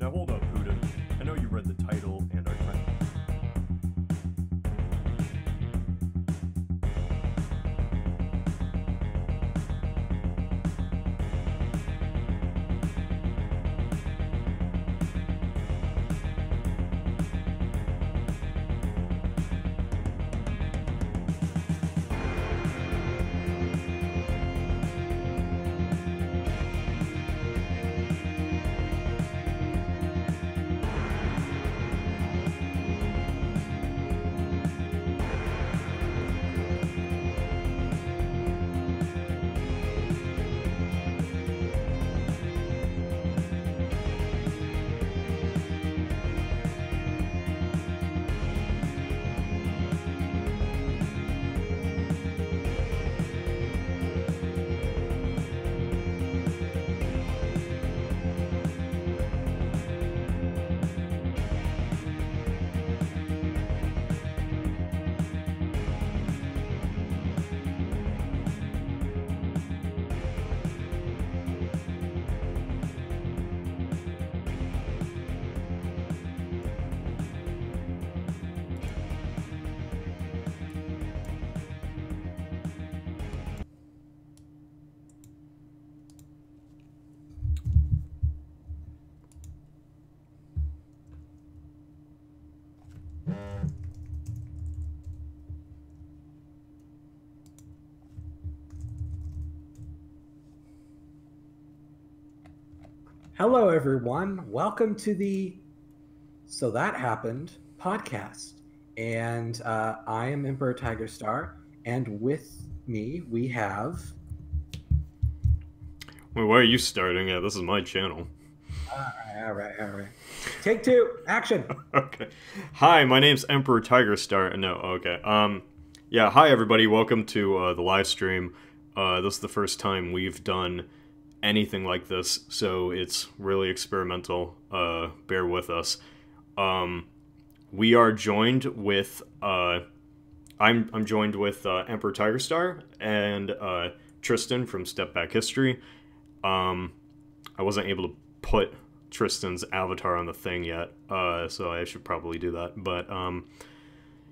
Now hold up, Putin. I know you read the title and are trying. Hello, everyone. Welcome to the So That Happened podcast. And I am Emperor Tiger Star. And with me, we have... Wait, why are you starting it? This is my channel. All right. Take two. Action. Okay. Hi, my name's Emperor Tiger Star. No, okay. Yeah, hi, everybody. Welcome to the live stream. This is the first time we've done anything like this, so it's really experimental. Bear with us. We are joined with I'm joined with Emperor Tiger Star and Tristan from Step Back History. I wasn't able to put Tristan's avatar on the thing yet, so I should probably do that. But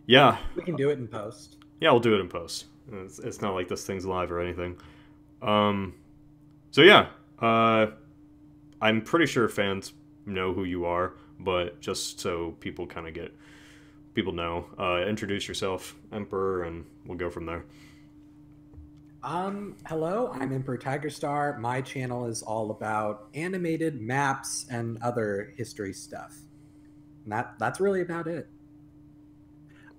yeah, we can do it in post. Yeah, we'll do it in post. It's not like this thing's live or anything. So yeah, I'm pretty sure fans know who you are, but just so people kind of know, introduce yourself, Emperor, and we'll go from there. Hello, I'm Emperor Tiger Star. My channel is all about animated maps and other history stuff. And that's really about it.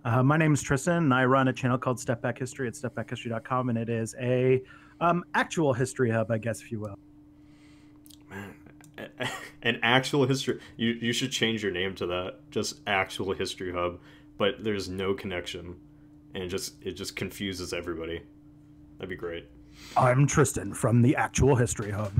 My name is Tristan, and I run a channel called Step Back History at stepbackhistory.com, and it is a actual history hub, I guess, if you will. Man, an actual history. You should change your name to that. Just actual history hub, but there's no connection, and it just confuses everybody. That'd be great. I'm Tristan from the actual history hub.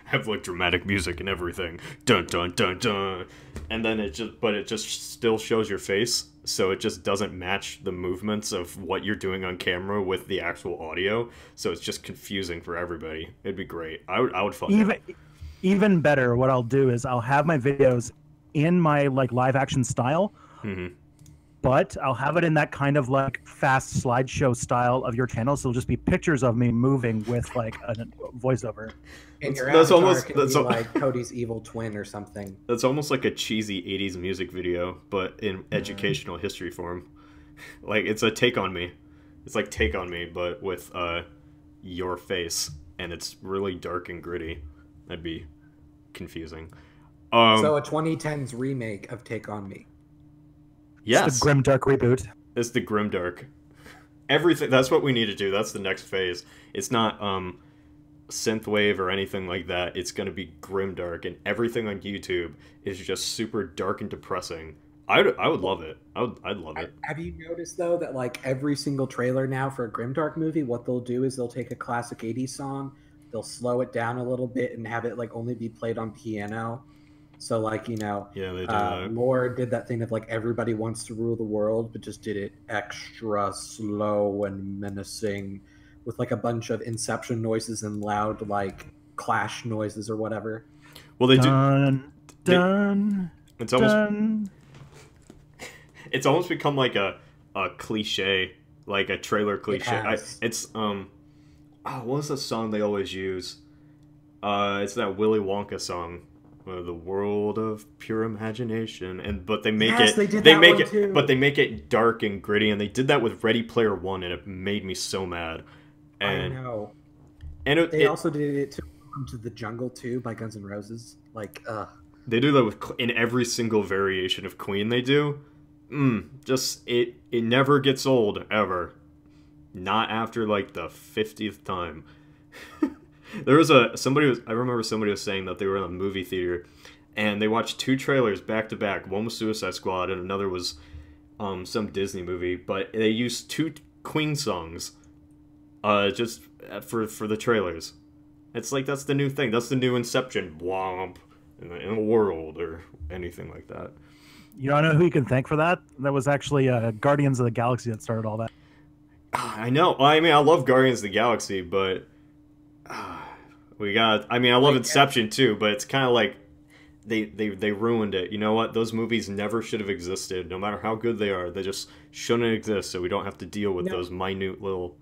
Have like dramatic music and everything. Dun dun dun dun. And then it just still shows your face, so it just doesn't match the movements of what you're doing on camera with the actual audio. So it's just confusing for everybody. It'd be great. I would fund it. Even better, what I'll do is I'll have my videos in my like live action style. Mm-hmm. But I'll have it in that kind of like fast slideshow style of your channel, so it'll just be pictures of me moving with like a voiceover. And your avatar can be like Cody's evil twin or something. That's almost like a cheesy 80s music video, but in educational history form. Like, it's a Take On Me. It's like Take On Me, but with your face, and it's really dark and gritty. That'd be confusing. So a 2010s remake of Take On Me. Yes. It's the Grimdark reboot. It's the Grimdark. Everything. That's what we need to do. That's the next phase. It's not synthwave or anything like that. It's going to be Grimdark, and everything on YouTube is just super dark and depressing. I would love it. I'd love it. Have you noticed though that like every single trailer now for a Grimdark movie, what they'll do is they'll take a classic 80s song, they'll slow it down a little bit and have it like only be played on piano. So, like, you know, yeah, they do that. Moore did that thing of, like, everybody wants to rule the world, but just did it extra slow and menacing with, like, a bunch of Inception noises and loud, like, Clash noises or whatever. Well, they do... Dun, It's almost dun. it's almost become like a cliche, like a trailer It cliche. has. What was the song they always use? It's that Willy Wonka song, "The World of Pure Imagination," but they make Yes, they did they that make one it, too. but they make it dark and gritty, and they did that with Ready Player One, and it made me so mad. I And know. and They also did it to Welcome to the Jungle too by Guns N' Roses. Like, they do that in every single variation of Queen they do. It never gets old ever. Not after like the 50th time. There was I remember somebody was saying that they were in a movie theater and they watched two trailers back to back. One was Suicide Squad and another was some Disney movie, but they used two Queen songs just for the trailers. It's like that's the new thing. That's the new Inception. Womp in a world or anything like that. You don't know who you can thank for that? That was actually Guardians of the Galaxy that started all that. I know. I mean, I love Guardians of the Galaxy, but I mean, I love Inception too, but it's kind of like they ruined it. You know what? Those movies never should have existed. No matter how good they are, they just shouldn't exist. So we don't have to deal with those minute little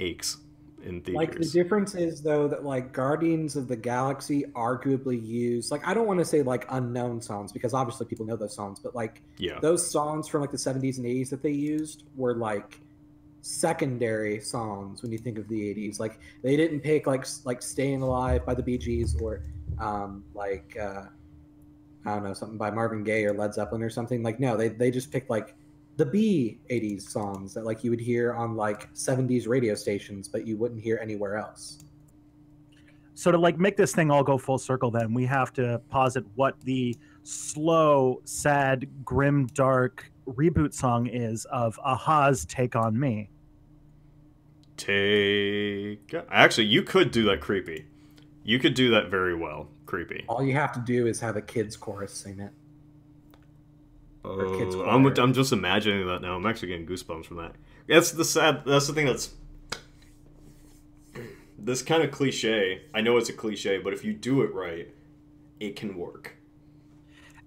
aches in theaters. like the difference is though that like Guardians of the Galaxy arguably use like I don't want to say like unknown songs because obviously people know those songs, but like those songs from like the 70s and 80s that they used were like secondary songs when you think of the 80s. Like they didn't pick like Staying Alive by the Bee Gees or I don't know, something by Marvin Gaye or Led Zeppelin or something. Like no, they just picked like the B80s songs that like you would hear on like 70s radio stations but you wouldn't hear anywhere else. So to like make this thing all go full circle, then we have to posit what the slow, sad, grim, dark reboot song is of Aha's Take on Me. Actually, you could do that creepy. You could do that very well creepy. All you have to do is have a kids chorus sing it. I'm just imagining that now. I'm actually getting goosebumps from that. That's the thing that's this kind of cliche. I know it's a cliche, but if you do it right, it can work.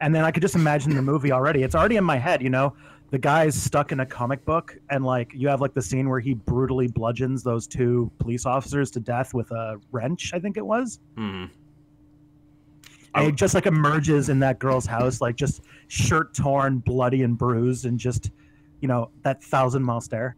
And then I could just imagine the movie already. It's already in my head, you know? The guy's stuck in a comic book, and like you have like the scene where he brutally bludgeons those two police officers to death with a wrench, I think it was. Mm-hmm. And he just like emerges in that girl's house, like just shirt torn, bloody and bruised, and just, you know, that 1,000-mile stare.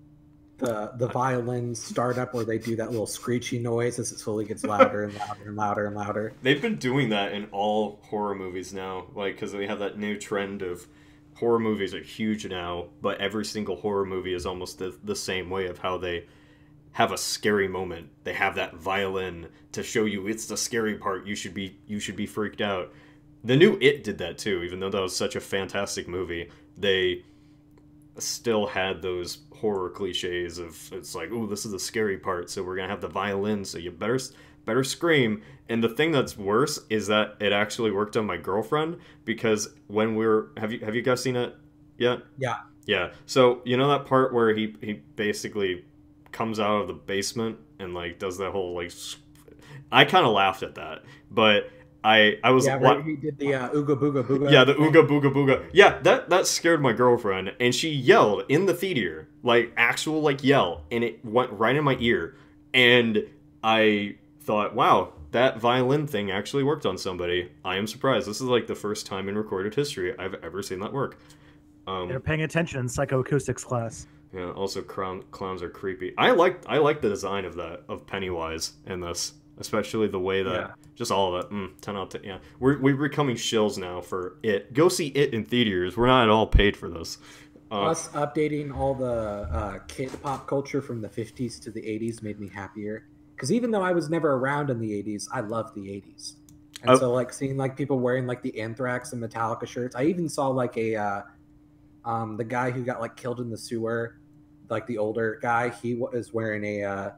The violins start up where they do that little screechy noise as it slowly gets louder and louder and louder and louder. They've been doing that in all horror movies now, like because we have that new trend of horror movies are huge now, but every single horror movie is almost the same way of how they have a scary moment. They have that violin to show you it's the scary part. You should be freaked out. The new It did that too, even though that was such a fantastic movie. They still had those horror cliches of it's like, oh, this is the scary part, so we're gonna have the violin, so you better scream. And the thing that's worse is that it actually worked on my girlfriend because when have you guys seen it yet? Yeah. So you know that part where he basically comes out of the basement and like does that whole like I kind of laughed at that, but I was right, he did the ooga booga booga. Yeah, the ooga booga booga. Yeah, that scared my girlfriend, and she yelled in the theater, like actual like yell, and it went right in my ear, and I thought, wow, that violin thing actually worked on somebody. I am surprised. This is like the first time in recorded history I've ever seen that work. They're paying attention in psychoacoustics class. Yeah. Also, clowns are creepy. I like the design of Pennywise in this. Especially the way that, just all of it, 10 out of 10, yeah. We're becoming shills now for It. Go see It in theaters. We're not at all paid for this. Us updating all the kid pop culture from the 50s to the 80s made me happier. Because even though I was never around in the 80s, I loved the 80s. And so, like, seeing, like, people wearing, like, the Anthrax and Metallica shirts. I even saw, like, the guy who got, like, killed in the sewer, like, the older guy, he was wearing a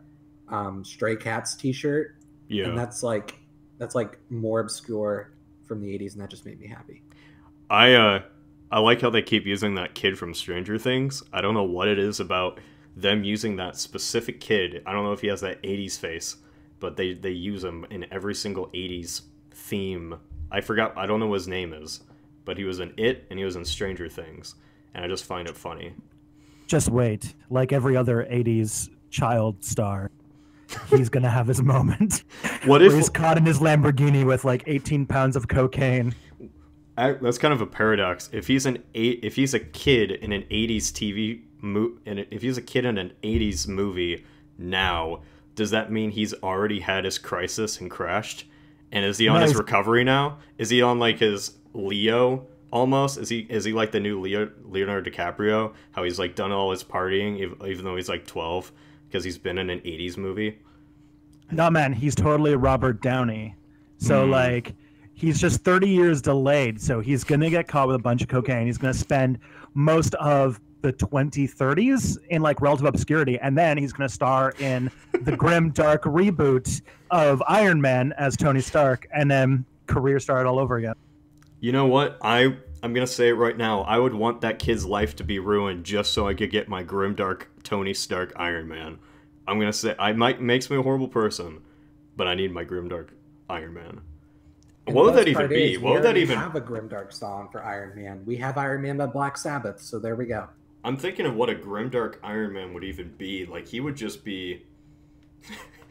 Stray Cats t-shirt. Yeah, and that's like more obscure from the 80s, and that just made me happy. I like how they keep using that kid from Stranger Things. I don't know what it is about them using that specific kid. I don't know if he has that 80s face, but they use him in every single 80s theme I forgot. I don't know what his name is, but he was in It and he was in Stranger Things, and I just find it funny. Just wait. Like every other 80s child star, he's going to have his moment. What where if he's caught in his Lamborghini with like 18 pounds of cocaine? that's kind of a paradox. If he's a kid in an 80s TV if he's a kid in an 80s movie now, does that mean he's already had his crisis and crashed? And is he on his recovery now? Is he on like his Leo almost? Is he like the new Leonardo DiCaprio? How he's like done all his partying even though he's like 12 because he's been in an 80s movie? No, man, he's totally Robert Downey. So like he's just 30 years delayed. So he's going to get caught with a bunch of cocaine. He's going to spend most of the 2030s in like relative obscurity, and then he's going to star in the grim dark reboot of Iron Man as Tony Stark, and then career start all over again. You know what? I'm going to say it right now. I would want that kid's life to be ruined just so I could get my grim dark Tony Stark Iron Man. I'm going to say makes me a horrible person, but I need my grim dark Iron Man. And what would that even be? What would that even have a grimdark song for Iron Man? We have Iron Man by Black Sabbath, so there we go. I'm thinking of what a grimdark Iron Man would even be. Like, he would just be...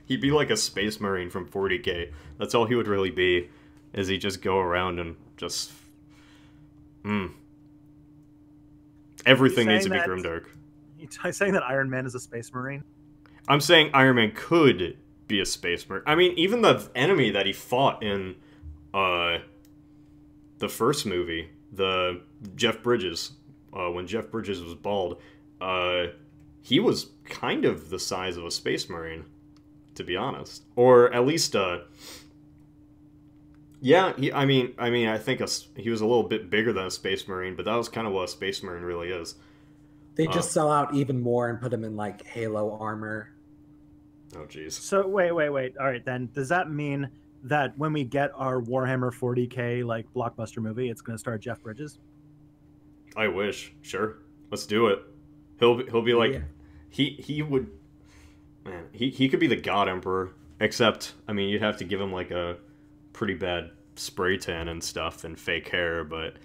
he'd be like a space marine from 40K. That's all he would really be, is he just go around and just... Everything needs to be grimdark. You're saying that Iron Man is a space marine? I'm saying Iron Man could be a space marine. I mean, even the enemy that he fought in the first movie, the Jeff Bridges... when Jeff Bridges was bald, he was kind of the size of a space marine, to be honest, or at least, yeah. I think he was a little bit bigger than a space marine, but that was kind of what a space marine really is. They just sell out even more and put him in like Halo armor. Oh, jeez. So wait. All right, then does that mean that when we get our Warhammer 40K like blockbuster movie, it's going to star Jeff Bridges? I wish. Sure. Let's do it. He'll be like... Yeah. He would... Man, he could be the God Emperor. Except, I mean, you'd have to give him like a pretty bad spray tan and stuff and fake hair, but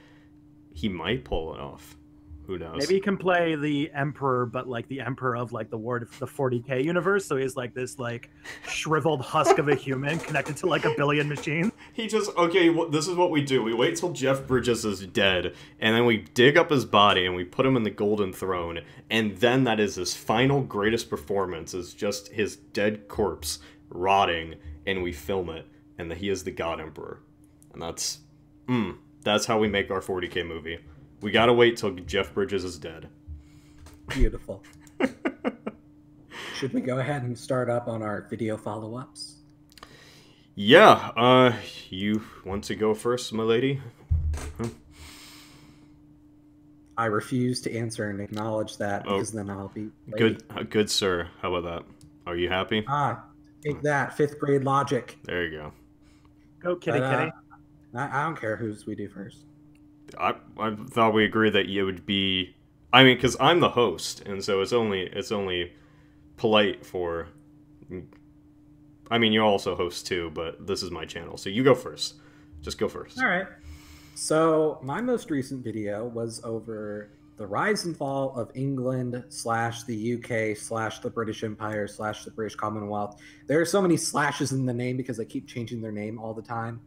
he might pull it off. Who knows? Maybe he can play the Emperor, but like the Emperor of like the 40K universe. So he's like this like shriveled husk of a human connected to like a billion machines. He just, okay, this is what we do. We wait till Jeff Bridges is dead, and then we dig up his body and we put him in the Golden Throne, and then that is his final greatest performance, is just his dead corpse rotting, and we film it, and he is the God Emperor. And that's how we make our 40K movie. We gotta wait till Jeff Bridges is dead. Beautiful. Should we go ahead and start up on our video follow-ups? Yeah, you want to go first, my lady? I refuse to answer and acknowledge that, because then I'll be late. Good sir. How about that? Are you happy? Take that, 5th grade logic. There you go. Go kitty. I don't care whose we do first. I thought we agreed that you would be... I mean, because I'm the host, and so it's only polite for... I mean, you also host too, but this is my channel, so you go first. Just go first. All right. So my most recent video was over the rise and fall of England / the UK / the British Empire / the British Commonwealth. There are so many slashes in the name because they keep changing their name all the time.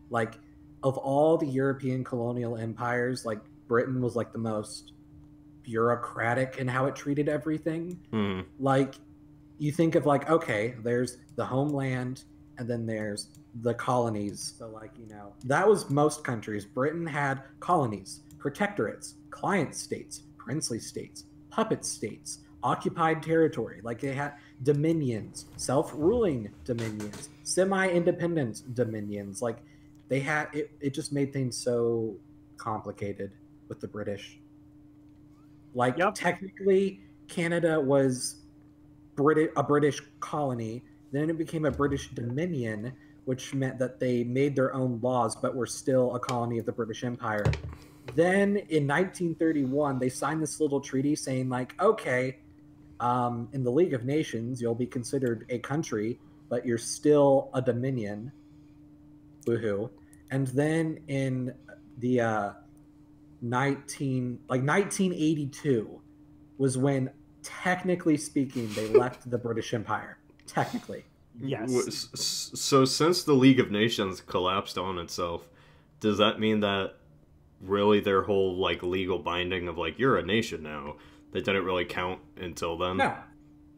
Like, of all the European colonial empires, like, Britain was like the most bureaucratic in how it treated everything. Like, you think of like, okay, there's the homeland and then there's the colonies. So like, you know, that was most countries. Britain had colonies, protectorates, client states, princely states, puppet states, occupied territory. Like, they had dominions, self-ruling dominions, semi-independent dominions. Like, they had it just made things so complicated with the British. Like, technically Canada was a British colony, then it became a British dominion, which meant that they made their own laws but were still a colony of the British Empire. Then in 1931 they signed this little treaty saying like, okay, in the League of Nations you'll be considered a country, but you're still a dominion. Woohoo. And then in the 1982 was when, technically speaking, they left the British Empire. Technically. Yes. So since the League of Nations collapsed on itself, does that mean that really their whole like legal binding of like you're a nation now, that didn't really count until then?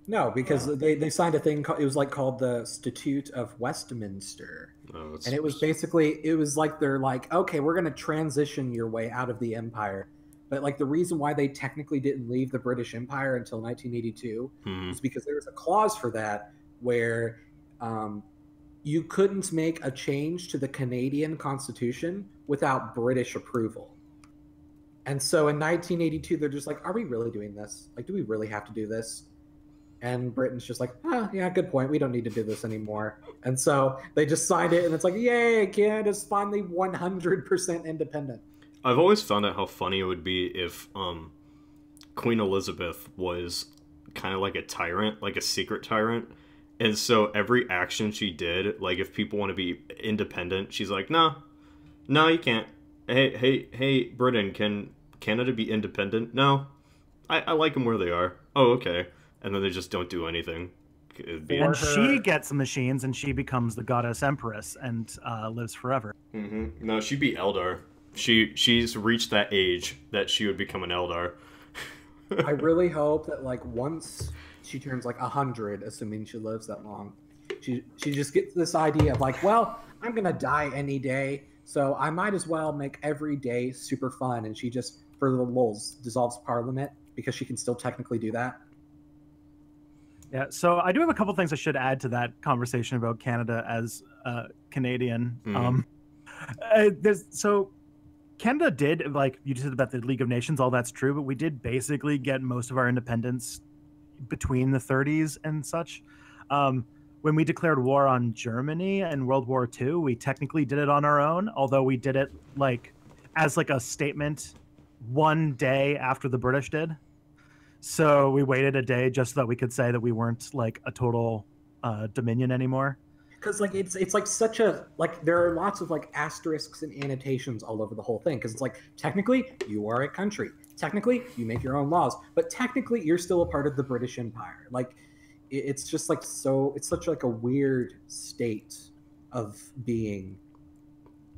No, because they signed a thing. It was like called the Statute of Westminster, and it was basically, it was like they're like, okay, we're going to transition your way out of the empire. But like the reason why they technically didn't leave the British Empire until 1982 was because there was a clause for that where you couldn't make a change to the Canadian Constitution without British approval. And so in 1982, they're just like, are we really doing this? Like, do we really have to do this? And Britain's just like, yeah, good point. We don't need to do this anymore. And so they just signed it, and it's like, yay, Canada's finally 100% independent. I've always found out how funny it would be if Queen Elizabeth was kind of like a tyrant, like a secret tyrant. And so every action she did, like if people want to be independent, she's like, no, you can't. Hey, Britain, can Canada be independent? No, I like them where they are. Oh, okay. And then they just don't do anything. And she gets machines, and she becomes the goddess empress and lives forever. Mm-hmm. No, she'd be Eldar. She's reached that age that she would become an Eldar. I really hope that like once she turns like 100, assuming she lives that long, she just gets this idea of like, well, I'm gonna die any day, so I might as well make every day super fun. And she just, for the lulz, dissolves Parliament because she can still technically do that. Yeah, so I do have a couple things I should add to that conversation about Canada as Canadian. So Canada did, like you just said about the League of Nations, all that's true, but we did basically get most of our independence between the 30s and such. When we declared war on Germany in World War II, we technically did it on our own, although we did it like as like a statement one day after the British did. So we waited a day just so that we could say that we weren't like a total dominion anymore. Because like it's like such a, like there are lots of like asterisks and annotations all over the whole thing, because it's like technically you are a country, technically you make your own laws, but technically you're still a part of the British Empire. Like it's just like, so it's such like a weird state of being.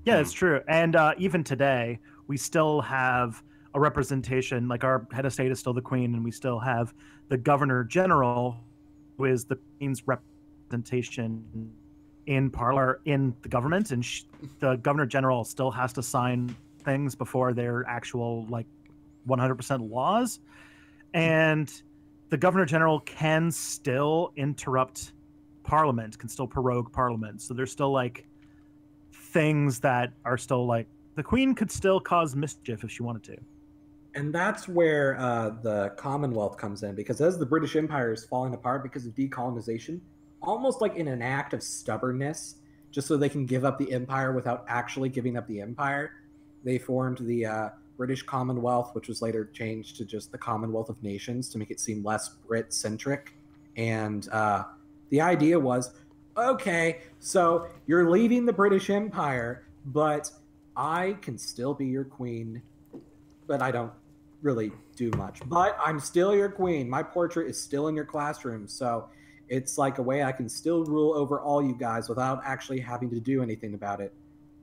Yeah, it's true. And even today we still have a representation, like our head of state is still the Queen, and we still have the Governor General, who is the Queen's representation in the government, and the Governor General still has to sign things before they're actual like 100% laws, and the Governor General can still interrupt Parliament, can still prorogue Parliament. So there's still like things that are still like, the Queen could still cause mischief if she wanted to. And that's where the Commonwealth comes in, because as the British Empire is falling apart because of decolonization, almost like in an act of stubbornness, just so they can give up the empire without actually giving up the empire, they formed the British Commonwealth, which was later changed to just the Commonwealth of Nations to make it seem less Brit-centric. And the idea was, okay, so you're leaving the British Empire, but I can still be your queen, but I don't really do much. But I'm still your queen. My portrait is still in your classroom, so it's like a way I can still rule over all you guys without actually having to do anything about it.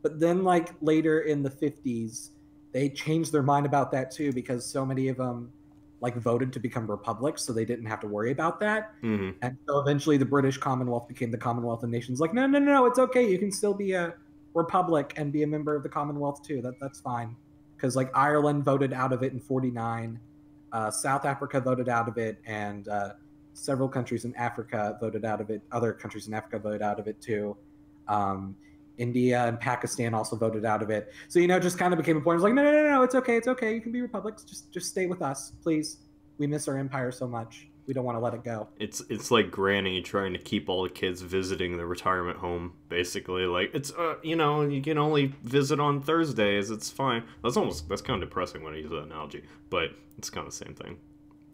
But then, like, later in the 50s, they changed their mind about that too, because so many of them like voted to become republics, so they didn't have to worry about that. Mm-hmm. And so eventually the British Commonwealth became the Commonwealth of Nations. Like, no, it's okay. You can still be a republic and be a member of the Commonwealth too. That's fine. Because like Ireland voted out of it in 49, South Africa voted out of it, and several countries in Africa voted out of it. Other countries in Africa voted out of it too. India and Pakistan also voted out of it. So, just kind of became a point. It was like, no, it's okay. You can be republics. Just stay with us, please. We miss our empire so much. We don't want to let it go. It's like Granny trying to keep all the kids visiting the retirement home, basically. Like, it's, you can only visit on Thursdays. It's fine. That's kind of depressing when I use that analogy, but it's kind of the same thing.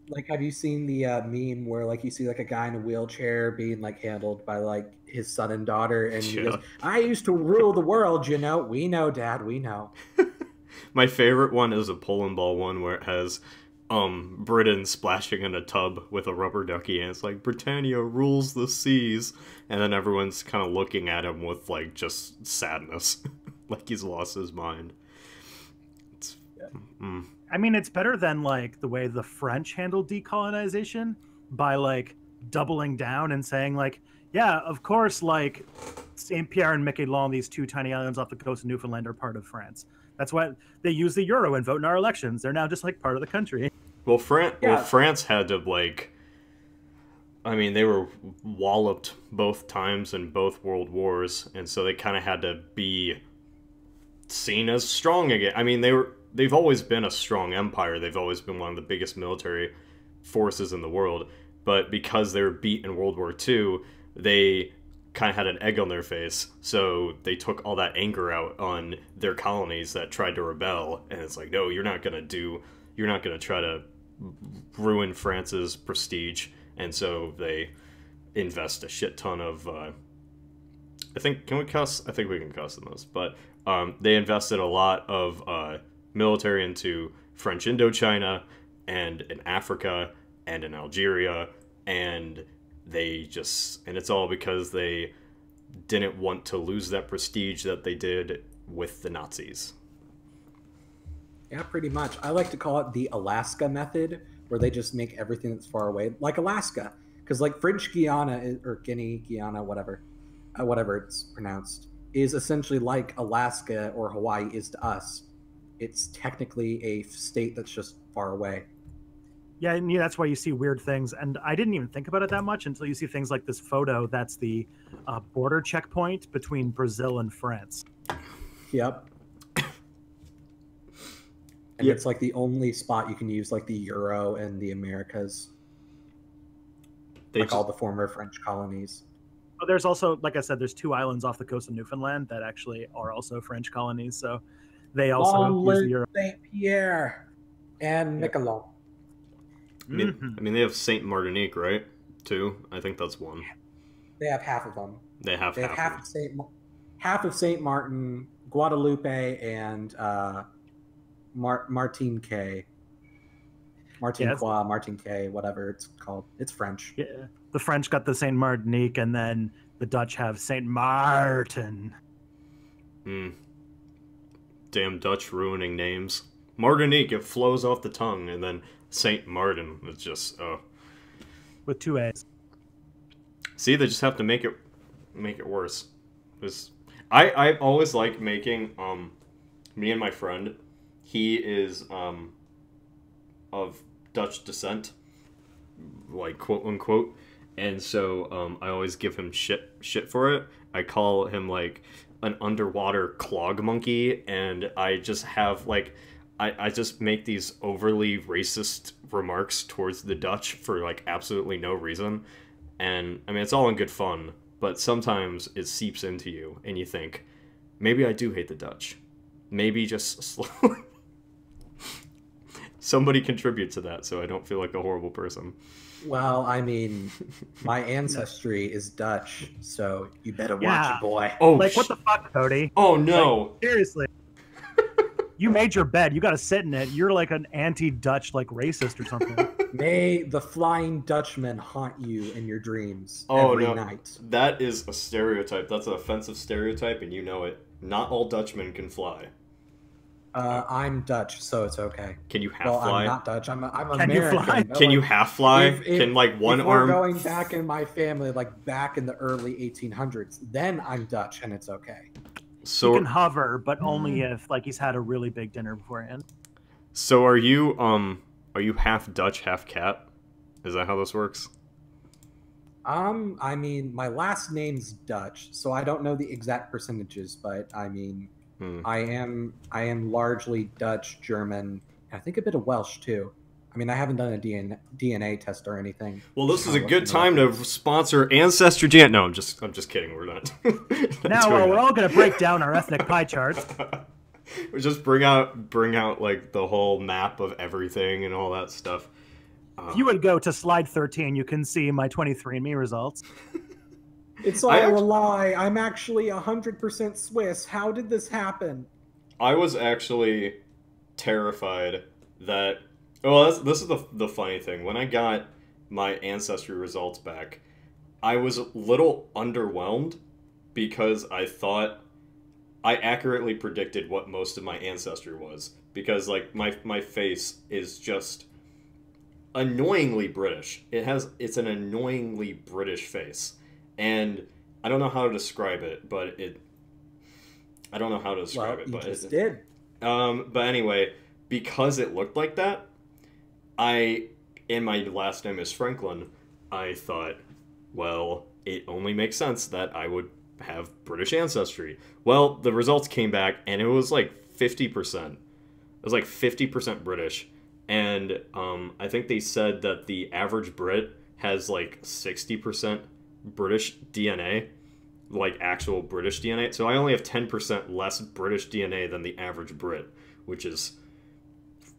Like, have you seen the meme where like you see like a guy in a wheelchair being like handled by like his son and daughter, and he goes, Yeah. "I used to rule the world, you know." We know, Dad. We know. My favorite one is a pulling ball one where it has Britain splashing in a tub with a rubber ducky, and it's like Britannia rules the seas, and then everyone's kind of looking at him with like just sadness, like he's lost his mind. It's, I mean, it's better than like the way the French handled decolonization by like doubling down and saying like, yeah, of course, like Saint Pierre and Miquelon, these two tiny islands off the coast of Newfoundland, are part of France. That's why they use the euro and vote in our elections. They're now just like part of the country. well, Yeah. France had to like. I mean, they were walloped both times in both world wars, and so they kind of had to be seen as strong again. I mean, they've always been a strong empire. They've always been one of the biggest military forces in the world. But because they were beat in World War II, they kind of had an egg on their face. So they took all that anger out on their colonies that tried to rebel. And it's like, no, you're not going to try to ruin France's prestige. And so they invest a shit ton of, I think, can we cuss? I think we can cuss in this. But they invested a lot of military into French Indochina and in Africa and in Algeria, and it's all because they didn't want to lose that prestige that they did with the Nazis. Yeah, pretty much. I like to call it the Alaska method, where they just make everything that's far away like Alaska, because like French Guiana or Guinea, Guyana, whatever it's pronounced, is essentially like Alaska or Hawaii is to us. It's technically a state that's just far away. Yeah, and yeah, that's why you see weird things. And I didn't even think about it that much until you see things like this photo that's the border checkpoint between Brazil and France. Yep. And it's like the only spot you can use like the euro and the Americas. All the former French colonies. But there's also, like I said, there's two islands off the coast of Newfoundland that actually are also French colonies. So they also use the euro. Saint Pierre and Miquelon. I mean, they have Saint Martinique, right? Too. I think that's one. They have half of them. They have half of Saint Martin, Guadalupe, and Martin K. Martin K, whatever it's called. It's French. Yeah, the French got the Saint Martinique, and then the Dutch have Saint Martin. Damn Dutch ruining names. Martinique, it flows off the tongue, and then Saint Martin, it's just with two A's. See, they just have to make it worse. I always like making me and my friend. He is of Dutch descent, like quote unquote, and so I always give him shit for it. I call him like an underwater clog monkey, and I just have like I just make these overly racist remarks towards the Dutch for like absolutely no reason. And I mean, it's all in good fun, but sometimes it seeps into you and you think, maybe I do hate the Dutch. Maybe just slowly. Somebody contribute to that so I don't feel like a horrible person. Well, I mean, my ancestry is Dutch, so you better watch it, boy. Oh, like, what the fuck, Cody? Oh, no. Like, seriously. You made your bed. You got to sit in it. You're like an anti-Dutch, like racist or something. May the Flying Dutchman haunt you in your dreams every night. That is a stereotype. That's an offensive stereotype, and you know it. Not all Dutchmen can fly. I'm Dutch, so it's okay. Can you half fly? I'm not Dutch. I'm American. Can you fly? Can you half fly? Can like one arm? We're going back in my family, like back in the early 1800s. Then I'm Dutch, and it's okay. So he can hover, but only if like he's had a really big dinner beforehand. So are you half Dutch, half cat? Is that how this works? I mean, my last name's Dutch, so I don't know the exact percentages, but I mean, I am largely Dutch, German, and I think a bit of Welsh too. I mean, I haven't done a DNA test or anything. Well, this is a good time to sponsor Ancestry DNA. No, I'm just kidding. We're not. Now we're all gonna break down our ethnic pie charts. We just bring out like the whole map of everything and all that stuff. If you would go to slide 13, you can see my 23andMe results. It's all a lie. I'm actually 100% Swiss. How did this happen? I was actually terrified that... Well, this is the funny thing. When I got my Ancestry results back, I was a little underwhelmed because I thought I accurately predicted what most of my ancestry was. Because, like, my face is just annoyingly British. It's an annoyingly British face. And I don't know how to describe it, but I don't know how to describe it. You But just did. But anyway, because it looked like that, and my last name is Franklin, I thought, well, it only makes sense that I would have British ancestry. Well, the results came back, and it was like 50%. It was like 50% British. And I think they said that the average Brit has like 60% British DNA, like actual British DNA. So I only have 10% less British DNA than the average Brit, which is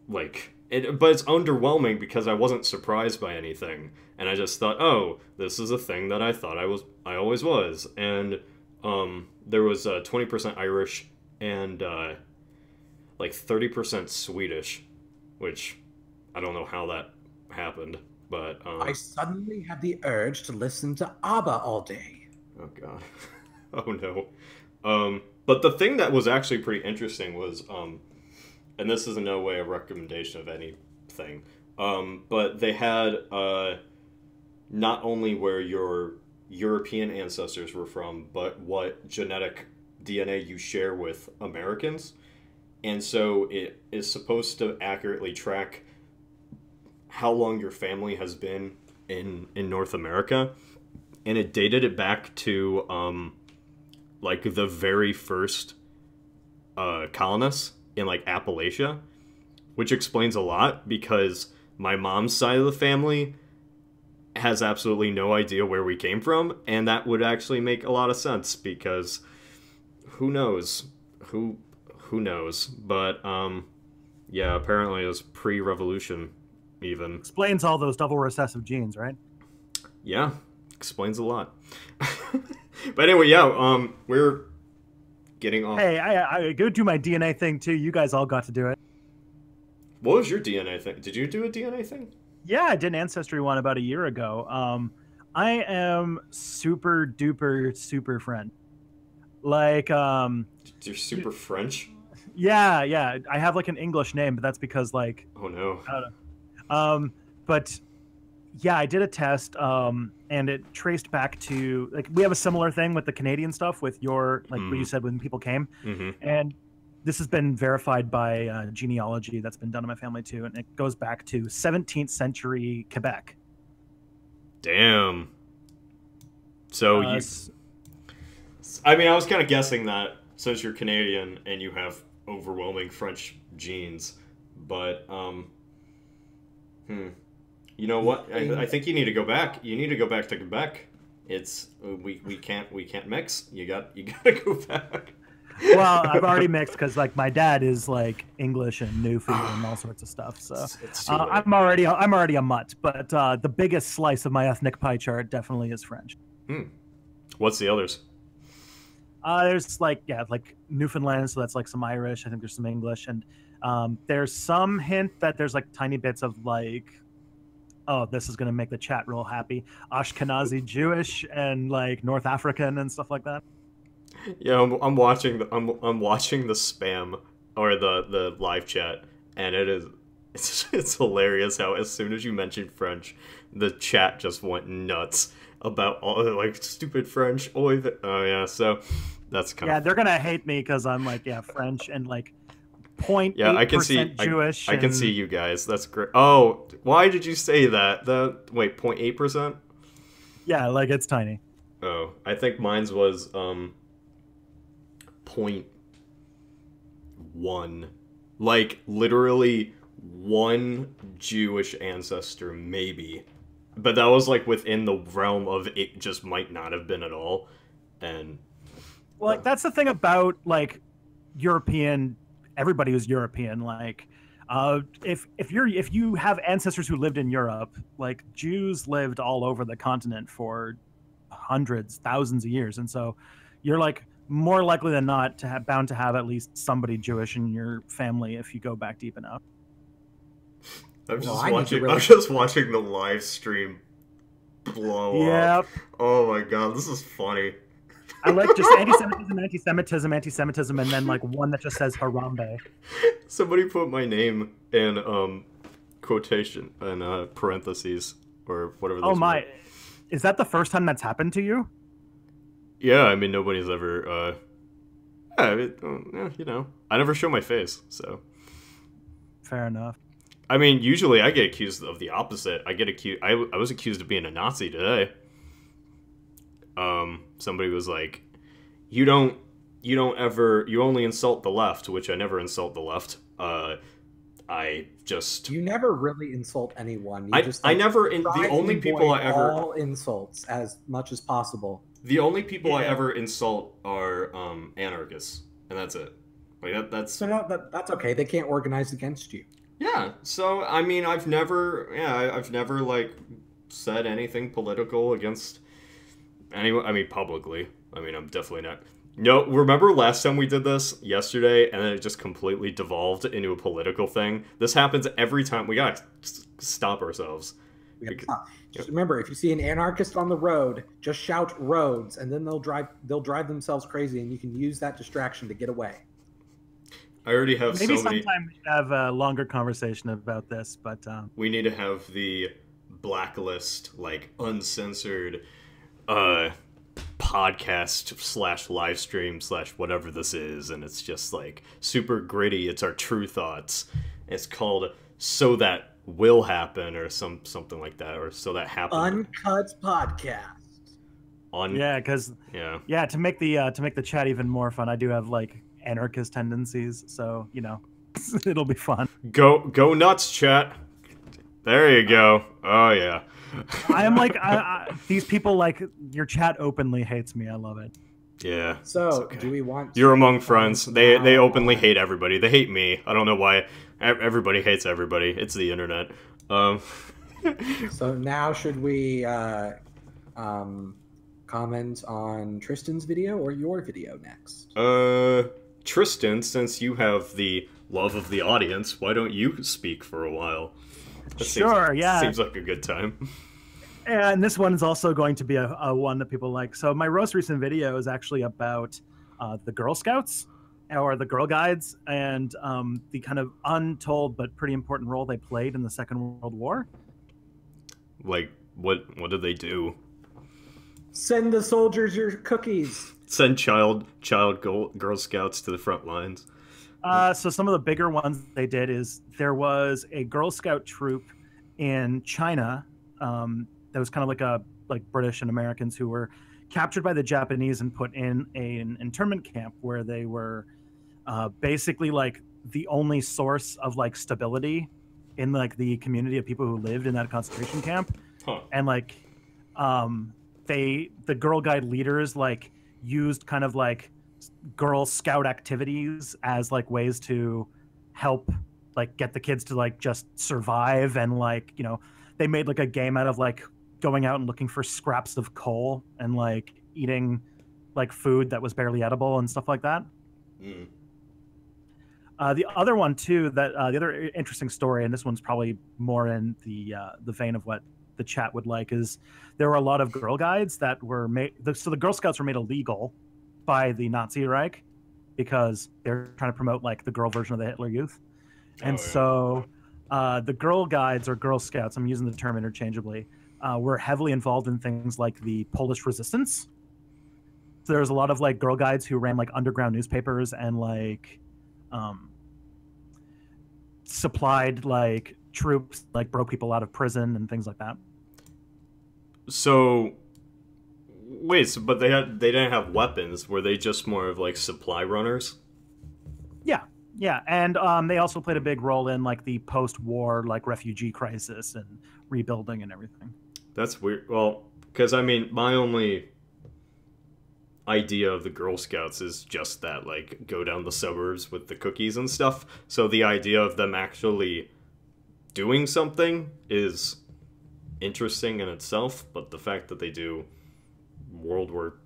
like... but it's underwhelming because I wasn't surprised by anything. And I just thought, oh, this is a thing that I thought I always was. And there was 20% Irish and like 30% Swedish, which I don't know how that happened, but I suddenly had the urge to listen to ABBA all day. Oh god. Oh no. But the thing that was actually pretty interesting was and this is in no way a recommendation of anything, but they had not only where your European ancestors were from, but what genetic DNA you share with Americans. And so it is supposed to accurately track how long your family has been in North America. And it dated it back to like the very first colonists in like Appalachia, which explains a lot because my mom's side of the family has absolutely no idea where we came from, and that would actually make a lot of sense because who knows? Who knows? But yeah, apparently it was pre-revolution even. Explains all those double recessive genes, right? Yeah, explains a lot. But anyway, yeah, we're getting off. Hey, I go do my DNA thing too. You guys all got to do it. What was your DNA thing? Did you do a DNA thing? Yeah, I did an Ancestry one about a year ago. I am super duper super French. Like, you're super French? Yeah. I have like an English name, but that's because like... Oh no. I don't know. But yeah, I did a test, and it traced back to, like, we have a similar thing with the Canadian stuff with your, like, what you said when people came. And this has been verified by genealogy that's been done in my family too, and it goes back to 17th century Quebec. Damn. So I mean, I was kind of guessing that since you're Canadian and you have overwhelming French genes, but you know what? I think you need to go back. You need to go back to Quebec. It's we can't mix. You gotta go back. Well, I've already mixed because like my dad is like English and Newfoundland and all sorts of stuff. So I'm already a mutt. But the biggest slice of my ethnic pie chart definitely is French. What's the others? There's like Newfoundland, so that's like some Irish. I think there's some English, and there's some hint that there's like tiny bits of like, oh, this is gonna make the chat real happy, Ashkenazi Jewish and like North African and stuff like that. Yeah, I'm watching the spam or the live chat, and it's hilarious how as soon as you mentioned French, the chat just went nuts about all like stupid French. Oh yeah, so that's kind of... they're gonna hate me because I'm like French and like 0.8% I can see Jewish. I can see you guys. That's great. Oh, why did you say that? Wait, 0.8%? Yeah, like it's tiny. Oh, I think mine's was 0.1, like literally one Jewish ancestor maybe, but that was like within the realm of it just might not have been at all. And well, like that's the thing about like European, everybody who's European, like If you have ancestors who lived in Europe, like Jews lived all over the continent for hundreds, thousands of years, and so you're like more likely than not to have bound to have at least somebody Jewish in your family if you go back deep enough. I'm just I need to watching. really- I'm just watching the live stream blow up. Oh my god, this is funny. I like just anti-Semitism, and then like one that just says Harambe. Somebody put my name in quotation in parentheses or whatever. Oh my! Is that the first time that's happened to you? Yeah, I mean nobody's ever. You know, I never show my face, so. Fair enough. I mean, usually I get accused of the opposite. I get accused. I was accused of being a Nazi today. Somebody was like, you only insult the left, which I never insult the left. You never really insult anyone. The only people I ever all insults as much as possible. The only people I ever insult are anarchists, and that's it. Like that's so no, that's okay. They can't organize against you. Yeah. So I mean, I've never like said anything political against anyone. I mean, publicly. I mean, I'm definitely not. No, remember last time we did this yesterday, and then it just completely devolved into a political thing. This happens every time. We gotta stop ourselves. Just remember, if you see an anarchist on the road, just shout "roads," and then they'll drive themselves crazy, and you can use that distraction to get away. I already have Maybe so many. sometime we should have a longer conversation about this, but we need to have the blacklist, like uncensored, podcast / live stream / whatever this is, and it's just like super gritty. It's our true thoughts. It's called "So That Will Happen" or something like that, or "So That Happen." Uncut podcast. To make the chat even more fun, I do have like anarchist tendencies, so you know it'll be fun. Go nuts, chat. There you go. Oh yeah. I am like these people, like your chat openly hates me. I love it. Yeah. So okay. Do we want? You're among friends. They openly hate everybody. They hate me. I don't know why. Everybody hates everybody. It's the internet. So now should we comment on Tristan's video or your video next? Tristan, since you have the love of the audience, why don't you speak for a while? Seems like a good time. And this one is also going to be a one that people like. So my most recent video is actually about the Girl Scouts or the Girl Guides and the kind of untold but pretty important role they played in the Second World War. Like, what did they do? Send the soldiers your cookies. Send child Girl Scouts to the front lines. So some of the bigger ones they did is there was a Girl Scout troop in China that was kind of like British and Americans who were captured by the Japanese and put in an internment camp where they were basically like the only source of like stability in like the community of people who lived in that concentration camp. And like the Girl Guide leaders like used kind of like Girl Scout activities as like ways to help like get the kids to like just survive, and like, you know, they made like a game out of like going out and looking for scraps of coal and like eating like food that was barely edible and stuff like that. The other one too, that the other interesting story, and this one's probably more in the vein of what the chat would like, is there were a lot of Girl Guides that were made. So the Girl Scouts were made illegal by the Nazi Reich because they're trying to promote like the girl version of the Hitler Youth. And so the Girl Guides or Girl Scouts, I'm using the term interchangeably, were heavily involved in things like the Polish resistance. So there was a lot of like Girl Guides who ran like underground newspapers and like supplied like troops, like broke people out of prison and things like that. So wait, but they didn't have weapons. Were they just more of like supply runners? Yeah, and they also played a big role in like the post-war like refugee crisis and rebuilding and everything. That's weird. Well, because I mean, my only idea of the Girl Scouts is just that, like, go down the suburbs with the cookies and stuff. So the idea of them actually doing something is interesting in itself, but the fact that they do World War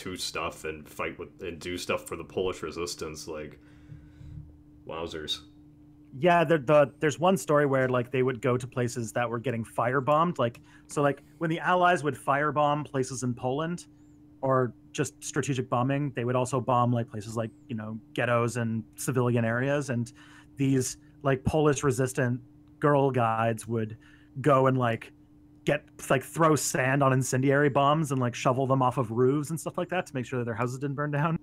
II stuff and fight with and do stuff for the Polish resistance, like, wowzers. Yeah, there's one story where like they would go to places that were getting firebombed, like so like when the Allies would firebomb places in Poland, or just strategic bombing, they would also bomb like places like ghettos and civilian areas, and these like Polish resistant girl guides would go and like throw sand on incendiary bombs and like shovel them off of roofs and stuff like that to make sure that their houses didn't burn down.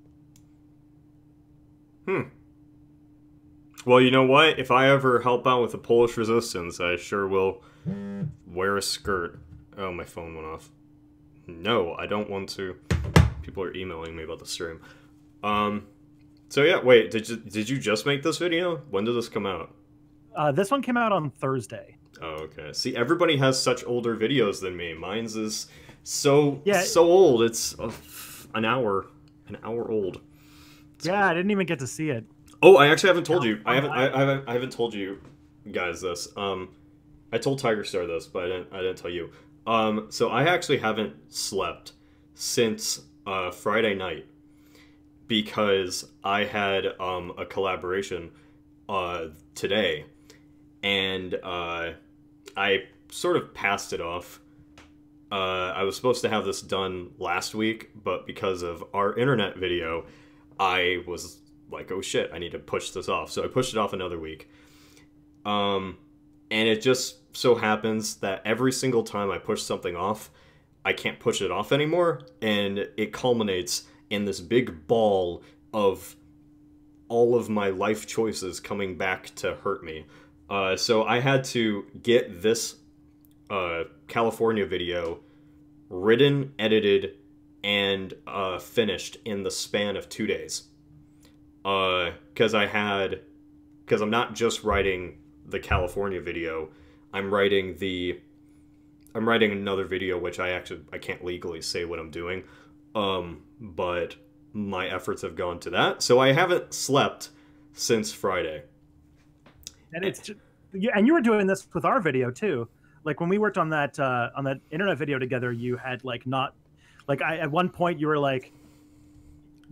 Well, you know what? If I ever help out with the Polish resistance, I sure will wear a skirt. Oh, my phone went off. No, I don't want to. People are emailing me about the stream. So yeah, wait, did you just make this video? When did this come out? This one came out on Thursday. Oh, okay. See, everybody has such older videos than me. Mine's is so old. It's an hour old. Yeah, I didn't even get to see it. Oh, I actually haven't told you. I haven't told you guys this. I told Tiger Star this, but I didn't tell you. So I actually haven't slept since Friday night because I had a collaboration today, and I sort of passed it off. I was supposed to have this done last week, but because of our internet video, I was like, oh shit, I need to push this off. So I pushed it off another week. And it just so happens that every single time I push something off, I can't push it off anymore. And it culminates in this big ball of all of my life choices coming back to hurt me. So I had to get this California video written, edited, and finished in the span of 2 days. Because I'm not just writing the California video, I'm writing another video, which I can't legally say what I'm doing, but my efforts have gone to that, so I haven't slept since Friday. And and you were doing this with our video too. Like when we worked on that internet video together, you had like not, like at one point you were like,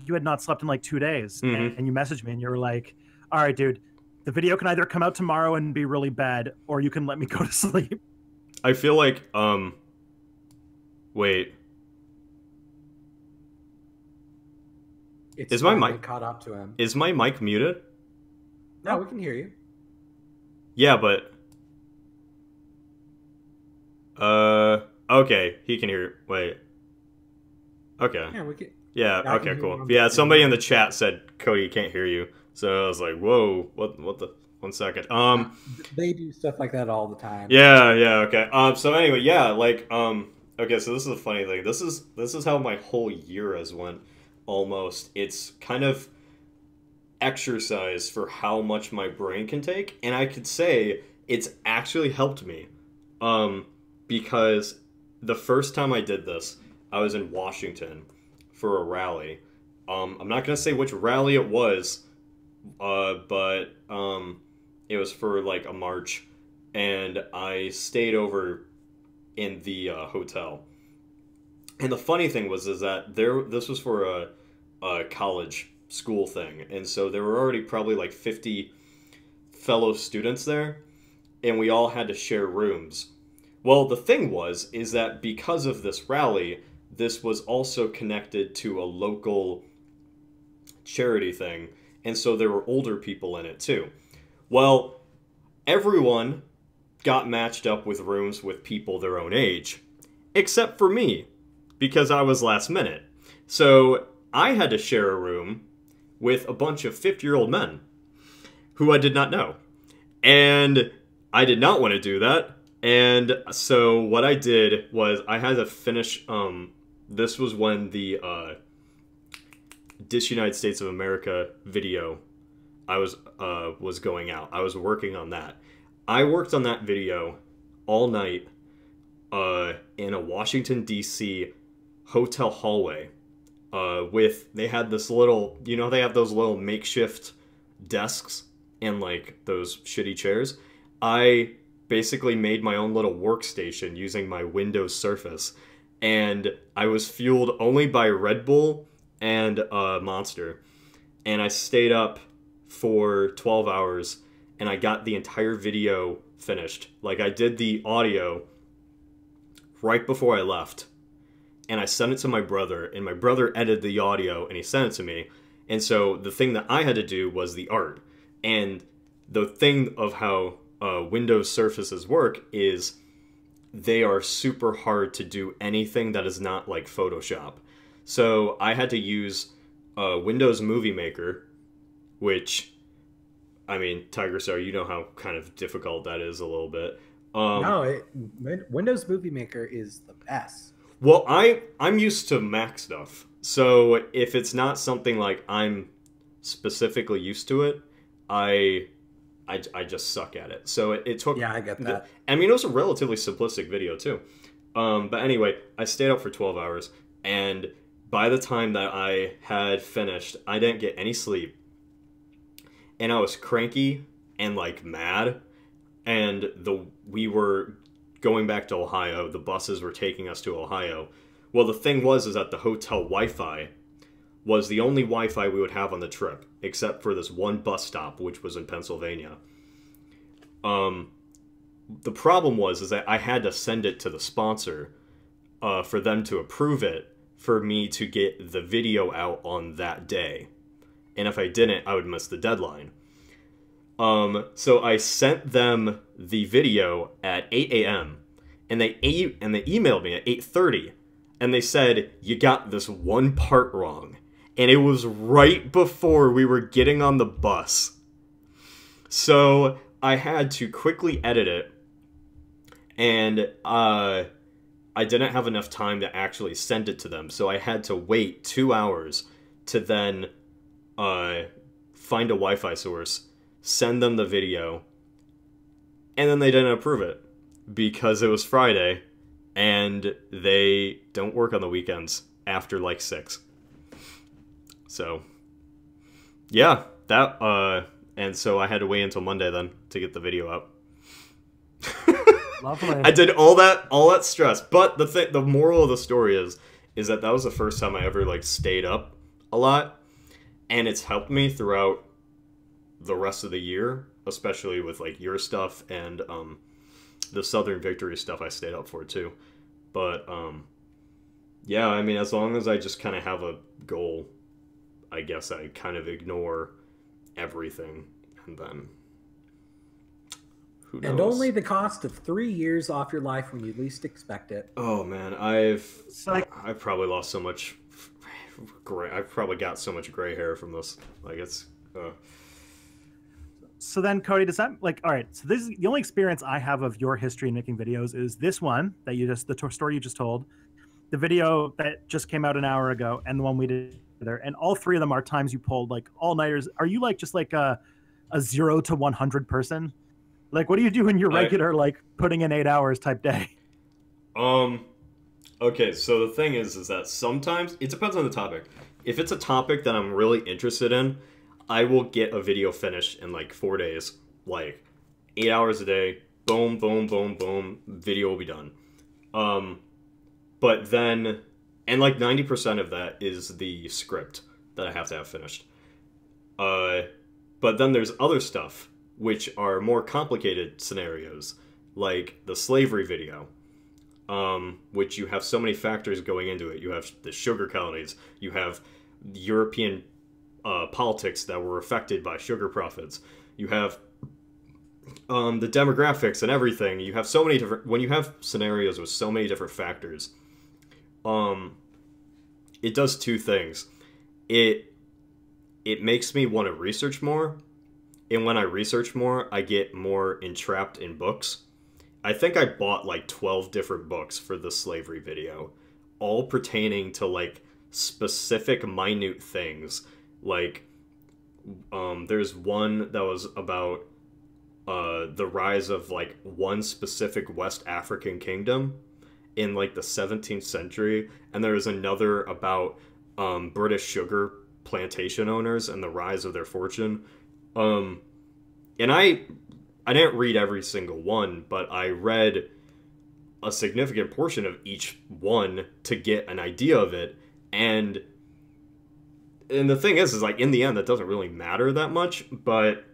you had not slept in like 2 days, and you messaged me and you were like, all right, dude, the video can either come out tomorrow and be really bad, or you can let me go to sleep. I feel like, wait. Is my mic caught up to him? Is my mic muted? No, we can hear you. Yeah, but... okay, he can hear you. Wait. Okay. Yeah, we can... Yeah, okay, cool. Yeah, somebody in the chat said, Cody can't hear you. So I was like, whoa, what the... 1 second. They do stuff like that all the time. Yeah, okay. So anyway, yeah, like, okay, so this is a funny thing. This is how my whole year has went, almost. It's kind of exercise for how much my brain can take, and I could say it's actually helped me. Because the first time I did this, I was in Washington for a rally. I'm not gonna say which rally it was, but it was for like a march, and I stayed over in the hotel. And the funny thing was is that this was for a college school thing, and so there were already probably like 50 fellow students there, and we all had to share rooms. Well, the thing is that because of this rally, this was also connected to a local charity thing, and so there were older people in it too. Well, everyone got matched up with rooms with people their own age, except for me, because I was last minute. So I had to share a room with a bunch of 50-year-old men who I did not know. And I did not want to do that. And so what I did was I had to finish, this was when the Disunited States of America video was going out. I was working on that. I worked on that video all night in a Washington, D.C. hotel hallway they had this little, you know, they have those little makeshift desks and like those shitty chairs. I basically made my own little workstation using my Windows Surface, and I was fueled only by Red Bull and Monster, and I stayed up for 12 hours, and I got the entire video finished. Like, I did the audio right before I left, and I sent it to my brother, and my brother edited the audio, and he sent it to me. And so the thing that I had to do was the art. And the thing of how Windows Surfaces work is they are super hard to do anything that is not like Photoshop. So I had to use Windows Movie Maker, which, I mean, Tiger Star, you know how kind of difficult that is a little bit. Windows Movie Maker is the best. Well, I'm used to Mac stuff, so if it's not something like I'm specifically used to it, I just suck at it. So it took... Yeah, I get that. I mean, it was a relatively simplistic video, too. But anyway, I stayed up for 12 hours, and by the time that I had finished, I didn't get any sleep. And I was cranky and, like, mad. And we were going back to Ohio. The buses were taking us to Ohio. Well, the thing is that the hotel Wi-Fi was the only Wi-Fi we would have on the trip, except for this one bus stop, which was in Pennsylvania. The problem is that I had to send it to the sponsor for them to approve it, for me to get the video out on that day. And if I didn't, I would miss the deadline. So I sent them the video at 8 a.m. and they emailed me at 8:30, and they said, "You got this one part wrong." And it was right before we were getting on the bus. So I had to quickly edit it, and I didn't have enough time to actually send it to them, so I had to wait 2 hours to then find a Wi-Fi source, send them the video, and then they didn't approve it because it was Friday, and they don't work on the weekends after like 6. So, yeah, and so I had to wait until Monday then to get the video up. Lovely. I did all that stress, but the moral of the story is that was the first time I ever like stayed up a lot, and it's helped me throughout the rest of the year, especially with like your stuff and the Southern Victory stuff I stayed up for too. But yeah, I mean, as long as I just kind of have a goal, I guess I kind of ignore everything, and then who knows? And only the cost of 3 years off your life when you least expect it. Oh man, I've probably lost so much gray. I've probably got so much gray hair from this. Like, it's. So then, Cody, does that, like, all right, so this is the only experience I have of your history in making videos is this one that the story you just told, the video that just came out an hour ago, and the one we did there, and all three of them are times you pulled like all-nighters. Are you like just like a 0 to 100 person? Like, what do you do in your regular like putting in 8 hours type day? Okay, so the thing is that sometimes it depends on the topic. If it's a topic that I'm really interested in, I will get a video finished in like 4 days, like 8 hours a day. Boom, boom, boom, boom. Video will be done. But then, and like 90% of that is the script that I have to have finished. But then there's other stuff which are more complicated scenarios, like the slavery video, which you have so many factors going into it. You have the sugar colonies, you have European politics that were affected by sugar profits, you have the demographics and everything. You have so many different, when you have scenarios with so many different factors, it does two things. It makes me want to research more, and when I research more, I get more entrapped in books. I think I bought like 12 different books for the slavery video, all pertaining to like specific minute things. Like, there's one that was about the rise of like one specific West African kingdom in like the 17th century, and there was another about British sugar plantation owners and the rise of their fortune. And I didn't read every single one, but I read a significant portion of each one to get an idea of it. And the thing is like, in the end, that doesn't really matter that much, but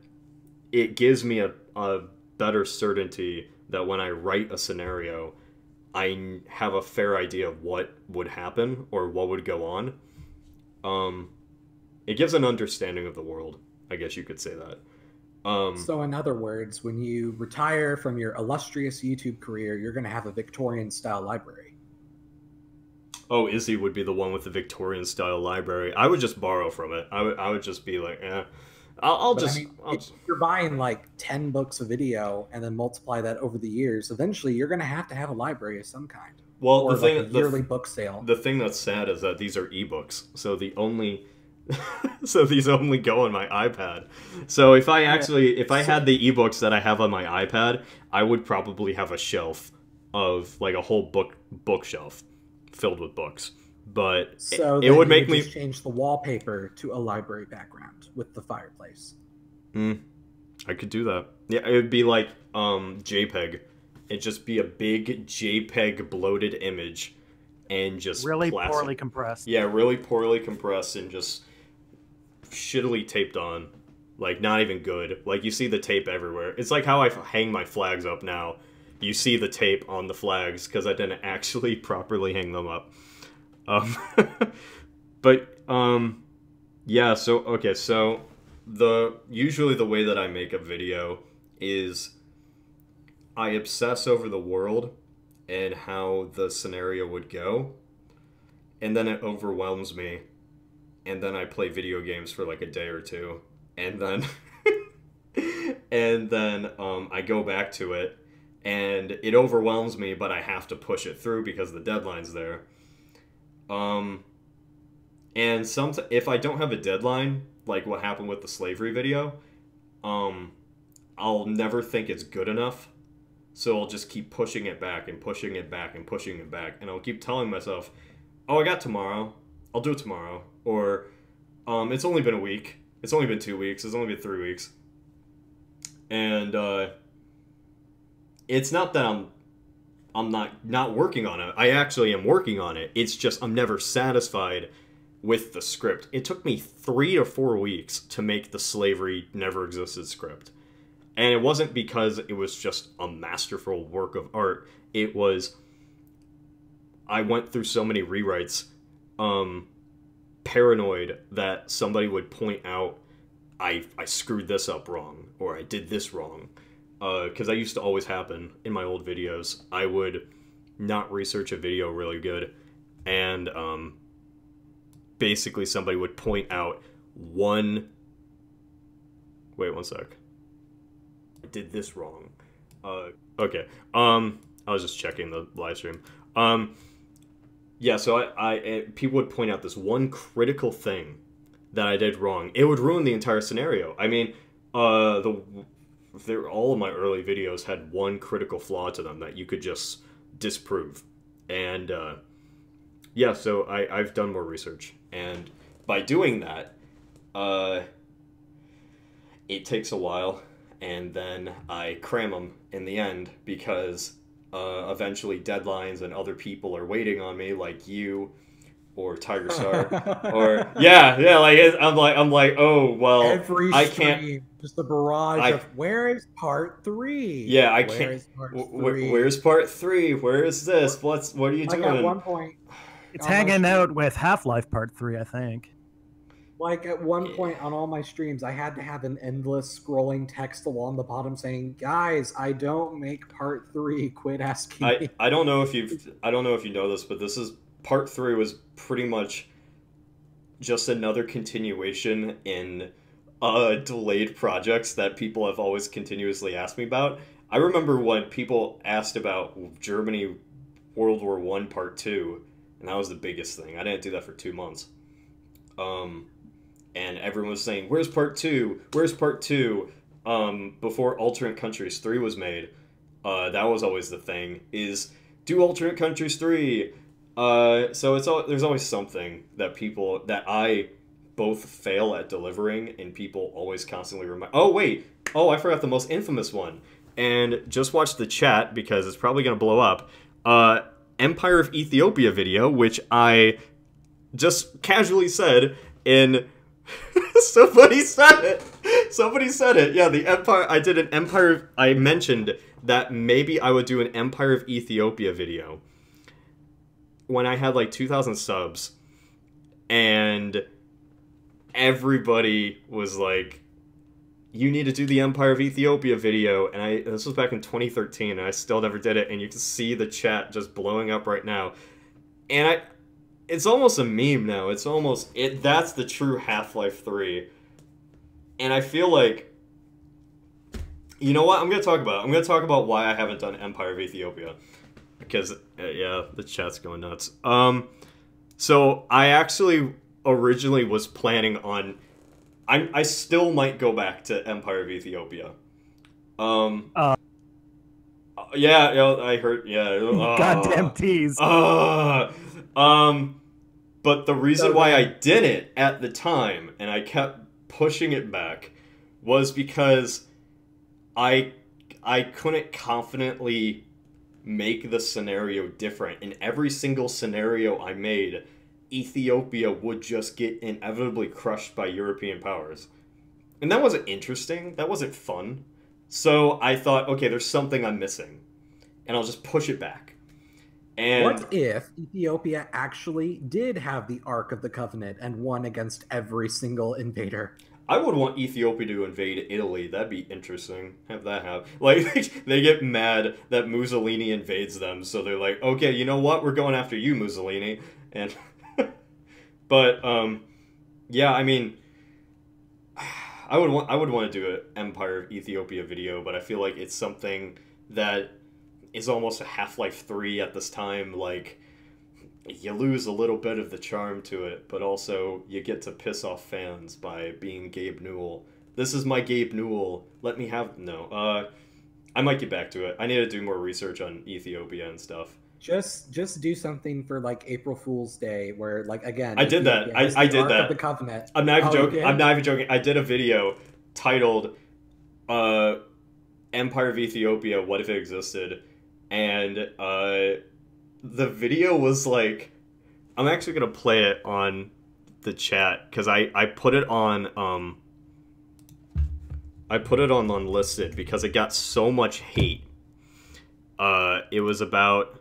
it gives me a better certainty that when I write a scenario, I have a fair idea of what would happen or what would go on. It gives an understanding of the world, I guess you could say that. So in other words, when you retire from your illustrious YouTube career, you're going to have a Victorian-style library. Oh, Izzy would be the one with the Victorian-style library. I would just borrow from it. I would just be like, eh. If you're buying like 10 books of video and then multiply that over the years, eventually you're going to have a library of some kind. Well, or like a yearly book sale. The thing that's sad is that these are ebooks, so so these only go on my iPad. So if I had the ebooks that I have on my iPad, I would probably have a shelf of like a whole bookshelf filled with books. But so it would make me just change the wallpaper to a library background with the fireplace. I could do that. Yeah, it would be like JPEG. It'd just be a big JPEG bloated image and just really poorly compressed. Yeah, really poorly compressed and just shittily taped on. Like, not even good. Like, you see the tape everywhere. It's like how I hang my flags up now. You see the tape on the flags because I didn't actually properly hang them up. Yeah, so usually the way that I make a video is I obsess over the world and how the scenario would go, and then it overwhelms me, and then I play video games for like a day or two, and then I go back to it, and it overwhelms me, but I have to push it through because the deadline's there. And if I don't have a deadline, like what happened with the slavery video, I'll never think it's good enough. So I'll just keep pushing it back and pushing it back and pushing it back. And I'll keep telling myself, oh, I got tomorrow. I'll do it tomorrow. Or, it's only been a week. It's only been 2 weeks. It's only been 3 weeks. And, it's not that I'm not working on it. I actually am working on it. It's just I'm never satisfied with the script. It took me 3 or 4 weeks to make the Slavery Never Existed script. And it wasn't because it was just a masterful work of art. It was, I went through so many rewrites, paranoid that somebody would point out, I screwed this up wrong, or I did this wrong. Because that used to always happen in my old videos. I would not research a video really good, and basically somebody would point out one... Wait one sec. I did this wrong. Okay. I was just checking the live stream. Yeah, so people would point out this one critical thing that I did wrong. It would ruin the entire scenario. I mean, all of my early videos had one critical flaw to them that you could just disprove. And, yeah, so I've done more research. And by doing that, it takes a while, and then I cram them in the end because eventually deadlines and other people are waiting on me, like you or Tiger Star, or I'm like, oh well, every I stream, can't. Just a barrage of where is part 3? Yeah, I can't. Where's part 3? Where is this? What are you doing? Like at one point, it's hanging out with Half-Life Part 3, I think. Like at one point on all my streams, I had to have an endless scrolling text along the bottom saying, "Guys, I don't make part 3. Quit asking me." I don't know if you know this, but this is part 3 was pretty much just another continuation in delayed projects that people have always continuously asked me about. I remember when people asked about Germany World War I Part 2, and that was the biggest thing. I didn't do that for 2 months. And everyone was saying, where's part 2? Where's part 2? Before Alternate Countries 3 was made, that was always the thing, is do Alternate Countries 3. So there's always something that I both fail at delivering, and people always constantly remind. Oh wait, I forgot the most infamous one. And just watch the chat because it's probably gonna blow up. Empire of Ethiopia video, which I just casually said in. Somebody said it. Somebody said it. Yeah, the Empire. I did an Empire. I mentioned that maybe I would do an Empire of Ethiopia video when I had like 2,000 subs, and everybody was like, "You need to do the Empire of Ethiopia video." And this was back in 2013, and I still never did it. And you can see the chat just blowing up right now. And it's almost a meme now. It's almost that's the true Half-Life 3. And I feel like, you know what? I'm gonna talk about why I haven't done Empire of Ethiopia, because yeah, the chat's going nuts. So I actually originally was planning on, I still might go back to Empire of Ethiopia. Yeah, I heard. Yeah. Goddamn tease. But the reason why I did it at the time, and I kept pushing it back, was because I couldn't confidently make the scenario different. In every single scenario I made, Ethiopia would just get inevitably crushed by European powers. And that wasn't interesting. That wasn't fun. So I thought, okay, there's something I'm missing. And I'll just push it back. And what if Ethiopia actually did have the Ark of the Covenant and won against every single invader? I would want Ethiopia to invade Italy. That'd be interesting. Have that happen. Like, they get mad that Mussolini invades them, so they're like, okay, you know what? We're going after you, Mussolini. And but yeah, I mean, I would want to do an Empire of Ethiopia video, but I feel like it's something that is almost a Half-Life 3 at this time. Like, you lose a little bit of the charm to it, but also you get to piss off fans by being Gabe Newell. This is my Gabe Newell. Let me have... No. I might get back to it. I need to do more research on Ethiopia and stuff. Just do something for, like, April Fool's Day, where, like, again... I did that. I did that. Of the Covenant. I'm not even joking. I'm not even joking. I did a video titled Empire of Ethiopia, What If It Existed? And the video was like, I'm actually gonna play it on the chat because I put it on unlisted because it got so much hate. It was about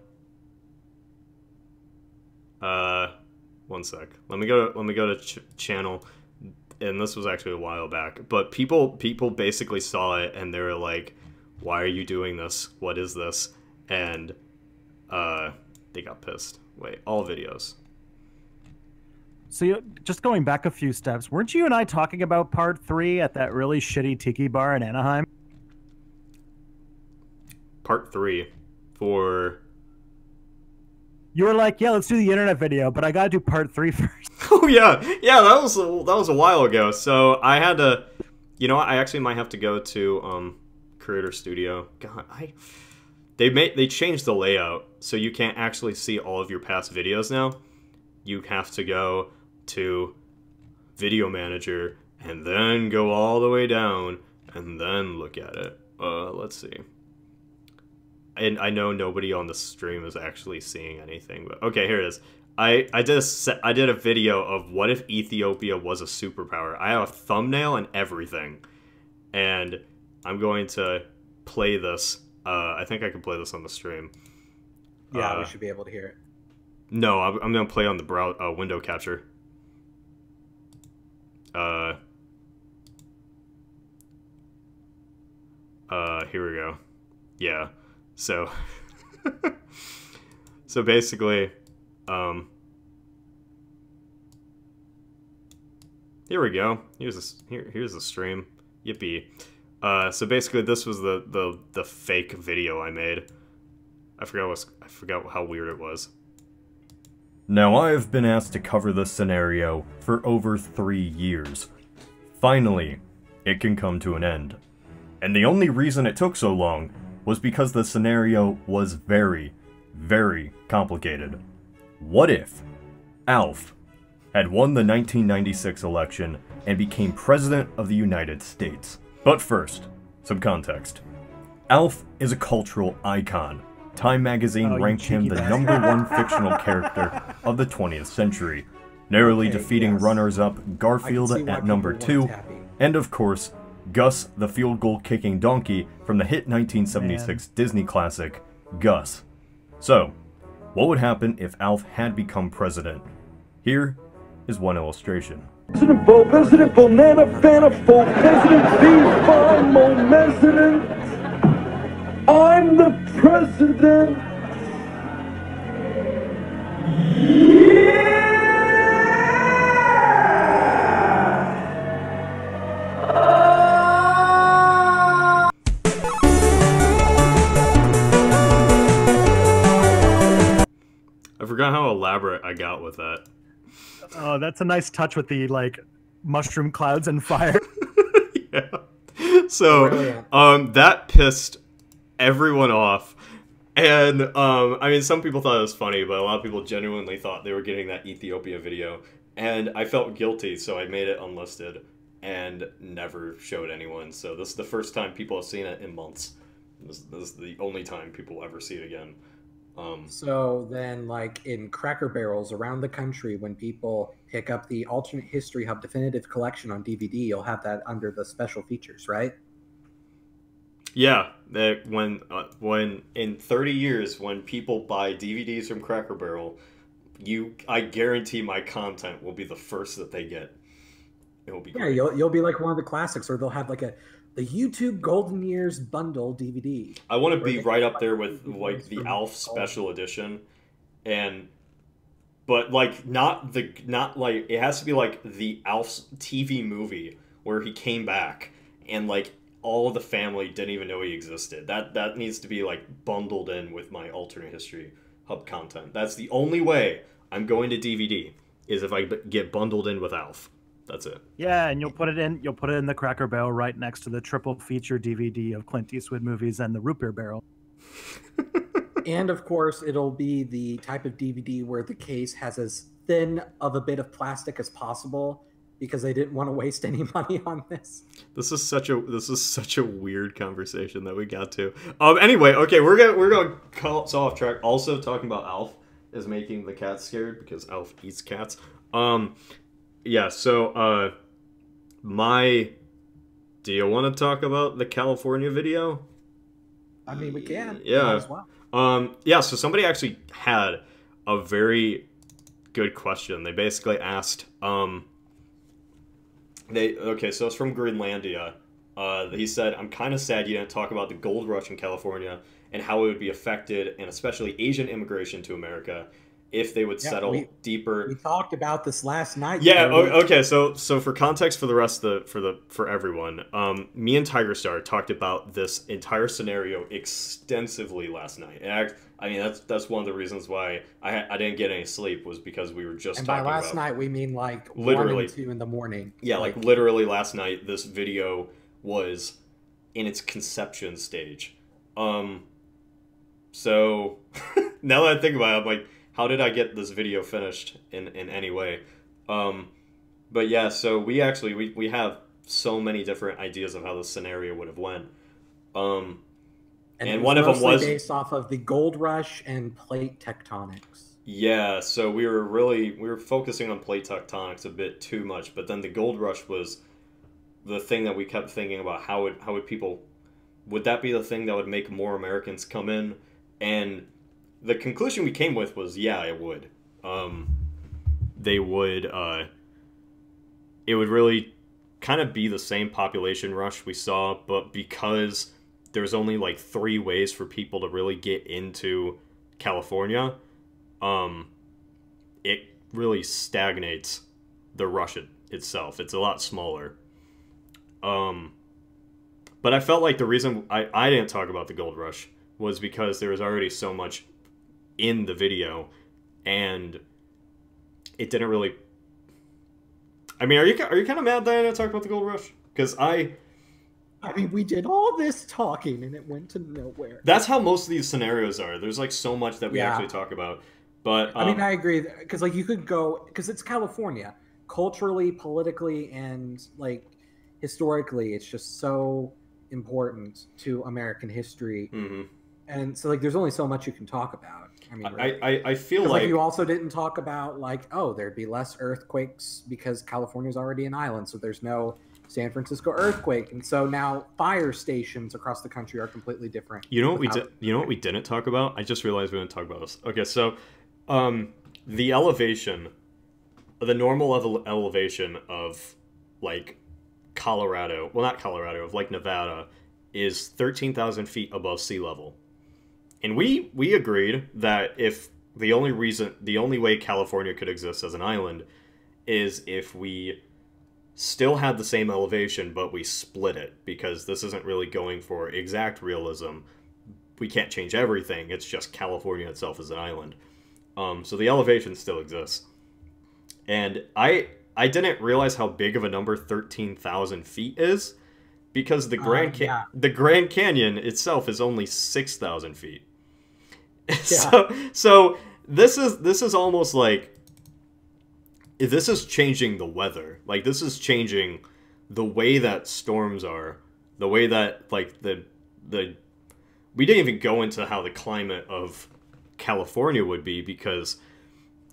one sec. Let me go to channel, and this was actually a while back. But people basically saw it and they were like, "Why are you doing this? What is this?" And they got pissed. Wait, all videos. So just going back a few steps, weren't you and I talking about part 3 at that really shitty tiki bar in Anaheim? Part 3 for... You were like, yeah, let's do the internet video, but I gotta do part 3 first. Oh yeah, that was a while ago. So I had to, you know, I actually might have to go to Creator Studio. God, they changed the layout, so you can't actually see all of your past videos now. You have to go to Video Manager and then go all the way down and then look at it. Let's see. And I know nobody on the stream is actually seeing anything, but okay, here it is. I did a video of what if Ethiopia was a superpower. I have a thumbnail and everything, and I'm going to play this. I think I can play this on the stream. Yeah, we should be able to hear it. No, I'm going to play on the window capture. Here we go. Yeah. So, so basically, here we go. Here's the stream. Yippee. So basically, this was the fake video I made. I forgot how weird it was. Now I have been asked to cover this scenario for over 3 years. Finally, it can come to an end. And the only reason it took so long was because the scenario was very, very complicated. What if Alf had won the 1996 election and became President of the United States? But first, some context. Alf is a cultural icon. Time magazine ranked him the #1 fictional character of the 20th century, narrowly defeating runners-up Garfield at #2, and of course, Gus the field goal kicking donkey from the hit 1976 Disney classic, Gus. So, what would happen if Alf had become president? Here is one illustration. President Bo, President Banana, Fanafo, President Beef, Farmo, President. I'm the president. I forgot how elaborate I got with that. Oh, that's a nice touch with the, like, mushroom clouds and fire. Yeah. So, that pissed everyone off. And, I mean, some people thought it was funny, but a lot of people genuinely thought they were getting that Ethiopia video. And I felt guilty, so I made it unlisted and never showed anyone. So this is the first time people have seen it in months. This is the only time people will ever see it again. So then, like, in Cracker Barrels around the country, when people pick up the Alternate History Hub Definitive Collection on DVD, you'll have that under the special features, right? Yeah, that when in 30 years, when people buy DVDs from Cracker Barrel, I guarantee my content will be the first that they get. It will be great. You'll be like one of the classics, or they'll have like the YouTube Golden Years bundle DVD. I want to be right up there with like the Alf special edition, but like not like it has to be like the Alf's TV movie where he came back and like all of the family didn't even know he existed. That needs to be like bundled in with my alternate history hub content. That's the only way I'm going to DVD is if I get bundled in with Alf. That's it. Yeah, and you'll put it in the Cracker Barrel right next to the triple feature DVD of Clint Eastwood movies and the Root Beer Barrel. And of course, it'll be the type of DVD where the case has as thin of a bit of plastic as possible because they didn't want to waste any money on this. This is such a weird conversation that we got to. Anyway, okay, we're going call us off track. Also, talking about Alf is making the cats scared because Alf eats cats. Yeah, so, do you want to talk about the California video? I mean, we can. Yeah. Might as well. Yeah, so somebody actually had a very good question. They basically asked, so it's from Greenlandia. He said, I'm kind of sad you didn't talk about the gold rush in California and how it would be affected, and especially Asian immigration to America, if they would settle deeper. We talked about this last night. Yeah. Okay. So for context for the rest of for everyone, me and Tiger Star talked about this entire scenario extensively last night. And I mean that's one of the reasons why I didn't get any sleep was because we were just talking about. And by last night we mean like literally 1 and 2 in the morning. Yeah, like literally last night this video was in its conception stage. So now that I think about it, I'm like, how did I get this video finished in any way? But yeah, so we have so many different ideas of how the scenario would have went. And one of them was based off of the gold rush and plate tectonics. Yeah, so we were focusing on plate tectonics a bit too much, but then the gold rush was the thing that we kept thinking about. How would people, would that be the thing that would make more Americans come in? And the conclusion we came with was, yeah, it would. They would, it would really kind of be the same population rush we saw, but because there's only like 3 ways for people to really get into California, it really stagnates the rush itself. It's a lot smaller. But I felt like the reason I didn't talk about the gold rush was because there was already so much in the video, and it didn't really. I mean, are you kind of mad that I didn't talk about the gold rush? Because I mean, we did all this talking and it went to nowhere. That's how most of these scenarios are. There's like so much that we actually talk about. But I mean, I agree because like you could go because it's California, culturally, politically, and like historically, it's just so important to American history, mhm. and so like there's only so much you can talk about. I mean, really. I feel Because like you also didn't talk about like, oh, there'd be less earthquakes because California's already an island, so there's no San Francisco earthquake, and so now fire stations across the country are completely different. you know what we without- did. You know what we didn't talk about. I just realized we didn't talk about this. Okay, so the elevation, the normal elevation of like Colorado, well, not Colorado, of like Nevada, is 13,000 feet above sea level. And we agreed that if the only way California could exist as an island is if we still had the same elevation, but we split it, because this isn't really going for exact realism. We can't change everything. It's just California itself is an island. So the elevation still exists. And I didn't realize how big of a number 13,000 feet is, because the Grand Canyon itself is only 6,000 feet. So this is almost like, this is changing the weather. Like, this is changing the way that storms are, the way that like the we didn't even go into how the climate of California would be, because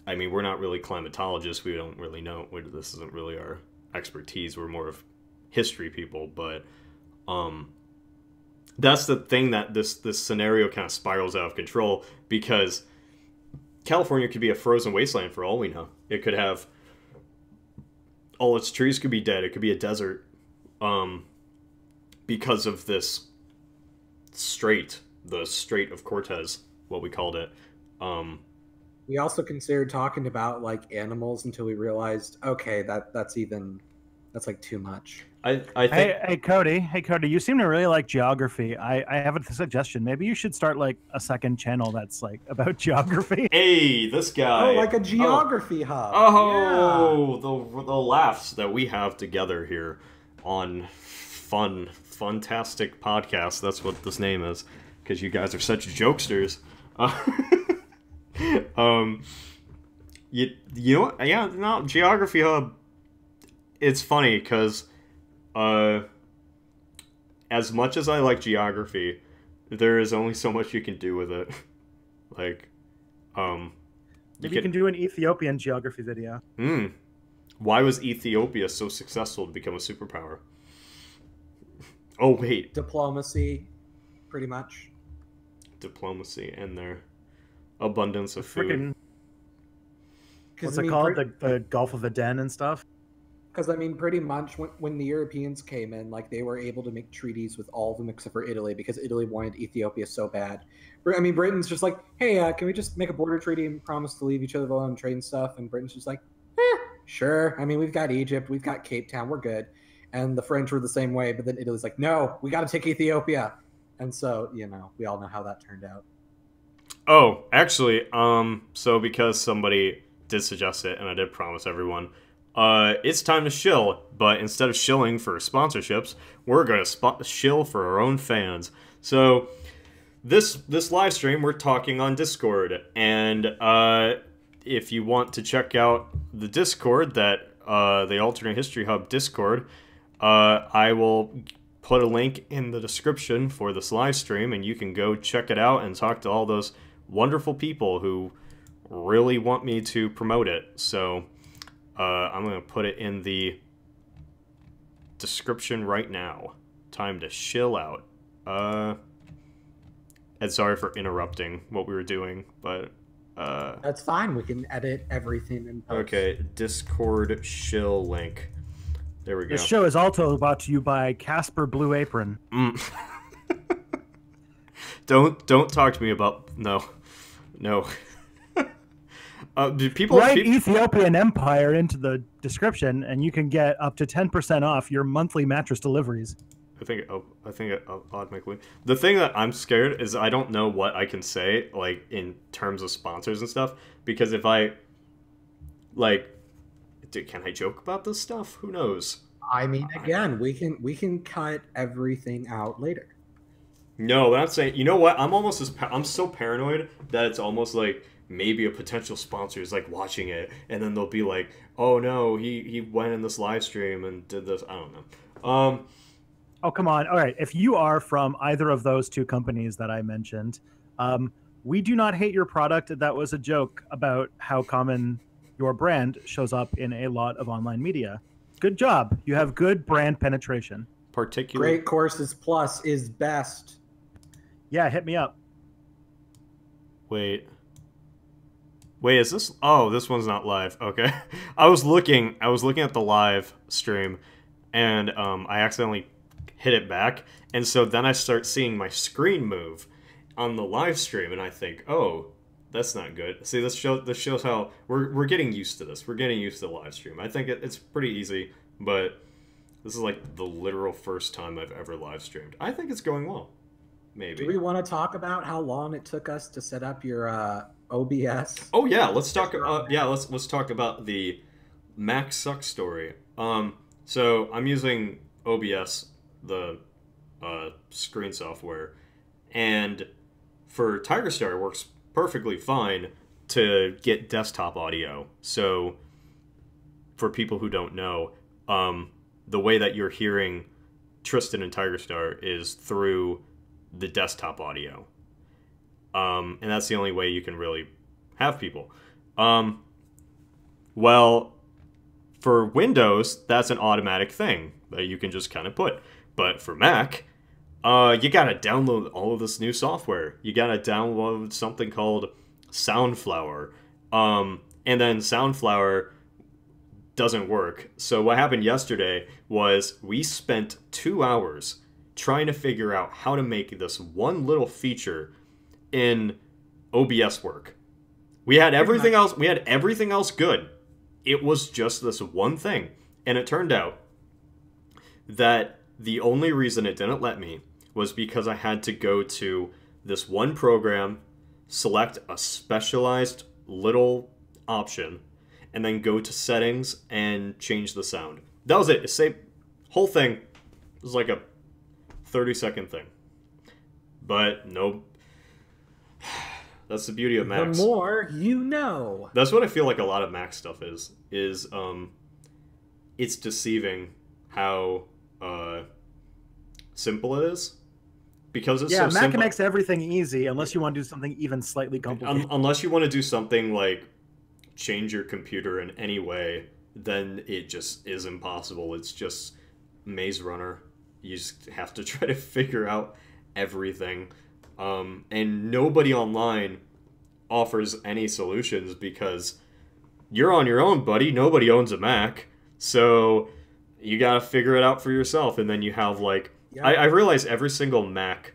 I mean, we're not really climatologists. We don't really know. This isn't really our expertise. We're more of history people, but that's the thing, that this scenario kind of spirals out of control, because California could be a frozen wasteland for all we know. It could have all its trees could be dead. It could be a desert, because of this the Strait of Cortez, what we called it. We also considered talking about like animals until we realized, okay, that's like too much. I think. Hey Cody, you seem to really like geography. I have a suggestion. Maybe you should start like a second channel that's like about geography. Hey, this guy. Oh, like a geography hub. Oh, yeah. The laughs that we have together here on Funtastic Podcast. That's what this name is, because you guys are such jokesters. You know what? Yeah, no, Geography Hub. It's funny because, as much as I like geography, there is only so much you can do with it. Like, Maybe you can do an Ethiopian geography video. Why was Ethiopia so successful to become a superpower? Oh wait, Diplomacy, pretty much. Diplomacy and their abundance of food. Freaking, what's it called? The Gulf of Aden and stuff? Because, I mean, pretty much when the Europeans came in, like, they were able to make treaties with all of them except for Italy, because Italy wanted Ethiopia so bad. I mean, Britain's just like, hey, can we just make a border treaty and promise to leave each other alone and trade and stuff? And Britain's just like, sure. I mean, we've got Egypt, we've got Cape Town, we're good. And the French were the same way, but then Italy's like, no, we got to take Ethiopia. And so, you know, we all know how that turned out. Oh, actually, so because somebody did suggest it, and I did promise everyone, it's time to shill, but instead of shilling for sponsorships, we're going to shill for our own fans. So, this live stream, we're talking on Discord, and if you want to check out the Discord, the Alternate History Hub Discord, I will put a link in the description for this live stream, and you can go check it out and talk to all those wonderful people who really want me to promote it. So I'm going to put it in the description right now. Time to chill out. And sorry for interrupting what we were doing, but that's fine. We can edit everything in post. Okay, Discord shill link. There we go. This show is also brought to you by Casper Blue Apron. Don't talk to me about no. Write Ethiopian Empire into the description, and you can get up to 10% off your monthly mattress deliveries. I think automatically. The thing that I'm scared is I don't know what I can say, like, in terms of sponsors and stuff, because if I, like, can I joke about this stuff? Who knows? I mean, again, we can cut everything out later. No, but I'm saying, you know what? I'm so paranoid that it's almost like maybe a potential sponsor is like watching it, and then they'll be like, oh no, he went in this live stream and did this. I don't know. Oh, come on. All right. If you are from either of those two companies that I mentioned, we do not hate your product. That was a joke about how common your brand shows up in a lot of online media. Good job. You have good brand penetration. Great Courses Plus is best. Yeah, hit me up. Wait, is this? Oh, this one's not live. Okay. I was looking at the live stream, and I accidentally hit it back, and so then I start seeing my screen move on the live stream, and I think, oh, that's not good. See, this shows how we're getting used to this. We're getting used to the live stream. I think it's pretty easy, but this is like the literal first time I've ever live streamed. I think it's going well. Maybe. Do we want to talk about how long it took us to set up your OBS? Oh yeah, let's talk. Let's talk about the Mac suck story. So I'm using OBS, the screen software, and for TigerStar it works perfectly fine to get desktop audio. So for people who don't know, the way that you're hearing Tristan and TigerStar is through the desktop audio. And that's the only way you can really have people. Well, for Windows, that's an automatic thing that you can just kind of put. But for Mac, you gotta download all of this new software. You gotta download something called Soundflower. And then Soundflower doesn't work. So what happened yesterday was we spent 2 hours trying to figure out how to make this one little feature in OBS work. We had everything else. We had everything else good. It was just this one thing, and it turned out that the only reason it didn't let me was because I had to go to this one program, select a specialized little option, and then go to settings and change the sound. That was it. Say, whole thing was like a 30-second thing. But no, that's the beauty of Macs. The more you know. That's what I feel like a lot of Mac stuff is it's deceiving how simple it is. Because it's so simple. Mac makes everything easy unless you want to do something even slightly complicated. Unless you want to do something like change your computer in any way, then it just is impossible. It's just Maze Runner. You just have to try to figure out everything. And nobody online offers any solutions because you're on your own, buddy. Nobody owns a Mac. So you gotta figure it out for yourself. And then you have like... Yeah. I realize every single Mac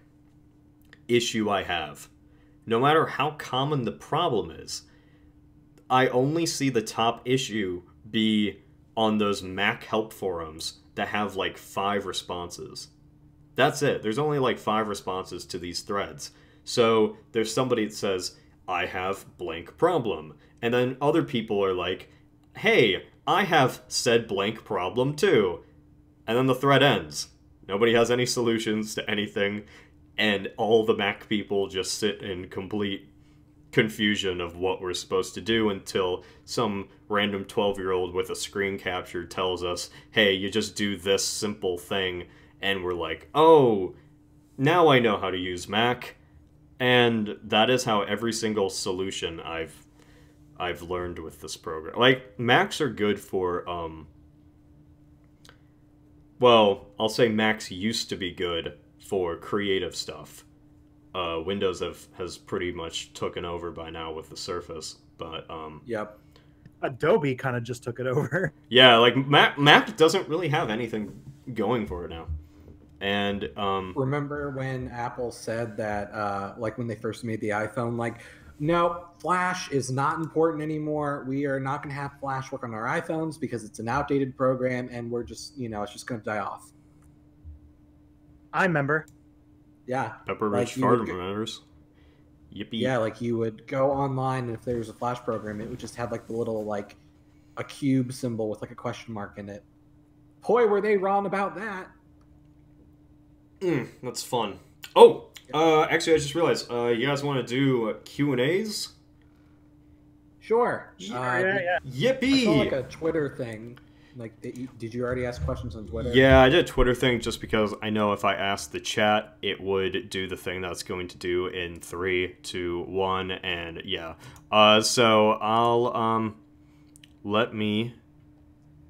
issue I have, no matter how common the problem is, I only see the top issue be on those Mac help forums that have like 5 responses. That's it. There's only like 5 responses to these threads. So there's somebody that says, I have blank problem. And then other people are like, hey, I have said blank problem too. And then the thread ends. Nobody has any solutions to anything. And all the Mac people just sit in complete confusion of what we're supposed to do until some random 12-year-old with a screen capture tells us, hey, you just do this simple thing. And we're like, oh, now I know how to use Mac. And that is how every single solution I've learned with this program. Like, Macs are good for, well, I'll say Macs used to be good for creative stuff. Windows has pretty much taken over by now with the Surface, but Yep. Adobe kind of just took it over. Yeah, like Mac doesn't really have anything going for it now. And remember when Apple said that, like when they first made the iPhone, like, no, Flash is not important anymore. We are not going to have Flash work on our iPhones because it's an outdated program, and we're just, it's just going to die off. I remember. Yeah. Pepper Rich Farm remembers. Yippee. Yeah, like you would go online, and if there was a Flash program, it would just have like the little, like, a cube symbol with like a question mark in it. Boy, were they wrong about that. That's fun. Oh, actually, I just realized, you guys want to do Q&As? Sure. Yeah. Yippee! I saw like a Twitter thing. Like, did you already ask questions on Twitter? Yeah, I did a Twitter thing just because I know if I asked the chat, it would do the thing that's going to do in 3, 2, 1, and yeah. So I'll, let me...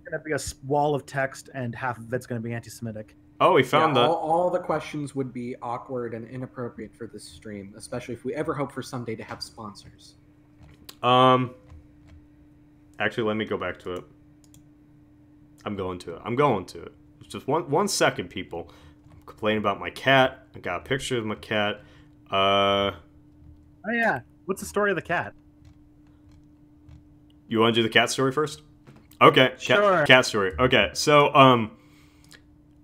It's going to be a wall of text, and half of it's going to be anti-Semitic. Oh, we found that. All the questions would be awkward and inappropriate for this stream, especially if we ever hope for someday to have sponsors. Actually, let me go back to it. I'm going to it. Just one second, people. I'm complaining about my cat. I got a picture of my cat. Oh, yeah. What's the story of the cat? You want to do the cat story first? Okay, sure. Cat story. Okay, so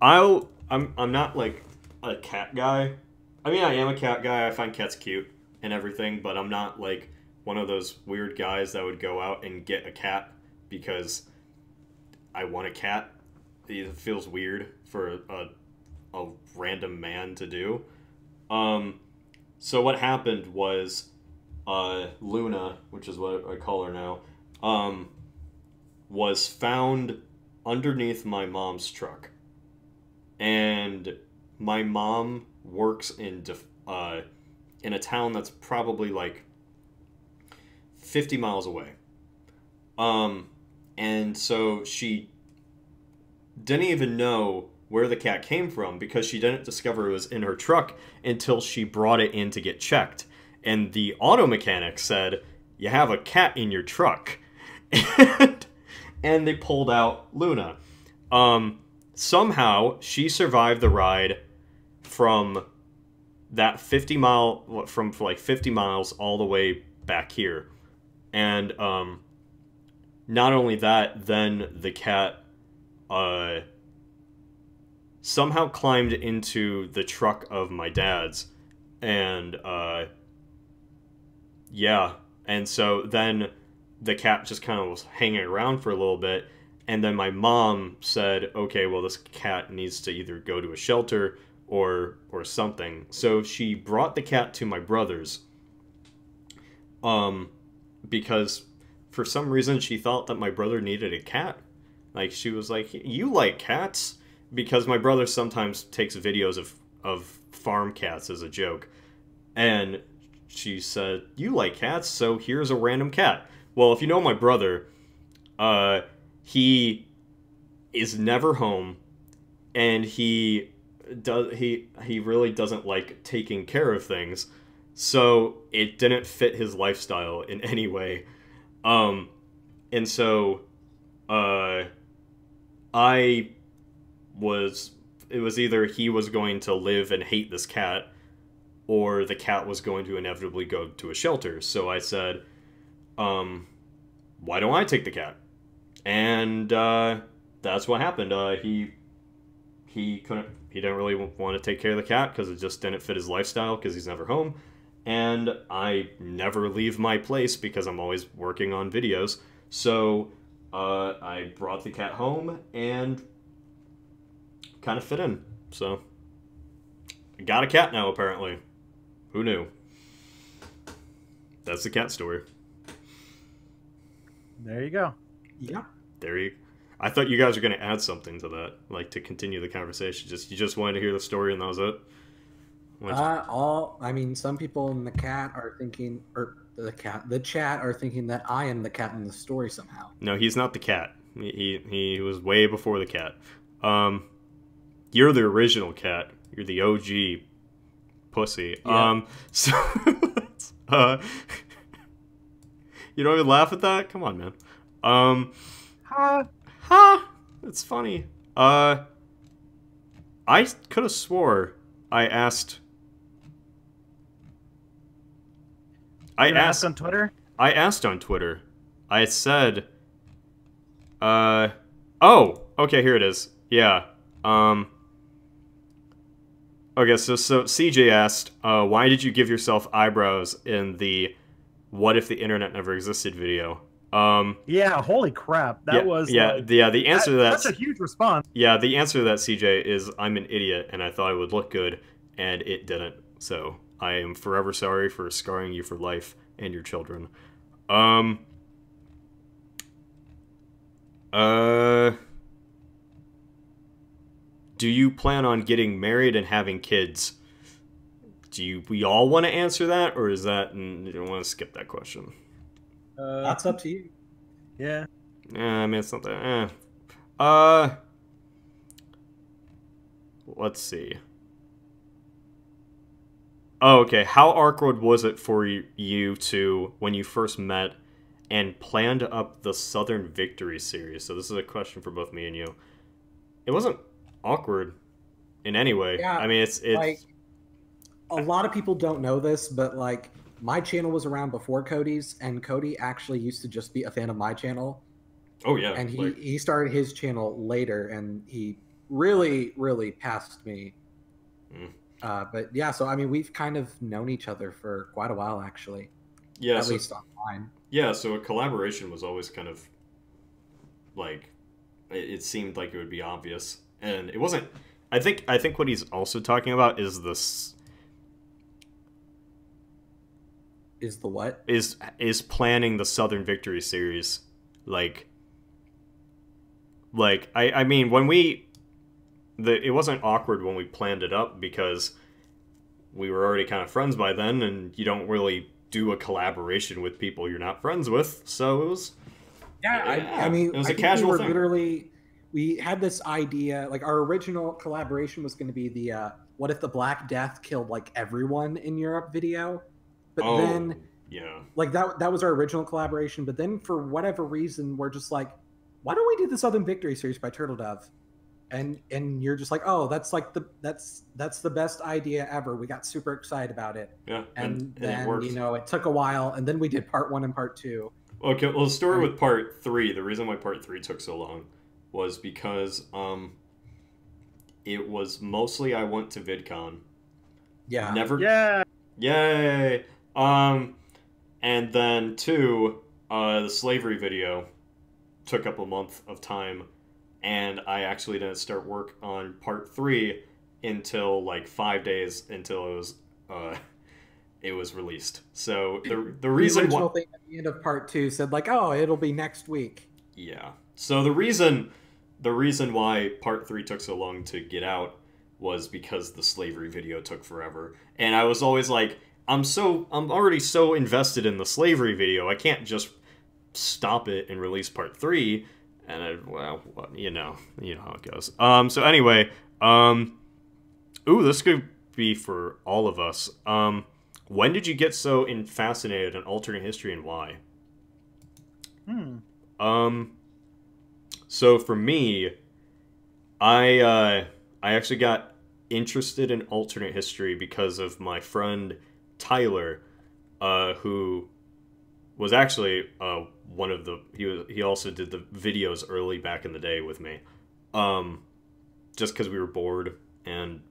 I'm not like a cat guy. I mean, I am a cat guy. I find cats cute and everything, but I'm not like one of those weird guys that would go out and get a cat because I want a cat. It feels weird for a random man to do. So what happened was Luna, which is what I call her now, was found underneath my mom's truck. And my mom works in a town that's probably like 50 miles away. And so she didn't even know where the cat came from because she didn't discover it was in her truck until she brought it in to get checked. And the auto mechanic said, "You have a cat in your truck." And they pulled out Luna. Somehow she survived the ride from that 50 miles all the way back here. And not only that, then the cat somehow climbed into the truck of my dad's, and yeah, and so then the cat just kind of was hanging around for a little bit, and then my mom said, okay, well, this cat needs to either go to a shelter or something. So she brought the cat to my brother's, because for some reason she thought that my brother needed a cat. Like, she was like, "You like cats?" Because my brother sometimes takes videos of farm cats as a joke. And she said, "You like cats, so here's a random cat." Well, if you know my brother, he is never home, and he really doesn't like taking care of things, so it didn't fit his lifestyle in any way. And so it was either he was going to live and hate this cat, or the cat was going to inevitably go to a shelter. So I said, why don't I take the cat? And that's what happened. He didn't really want to take care of the cat because it just didn't fit his lifestyle because he's never home. And I never leave my place because I'm always working on videos. So I brought the cat home and kind of fit in. So I got a cat now, apparently. Who knew? That's the cat story. There you go. Yeah. I thought you guys were going to add something to that, like to continue the conversation. You just wanted to hear the story and that was it? I mean, some people in the chat are thinking, or the chat are thinking that I am the cat in the story somehow. No, he's not the cat. He was way before the cat. You're the original cat. You're the OG pussy. Yeah. So you don't even laugh at that? Come on, man. Ha! It's funny. I could have swore I asked. I asked on Twitter? I asked on Twitter. I said, oh, okay, here it is. Yeah. Okay, so CJ asked, why did you give yourself eyebrows in the "What if the internet never existed" video? Yeah, holy crap. That was the answer to that, such a huge response. Yeah, the answer to that, CJ, is I'm an idiot and I thought it would look good and it didn't. So I am forever sorry for scarring you for life and your children. Do you plan on getting married and having kids? We all want to answer that, or is that you don't want to skip that question? That's up to you. Yeah. I mean, it's not that. Let's see. Oh, okay. How awkward was it for you two when you first met and planned up the Southern Victory series? So this is a question for both me and you. It wasn't awkward in any way. Yeah, I mean, it's like, a lot of people don't know this, but like my channel was around before Cody's, and Cody actually used to just be a fan of my channel. Oh yeah, and he started his channel later, and he really passed me. But yeah, so I mean, we've kind of known each other for quite a while, actually. Yeah, at least online. Yeah, so a collaboration was always kind of like it seemed like it would be obvious, and it wasn't. I think what he's also talking about is this. Is the what? Is planning the Southern Victory series, like I mean, when it wasn't awkward when we planned it up because we were already kind of friends by then, and you don't really do a collaboration with people you're not friends with, so it was. Yeah, I mean, it was a casual thing. Literally, we had this idea. Like, our original collaboration was going to be the "What if the Black Death killed like everyone in Europe" video, but then yeah, like that was our original collaboration. But then for whatever reason, we're just like, why don't we do the Southern Victory series by Turtle Dove? And you're just like, oh, that's like that's the best idea ever. We got super excited about it. Yeah, and then it worked. it took a while, and then we did part 1 and part 2. Okay, well, the story with part 3, the reason why part 3 took so long was because it was mostly I went to VidCon. Yeah. Yay! And then 2, the slavery video took up a month of time, and I actually didn't start work on part 3 until like 5 days until it was released. So the reason original thing at the end of part 2 said like, oh, it'll be next week. Yeah. So the reason why part 3 took so long to get out was because the slavery video took forever, and I was always like, I'm already so invested in the slavery video, I can't just stop it and release part 3. And you know how it goes. So anyway, ooh, this could be for all of us. When did you get so fascinated in alternate history, and why? So for me, I actually got interested in alternate history because of my friend Tyler, who was actually one of the he also did the videos early back in the day with me, just because we were bored, and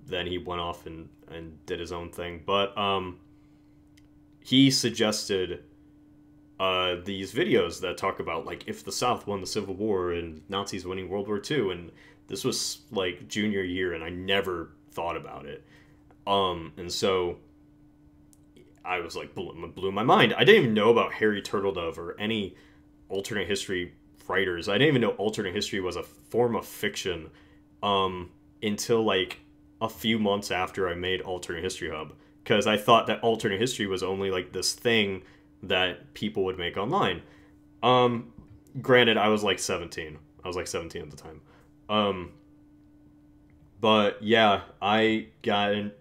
then he went off and did his own thing. But he suggested these videos that talk about like if the South won the Civil War and Nazis winning World War II, and this was like junior year, and I never thought about it, and so I was like, blew my mind. I didn't even know about Harry Turtledove or any alternate history writers. I didn't even know alternate history was a form of fiction until like a few months after I made Alternate History Hub, because I thought that alternate history was only like this thing that people would make online. Granted, I was like 17. I was like 17 at the time. But yeah, I got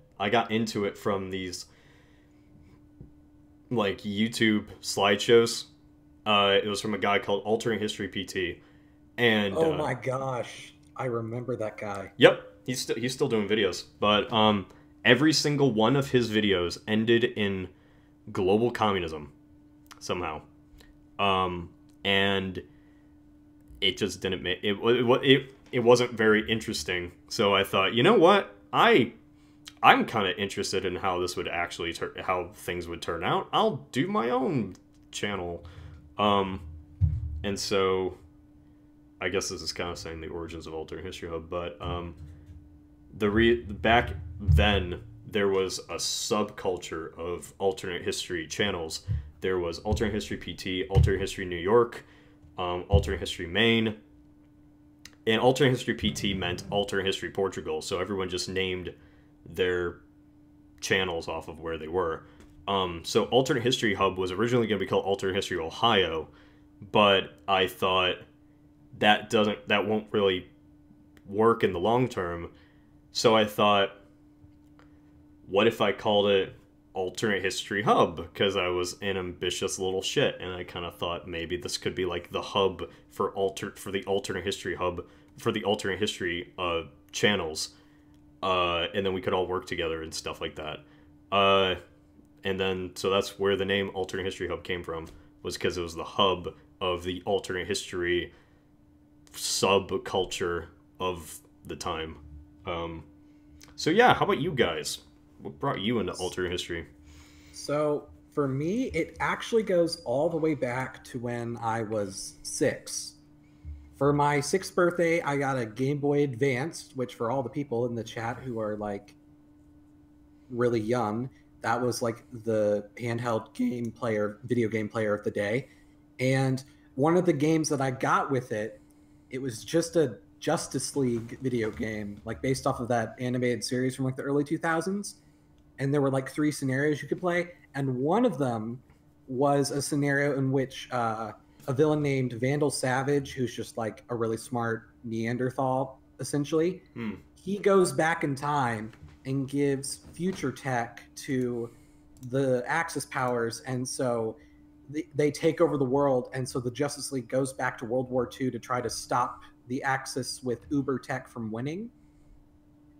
into it from these like YouTube slideshows. It was from a guy called Alternate History PT, and oh my gosh, I remember that guy. Yep, he's still doing videos, but every single one of his videos ended in global communism somehow, and it just didn't make it wasn't very interesting. So I thought, you know what, I'm kind of interested in how this would actually how things would turn out. I'll do my own channel. And so I guess this is kind of saying the origins of Alternate History Hub, but back then there was a subculture of alternate history channels. There was Alternate History PT, Alternate History New York, Alternate History Maine, and Alternate History PT meant Alternate History Portugal, so everyone just named their channels off of where they were. So Alternate History Hub was originally going to be called Alternate History Ohio, but I thought that won't really work in the long term. So I thought, what if I called it Alternate History Hub? Because I was an ambitious little shit, and I kind of thought maybe this could be like the hub for the Alternate History Hub for the Alternate History channels, and then we could all work together and stuff like that. And then so that's where the name Alternate History Hub came from, was because it was the hub of the alternate history subculture of the time. So yeah, how about you guys? What brought you into alternate history? So for me, it actually goes all the way back to when I was 6. For my 6th birthday, I got a Game Boy Advance, which for all the people in the chat who are like really young, that was like the handheld video game player of the day. And one of the games that I got with it, it was just a Justice League video game, like based off of that animated series from like the early 2000s. And there were like 3 scenarios you could play. And one of them was a scenario in which a villain named Vandal Savage, who's just like a really smart Neanderthal, essentially, he goes back in time and gives future tech to the Axis powers. And so they take over the world. And so the Justice League goes back to World War II to try to stop the Axis with Uber tech from winning.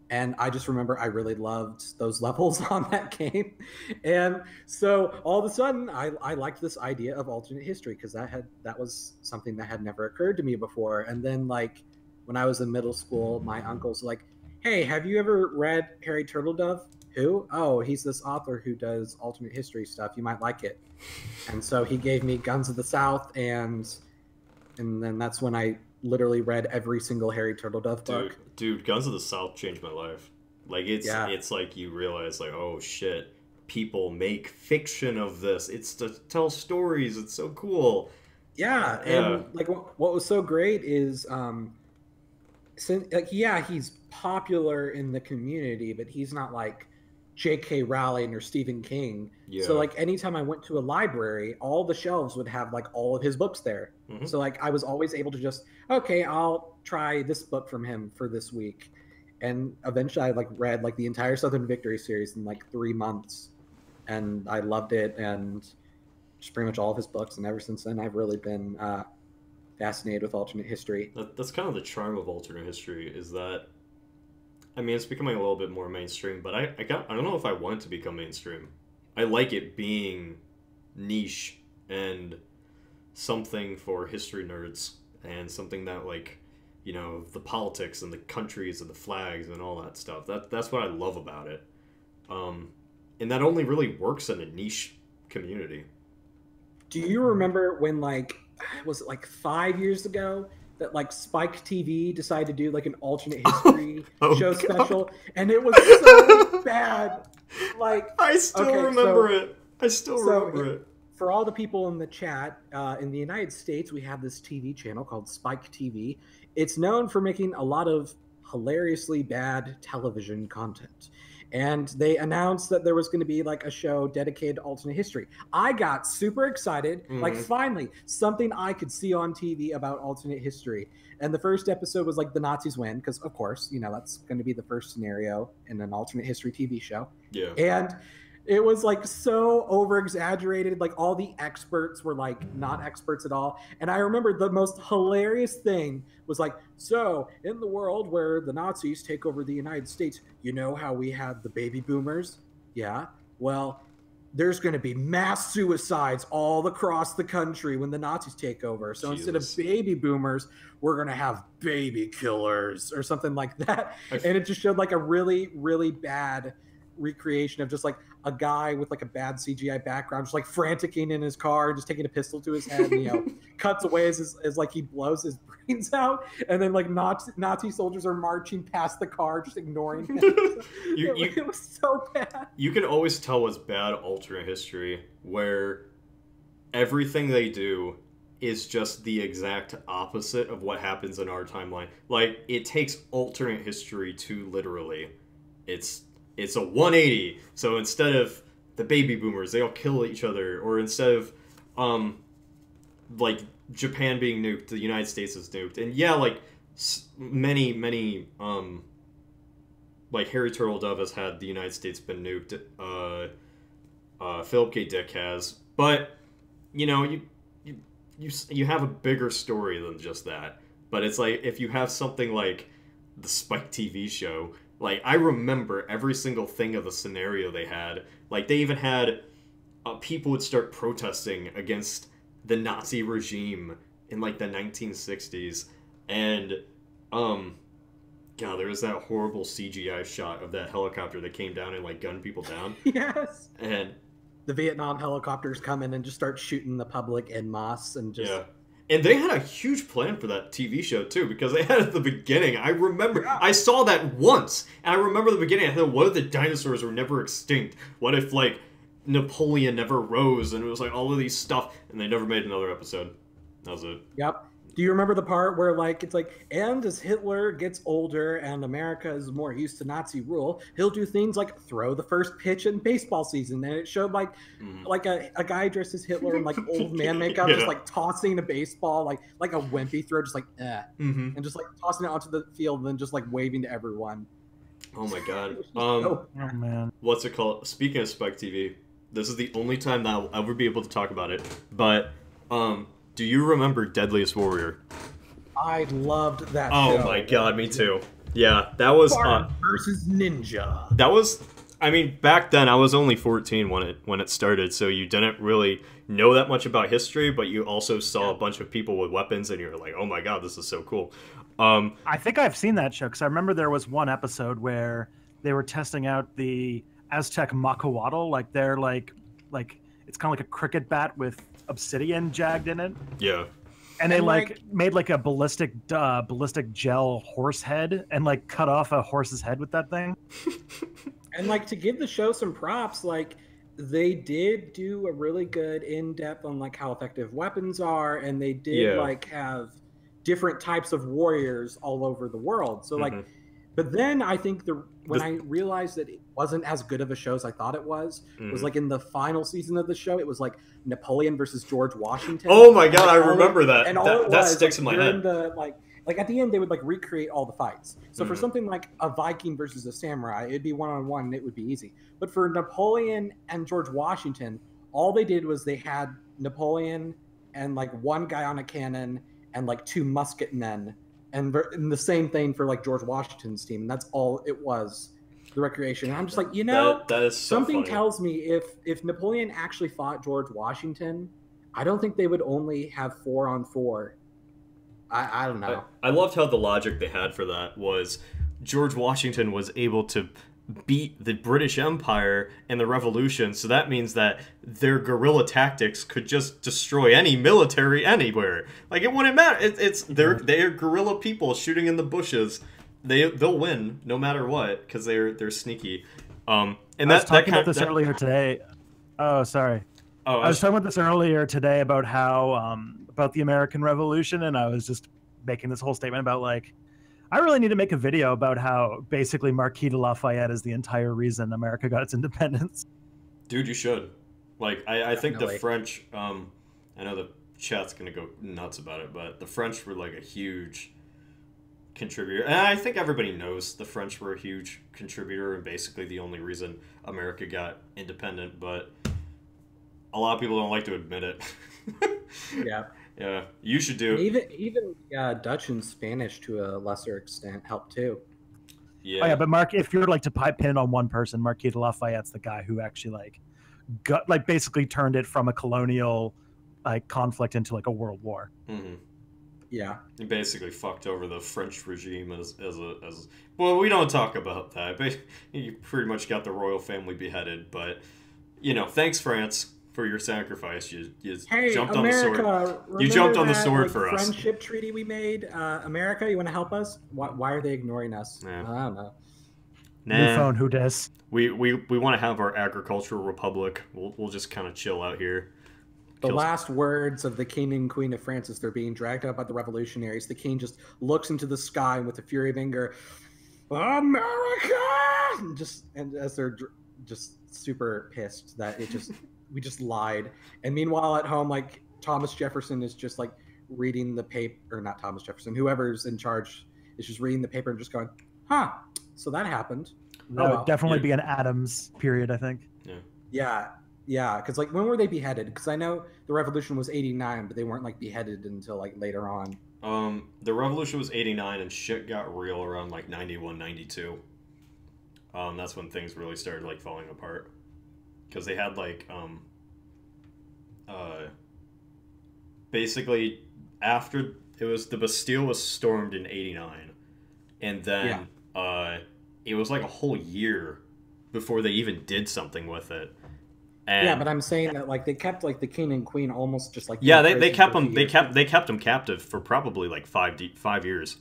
And I just remember I really loved those levels on that game. And so all of a sudden I liked this idea of alternate history, because that was something that had never occurred to me before. And then like when I was in middle school, my uncle's like, hey, have you ever read Harry Turtledove? Who? Oh, he's this author who does alternate history stuff. You might like it. And so he gave me Guns of the South, and then that's when I literally read every single Harry Turtledove book. Dude, Guns of the South changed my life. Like it's like you realize like, oh shit, people make fiction of this. It's to tell stories. It's so cool. Yeah, and like what was so great is he's popular in the community, but he's not like J.K. Rowling or Stephen King. Yeah. So like anytime I went to a library, all the shelves would have like all of his books there. Mm-hmm. So like I was always able to just, okay, I'll try this book from him for this week. And eventually I like read like the entire Southern Victory series in like 3 months, and I loved it, and just pretty much all of his books. And ever since then, I've really been fascinated with alternate history. That's kind of the charm of alternate history, is that, I mean, it's becoming a little bit more mainstream, but I don't know if I want it to become mainstream. I like it being niche and something for history nerds, and something that, like, you know, the politics and the countries and the flags and all that stuff. That's what I love about it. And that only really works in a niche community. Do you remember when, like, was it like 5 years ago that like Spike TV decided to do like an alternate history show special, and it was so bad. Like I still remember it. I still remember it. For all the people in the chat, in the United States, we have this TV channel called Spike TV. It's known for making a lot of hilariously bad television content. And they announced that there was going to be like a show dedicated to alternate history. I got super excited, like finally something I could see on TV about alternate history. And the first episode was like the Nazis win, because of course, you know, that's going to be the first scenario in an alternate history TV show. Yeah. And it was like so over exaggerated. Like all the experts were like not experts at all. And I remember the most hilarious thing was like, so in the world where the Nazis take over the United States, you know how we had the baby boomers? Yeah. Well, there's going to be mass suicides all across the country when the Nazis take over. So instead of baby boomers, we're going to have baby killers or something like that. And it just showed like a really, really bad recreation of just like a guy with like a bad CGI background, just like franticing in his car, just taking a pistol to his head, and, you know, cuts away as like he blows his brains out, and then like Nazi soldiers are marching past the car, just ignoring him. It was so bad. You can always tell what's bad alternate history, where everything they do is just the exact opposite of what happens in our timeline. Like, it takes alternate history too literally. It's a 180. So instead of the baby boomers, they all kill each other, or instead of like Japan being nuked, the United States is nuked. And yeah, like many like Harry Turtle Dove has had the United States been nuked. Philip K. Dick has, but you know, you have a bigger story than just that. But it's like, if you have something like the Spike TV show, like, I remember every single thing of the scenario they had. Like, they even had people would start protesting against the Nazi regime in like the 1960s, and God, there was that horrible CGI shot of that helicopter that came down and like gunned people down. Yes. And the Vietnam helicopters come in and just start shooting the public en masse, and just And they had a huge plan for that TV show too, because they had at the beginning. I remember I saw that once, and I remember the beginning. I thought, what if the dinosaurs were never extinct? What if like Napoleon never rose? And it was like all of these stuff, and they never made another episode. That was it. Yep. Do you remember the part where, like, it's like, and as Hitler gets older and America is more used to Nazi rule, he'll do things like throw the first pitch in baseball season. And it showed like a guy dressed as Hitler in like old man makeup, just like tossing a baseball, like a wimpy throw, just like and just like tossing it onto the field, and then just like waving to everyone. Oh my god. Oh man. What's it called? Speaking of Spike TV, this is the only time that I'll ever be able to talk about it. But do you remember Deadliest Warrior? I loved that show. Oh my god, me too. Yeah, that was Bard versus Ninja. That was, I mean, back then I was only 14 when it started, so you didn't really know that much about history, but you also saw a bunch of people with weapons, and you were like, oh my god, this is so cool. I think I've seen that show, because I remember there was one episode where they were testing out the Aztec Macahuatl, like they're like it's kind of like a cricket bat with obsidian jagged in it. Yeah. And they like made like a ballistic gel horse head and like cut off a horse's head with that thing. And like, to give the show some props, like they did do a really good in-depth on like how effective weapons are, and they did like have different types of warriors all over the world. So like, but then I think when I realized that it wasn't as good of a show as I thought it was like in the final season of the show, it was like Napoleon versus George Washington. Oh my god, I remember that. And that sticks in my head. Like at the end, they would like recreate all the fights. So for something like a Viking versus a samurai, it'd be one-on-one and it would be easy. But for Napoleon and George Washington, all they did was they had Napoleon and like one guy on a cannon and like two musket men. And the same thing for like George Washington's team, and that's all it was, the recreation. And I'm just like, you know, that is so something funny. tells me if Napoleon actually fought George Washington, I don't think they would only have 4-on-4. I don't know. I loved how the logic they had for that was George Washington was able to beat the British Empire in the Revolution, so that means that their guerrilla tactics could just destroy any military anywhere. Like, it wouldn't matter. They're guerrilla people shooting in the bushes. They'll win no matter what, because they're sneaky. And I was talking about this earlier today. Oh, sorry. Oh, I was talking about this earlier today about how about the American Revolution, and I was just making this whole statement about like, I really need to make a video about how basically Marquis de Lafayette is the entire reason America got its independence. Dude, you should. Like, I think the French, I know the chat's gonna go nuts about it, but the French were like a huge contributor. And I think everybody knows the French were a huge contributor and basically the only reason America got independent, but a lot of people don't like to admit it. Yeah. Yeah, you should do. Even Dutch and Spanish to a lesser extent help too. Yeah. Oh, yeah, but Mark, if you're like to pin it on one person, Marquis de Lafayette's the guy who actually basically turned it from a colonial like conflict into like a world war. Yeah. He basically fucked over the French regime as well. We don't talk about that, but he pretty much got the royal family beheaded. But you know, thanks France for your sacrifice. You jumped America, on the sword. You jumped on the sword for us. Friendship treaty we made. America, you want to help us? Why are they ignoring us? Yeah. I don't know. New phone, who dis? We want to have our agricultural republic. We'll just kind of chill out here. The last words of the king and queen of France as they're being dragged out by the revolutionaries, the king just looks into the sky and with a fury of anger, America! And as they're just super pissed that we just lied. And meanwhile at home, like Thomas Jefferson is just like reading the paper, or not Thomas Jefferson, whoever's in charge is just reading the paper and just going, huh, so that happened. That would definitely be an Adams period, I think. Yeah, because like when were they beheaded? Because I know the revolution was 89, but they weren't like beheaded until like later on. The revolution was 89 and shit got real around like 91, 92. That's when things really started like falling apart. Because they had like, basically after the Bastille was stormed in 89. And then, it was like a whole year before they even did something with it. And yeah, but I'm saying that like they kept like the king and queen almost just like they kept them captive for probably like 5 years,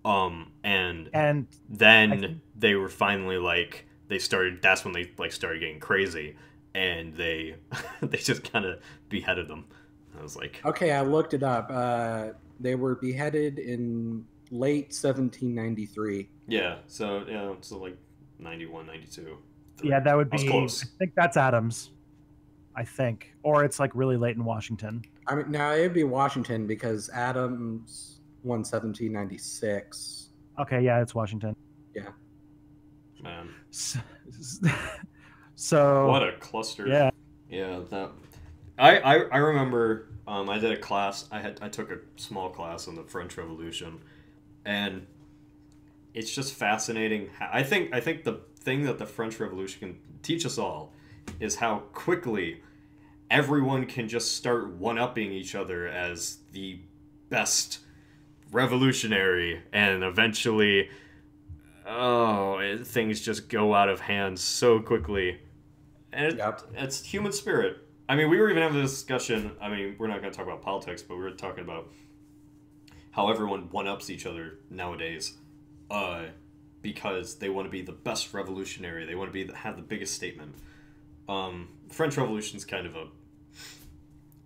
and then they were finally like that's when they like started getting crazy, and they they just kind of beheaded them. I was like, okay, I looked it up. They were beheaded in late 1793. Yeah, so like 91, 92. Yeah, that would be. I close. think that's Adams. I think, or it's like really late in Washington. I mean, no, it'd be Washington because Adams won 1796. Okay, yeah, it's Washington. Yeah. Man. So. What a cluster. Yeah. Yeah. That. I remember. I did a class. I took a small class on the French Revolution, and it's just fascinating. I think the thing that the French Revolution can teach us all is how quickly everyone can just start one-upping each other as the best revolutionary, and eventually things just go out of hand so quickly. And it's human spirit. I mean, we were even having a discussion. I mean, we're not going to talk about politics, but we were talking about how everyone one-ups each other nowadays, because they want to be the best revolutionary. They want to have the biggest statement. French Revolution's kind of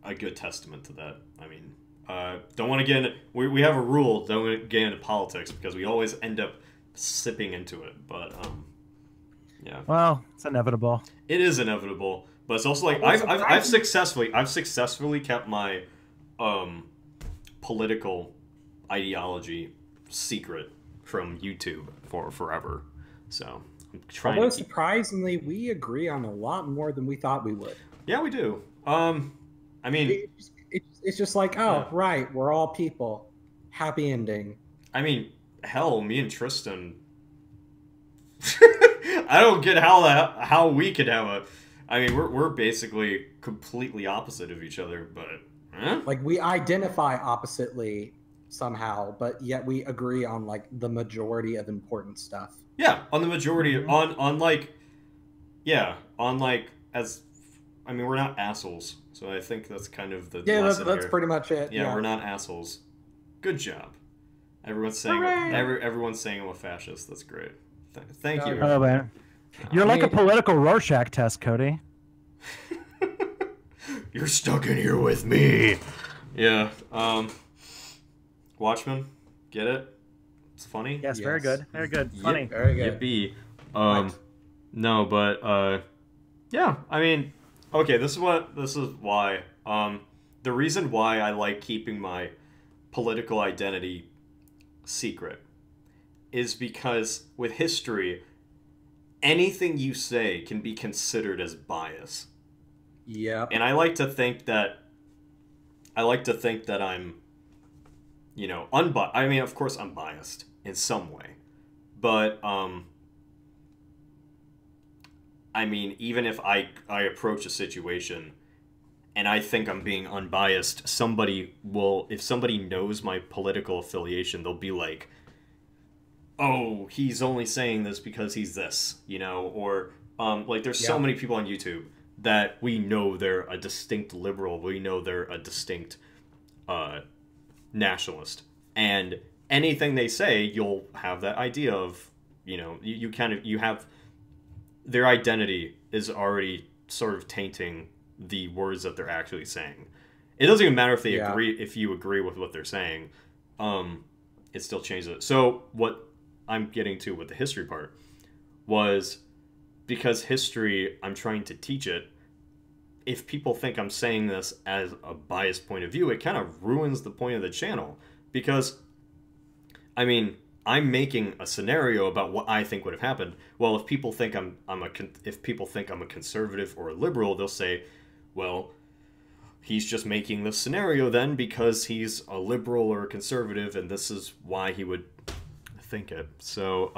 a good testament to that. I mean, don't want to get into... We have a rule, don't get into politics, because we always end up sipping into it, but, yeah. Well, it's inevitable. It is inevitable, but it's also like, I've successfully kept my, political ideology secret from YouTube for forever, so... Although surprisingly, we agree on a lot more than we thought we would. Yeah, we do. I mean... It's just like, oh, right, we're all people. Happy ending. I mean, hell, me and Tristan... I don't get how we could have a... I mean, we're basically completely opposite of each other, but... Like, we identify oppositely somehow, but yet we agree on, like, the majority of important stuff. Yeah, on the majority, on like, as, I mean, we're not assholes, so I think that's kind of the lesson that's here. pretty much it. Yeah, we're not assholes. Good job. Everyone's saying everyone's saying I'm a fascist. That's great. Thank you. Oh man, you're like a political Rorschach test, Cody. You're stuck in here with me. Yeah. Watchmen, get it? It's funny. Yes, very good. Very good. Funny. Very good. Yippee. No, but yeah, I mean, okay, this is why. The reason why I like keeping my political identity secret is because with history, anything you say can be considered as bias. Yeah. And I like to think that I'm, you know, unbiased. I mean, of course I'm biased in some way. But, I mean, even if I approach a situation and I think I'm being unbiased, if somebody knows my political affiliation, they'll be like, oh, he's only saying this because he's this, you know? Or, like, there's so many people on YouTube that we know they're a distinct liberal, we know they're a distinct nationalist. And anything they say, you'll have that idea of, you know, you have... Their identity is already sort of tainting the words that they're actually saying. It doesn't even matter if they Yeah. agree, if you agree with what they're saying. It still changes it. So what I'm getting to with the history part was, because history, I'm trying to teach it. If people think I'm saying this as a biased point of view, it kind of ruins the point of the channel. Because, I mean, I'm making a scenario about what I think would have happened. Well, if people think if people think I'm a conservative or a liberal, they'll say, well, he's just making this scenario then because he's a liberal or a conservative, and this is why he would think it. So,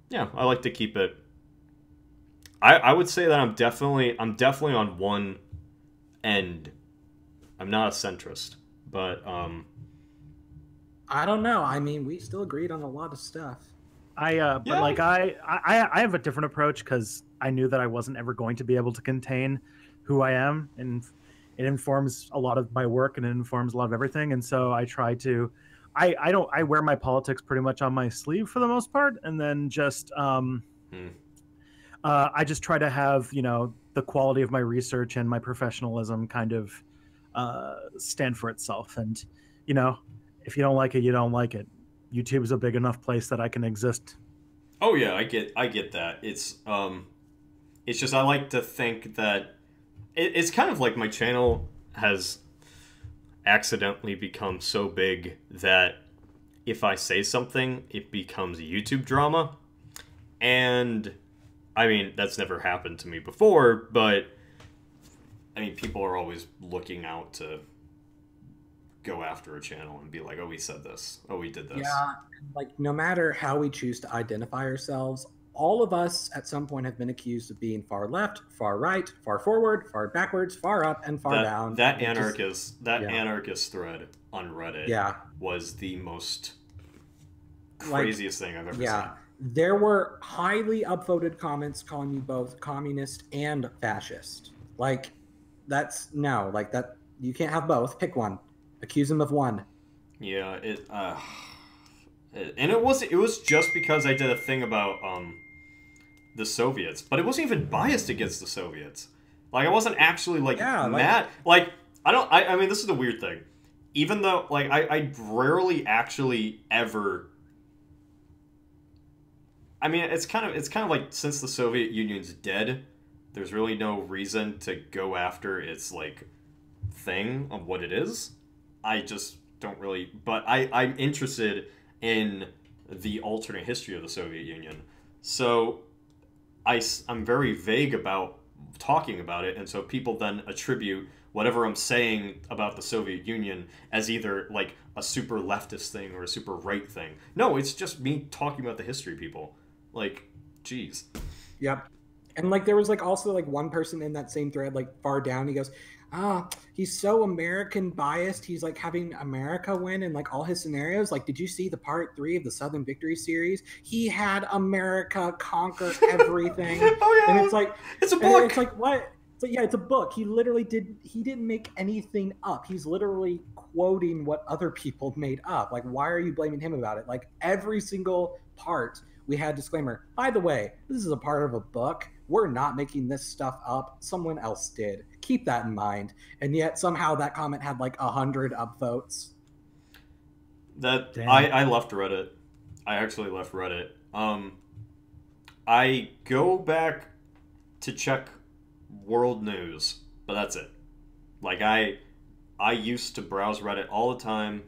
yeah, I like to keep it. I would say that I'm definitely on one end. I'm not a centrist, but I don't know. I mean, we still agreed on a lot of stuff. But Yeah. like I have a different approach because I knew that I wasn't ever going to be able to contain who I am, and it informs a lot of my work and it informs a lot of everything. And so I try to, I wear my politics pretty much on my sleeve for the most part, and then just I just try to have, you know, the quality of my research and my professionalism kind of stand for itself. And, you know, if you don't like it, you don't like it. YouTube is a big enough place that I can exist. Oh yeah, I get that. It's just I like to think that it's kind of like my channel has accidentally become so big that if I say something, it becomes YouTube drama. And I mean, that's never happened to me before, but I mean, people are always looking out to go after a channel and be like, oh, we said this. Oh, we did this. Yeah, like no matter how we choose to identify ourselves, all of us at some point have been accused of being far left, far right, far forward, far backwards, far up, and far down. That It just- anarchist thread on Reddit Yeah. was the most Like, craziest thing I've ever yeah. seen. There were highly upvoted comments calling you both communist and fascist. Like, that's no, like that. You can't have both. Pick one. Accuse him of one. Yeah, and it was just because I did a thing about the Soviets, but it wasn't even biased against the Soviets. Like, I wasn't actually like mad. Like, I mean, this is the weird thing. Even though like I rarely actually ever. I mean, it's kind of like, since the Soviet Union's dead, there's really no reason to go after its like thing of what it is. I just don't really, but I'm interested in the alternate history of the Soviet Union. So I'm very vague about talking about it, and so people then attribute whatever I'm saying about the Soviet Union as either like a super leftist thing or a super right thing. No, it's just me talking about the history, people. Like, geez. Yep. And like there was like also like one person in that same thread, like far down, he goes, he's so American biased. He's like having America win in like all his scenarios. Like, did you see the part 3 of the Southern Victory series? He had America conquer everything. Oh yeah. And it's like, it's a book. It's like, what? So yeah, it's a book. He didn't make anything up. He's literally quoting what other people made up. Like, why are you blaming him about it? Like, every single part we had disclaimer. By the way, this is a part of a book. We're not making this stuff up. Someone else did. Keep that in mind. And yet somehow that comment had like 100 upvotes. I left Reddit. I actually left Reddit. I go back to check world news, but that's it. Like, I used to browse Reddit all the time,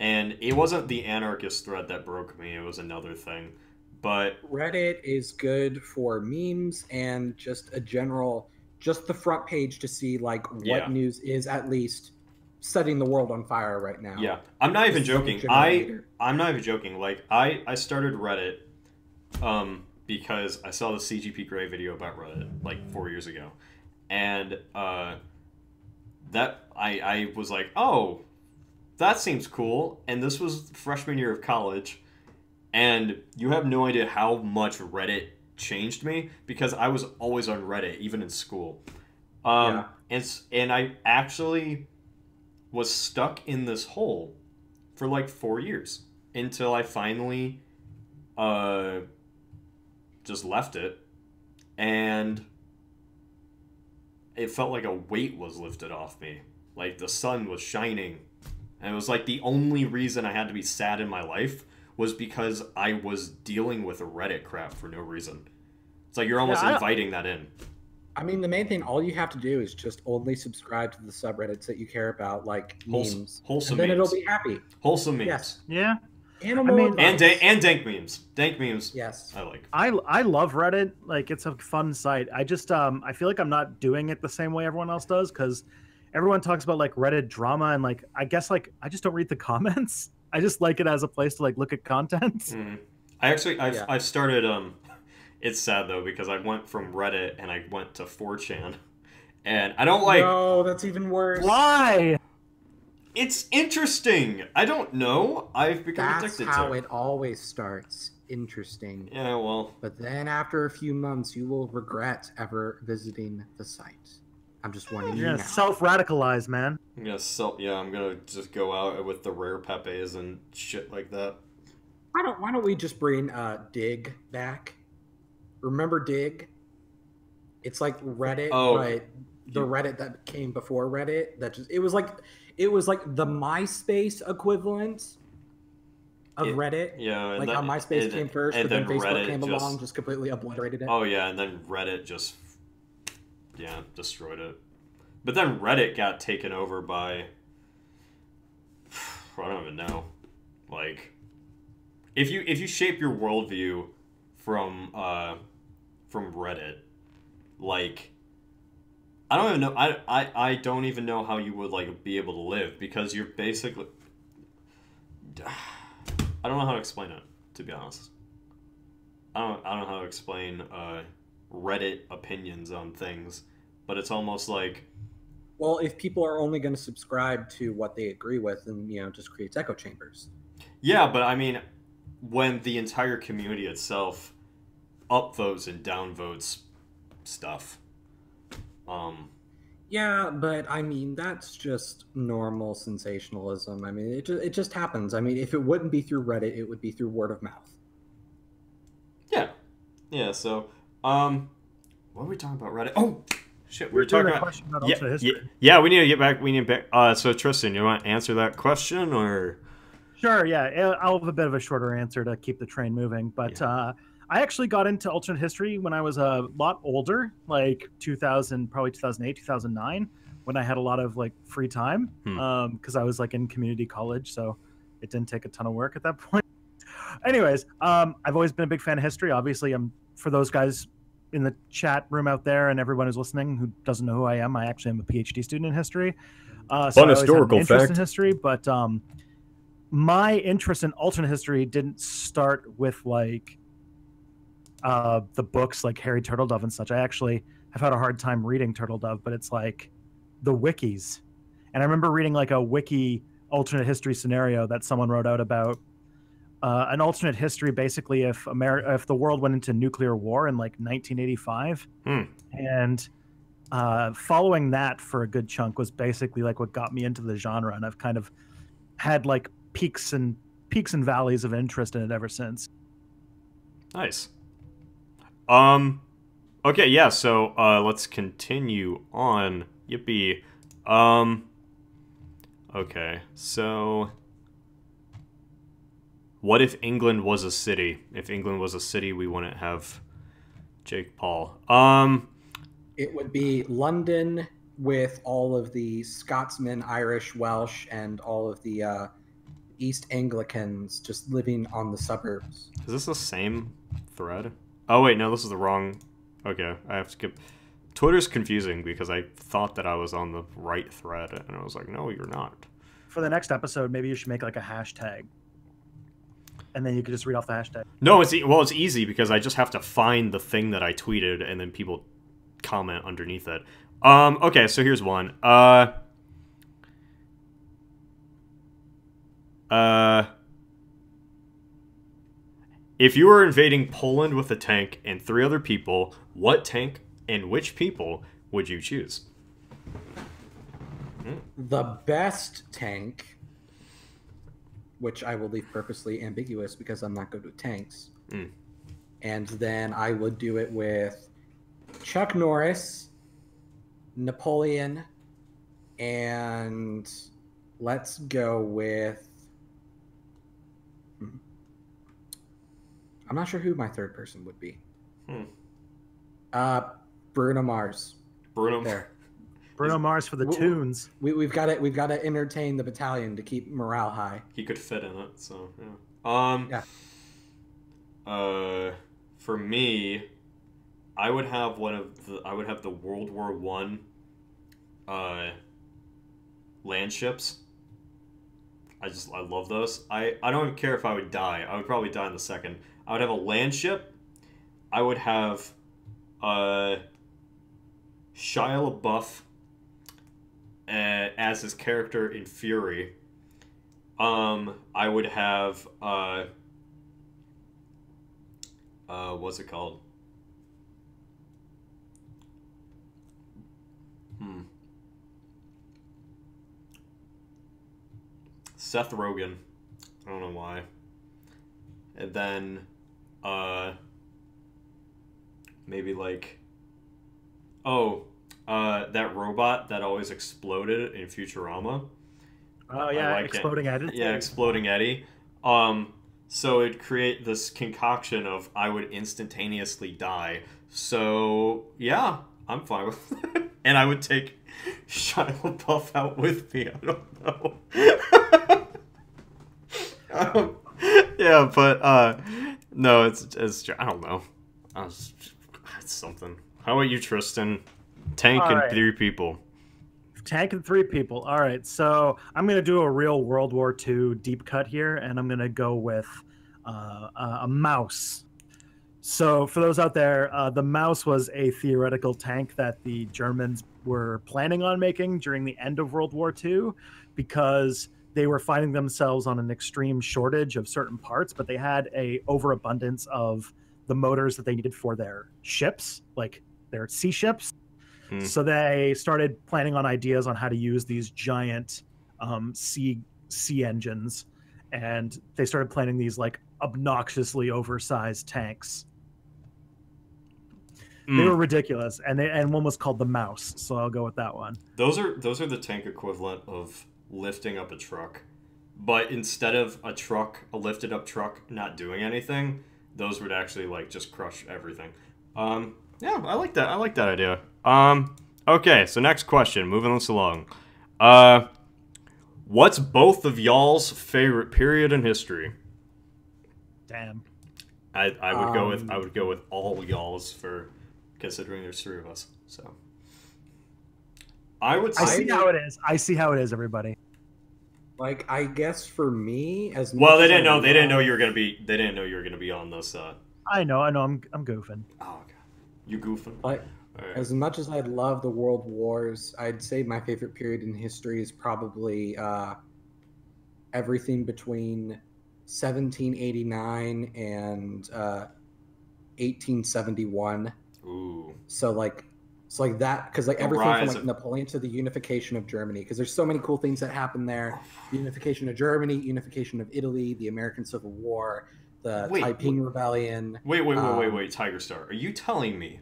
and it wasn't the anarchist thread that broke me. It was another thing. But Reddit is good for memes and just a general, just the front page to see like what news is at least setting the world on fire right now. Yeah, I'm not even joking. I'm not even joking. Like, I started Reddit because I saw the CGP Grey video about Reddit like 4 years ago, and that I was like, oh, that seems cool. And this was freshman year of college. And you have no idea how much Reddit changed me, because I was always on Reddit, even in school. And I actually was stuck in this hole for like 4 years until I finally just left it. And it felt like a weight was lifted off me. Like the sun was shining. And it was like the only reason I had to be sad in my life was because I was dealing with Reddit crap for no reason. It's like you're almost inviting that in. I mean, the main thing, all you have to do is just only subscribe to the subreddits that you care about, like memes. Wholesome and then memes. it'll be happy. Wholesome memes. Yes. Yeah. Animal and dank memes. Dank memes. Yes. I like. I love Reddit. Like, it's a fun site. I just I feel like I'm not doing it the same way everyone else does, because everyone talks about like Reddit drama, and like I guess like I just don't read the comments. I just like it as a place to like look at content. I've started it's sad though because I went from Reddit and I went to 4chan. And I don't like. No, that's even worse. Why? It's interesting. I don't know. I've become addicted to it. That's how it always starts. Interesting. Yeah, well. But then after a few months, you will regret ever visiting the site. I'm just warning you You're now. gonna self-radicalize, man. I'm gonna just go out with the rare Pepes and shit like that. Why don't we just bring Dig back? Remember Dig? It's like Reddit, but the Reddit that came before Reddit. It was like the MySpace equivalent of Reddit. Yeah, like how MySpace came first, but then Facebook Reddit came along, just completely obliterated it. Oh yeah, and then Reddit just destroyed it. But then Reddit got taken over by I don't even know. Like if you shape your worldview from Reddit, like I don't even know. I don't even know how you would like be able to live because you're basically. I don't know how to explain it, to be honest. I don't know how to explain Reddit opinions on things, but it's almost like. Well, if people are only going to subscribe to what they agree with, then just creates echo chambers. Yeah, but I mean, when the entire community itself upvotes and downvotes stuff. Yeah, but I mean that's just normal sensationalism. I mean it just happens. I mean if it wouldn't be through Reddit, it would be through word of mouth. Yeah. So what were we talking about Reddit? Oh shit, we were talking about alternate history. Yeah, we need to get back. So Tristan, you want to answer that question or? Sure. Yeah, I'll have a bit of a shorter answer to keep the train moving, but. Yeah. I actually got into alternate history when I was a lot older, like 2000, probably 2008, 2009, when I had a lot of like free time, because I was like in community college, so it didn't take a ton of work at that point. Anyways, I've always been a big fan of history. Obviously, for those guys in the chat room out there and everyone who's listening who doesn't know who I am, I actually am a PhD student in history. Fun historical fact. In history, but my interest in alternate history didn't start with like. The books like Harry Turtledove and such. I actually have had a hard time reading Turtledove, but it's like the wikis. And I remember reading like a wiki alternate history scenario that someone wrote out about an alternate history, basically if the world went into nuclear war in like 1985. And following that for a good chunk was basically like what got me into the genre. And I've kind of had like peaks and valleys of interest in it ever since. Nice. Okay, yeah, so, let's continue on. Yippee. Okay, so... What if England was a city? If England was a city, we wouldn't have Jake Paul. It would be London with all of the Scotsmen, Irish, Welsh, and all of the, East Anglicans just living on the suburbs. Is this the same thread? Oh, wait, no, this is the wrong... Okay, I have to skip... Twitter's confusing because I thought that I was on the right thread, and I was like, no, you're not. For the next episode, maybe you should make, like, a hashtag. And then you could just read off the hashtag. No, it's easy because I just have to find the thing that I tweeted, and then people comment underneath it. Okay, so here's one. If you were invading Poland with a tank and 3 other people, what tank and which people would you choose? The best tank, which I will leave purposely ambiguous because I'm not good with tanks. And then I would do it with Chuck Norris, Napoleon, and let's go with. I'm not sure who my third person would be. Bruno Mars. Bruno. There. Bruno Mars for the tunes. We've got to entertain the battalion to keep morale high. He could fit in it, so yeah. For me, I would have the World War I land ships. I love those. I don't even care if I would die. I would probably die in the second. I would have a land ship. I would have Shia LaBeouf as his character in Fury. I would have what's it called? Seth Rogen. I don't know why. And then maybe like that robot that always exploded in Futurama. Oh yeah, like Exploding Eddie. Yeah, Exploding Eddie. So it'd create this concoction of I would instantaneously die. So yeah, I'm fine with it. And I would take Shia LaBeouf out with me. I don't know. Yeah, but no, it's I don't know. It's something. How about you, Tristan? Tank and 3 people. Tank and 3 people. All right, so I'm going to do a real World War II deep cut here, and I'm going to go with a mouse. So for those out there, the mouse was a theoretical tank that the Germans were planning on making during the end of World War II because they were finding themselves on an extreme shortage of certain parts, but they had a overabundance of the motors that they needed for their ships, like their sea ships. So they started planning on ideas on how to use these giant sea engines, and they started planning these like obnoxiously oversized tanks. They were ridiculous, and one was called the Mouse, so I'll go with that one. Those are the tank equivalent of lifting up a truck, but instead of a lifted up truck not doing anything, those would actually like just crush everything. Yeah, I like that. I like that idea. Okay, so next question. Moving this along. What's both of y'all's favorite period in history? Damn. I would go with all y'all's for considering there's 3 of us. So I see how it is. I see how it is, everybody. Like, I guess for me, they didn't know you were gonna be on this. I know. I'm goofing. Oh, okay. You goofing? But right. As much as I love the World Wars, I'd say my favorite period in history is probably everything between 1789 and 1871. Ooh. So like that, because like everything from like Napoleon to the unification of Germany, because there's so many cool things that happened there. The unification of Germany, unification of Italy, the American Civil War, the Taiping Rebellion. Wait, Tiger Star. Are you telling me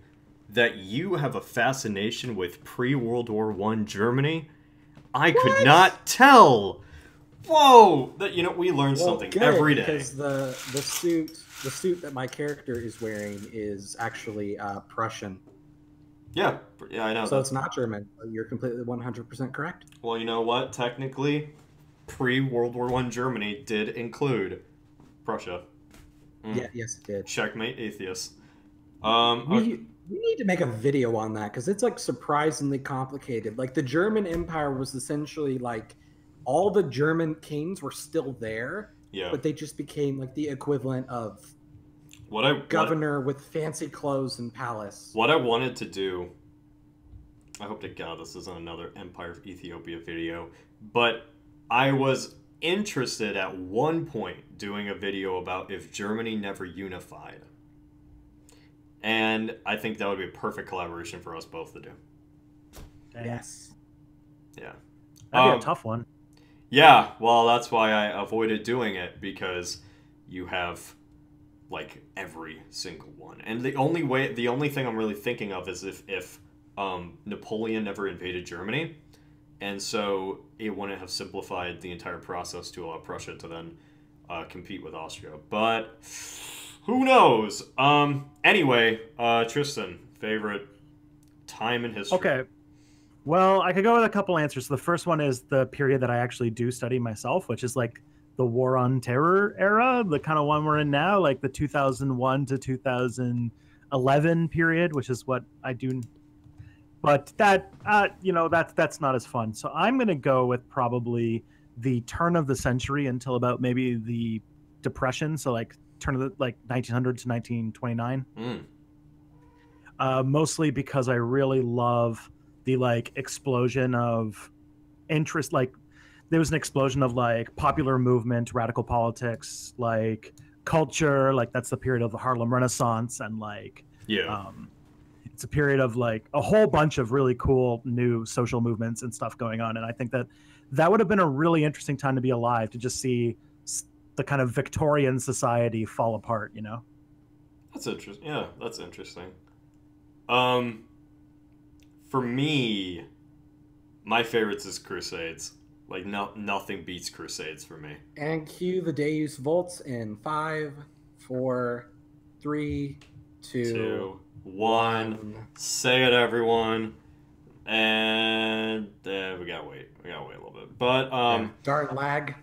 that you have a fascination with pre-World War I Germany? I could not tell. Whoa! That we learn something every day. Because the suit that my character is wearing is actually Prussian. Yeah, I know. So it's not German. You're completely 100% correct. Well, you know what? Technically, pre-World War I Germany did include Prussia. Yeah, yes, it did. Checkmate, atheists. We need to make a video on that because it's like surprisingly complicated. Like the German Empire was essentially like all the German kings were still there, but they just became like the equivalent of governor with fancy clothes and palace. What I wanted to do, I hope to God this isn't another Empire of Ethiopia video, but I was interested at one point doing a video about if Germany never unified. And I think that would be a perfect collaboration for us both to do. Yes. Yeah. That'd be a tough one. Yeah, well, that's why I avoided doing it, because you have like every single one. And the only thing I'm really thinking of is if Napoleon never invaded Germany, and so it wouldn't have simplified the entire process to allow Prussia to then compete with Austria. But who knows? Anyway, Tristan, favorite time in history. Okay. Well, I could go with a couple answers. The first one is the period that I actually do study myself, which is like the War on Terror era, the kind of one we're in now, like the 2001 to 2011 period, which is what I do. But that, that's not as fun. So I'm going to go with probably the turn of the century until about maybe the Depression. So like turn of the 1900 to 1929. Mostly because I really love the explosion of interest. Like there was an explosion of popular movement, radical politics, culture. That's the period of the Harlem Renaissance, and it's a period of a whole bunch of really cool new social movements and stuff going on. And I think that would have been a really interesting time to be alive, to just see the kind of Victorian society fall apart. That's interesting. Yeah, that's interesting. For me, my favorites is Crusades. Nothing beats Crusades for me. And cue the Deus Volts in 5, 4, 3, 2, 1. Say it, everyone. And we gotta wait. We gotta wait a little bit. But darn lag.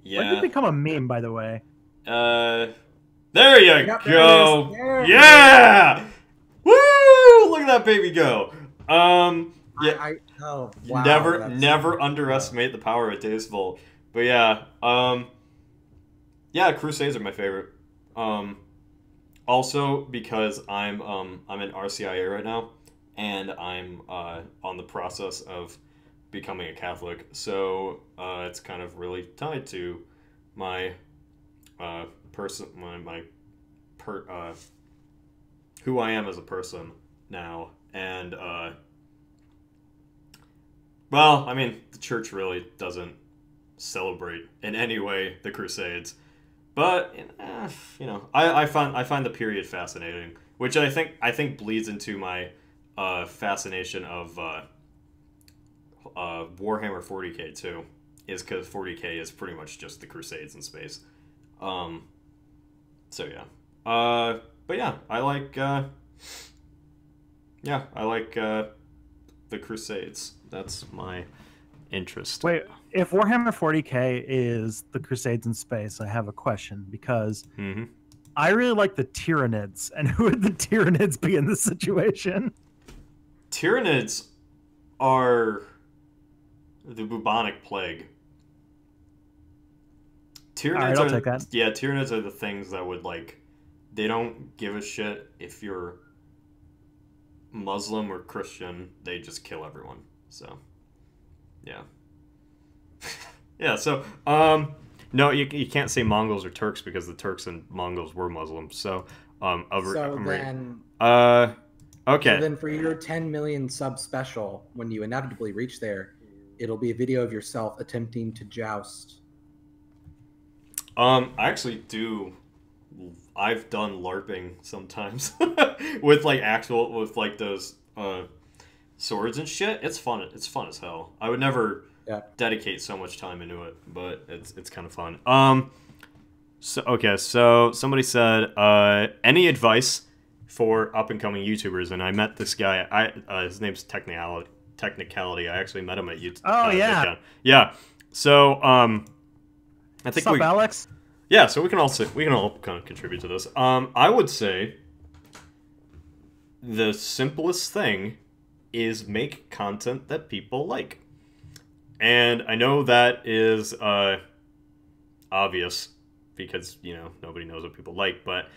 Yeah. When did it become a meme, by the way? There you go. Yeah. Woo! Look at that baby go. Yeah. Oh, wow. Never underestimate the power of Deus Volt. But yeah, yeah, Crusades are my favorite. Also because I'm in RCIA right now, and I'm on the process of becoming a Catholic. So it's kind of really tied to my who I am as a person now. And well, I mean, the church really doesn't celebrate in any way the Crusades, but I find the period fascinating, which I think bleeds into my fascination of Warhammer 40k too, is because 40k is pretty much just the Crusades in space. So yeah, but yeah, I like the Crusades. That's my interest. Wait, if Warhammer 40k is the Crusades in space, I have a question, because I really like the Tyranids, and who would the Tyranids be in this situation? Tyranids are the bubonic plague. Tyranids I'll take that. Yeah, Tyranids are the things that would they don't give a shit if you're Muslim or Christian, they just kill everyone. So, yeah. Yeah, so, no, you can't say Mongols or Turks, because the Turks and Mongols were Muslims. So, okay. So then for your 10 million sub special, when you inevitably reach there, it'll be a video of yourself attempting to joust. I actually do. I've done LARPing sometimes with those swords and shit. It's fun. It's fun as hell. I would never dedicate so much time into it, but it's kind of fun. So somebody said, any advice for up and coming YouTubers? And I met this guy. His name's Technicality. I actually met him at YouTube. Oh yeah. Yeah. So I think What's up, Alex? Yeah, so we can all kind of contribute to this. I would say the simplest thing is make content that people like. And I know that is obvious, because, nobody knows what people like, but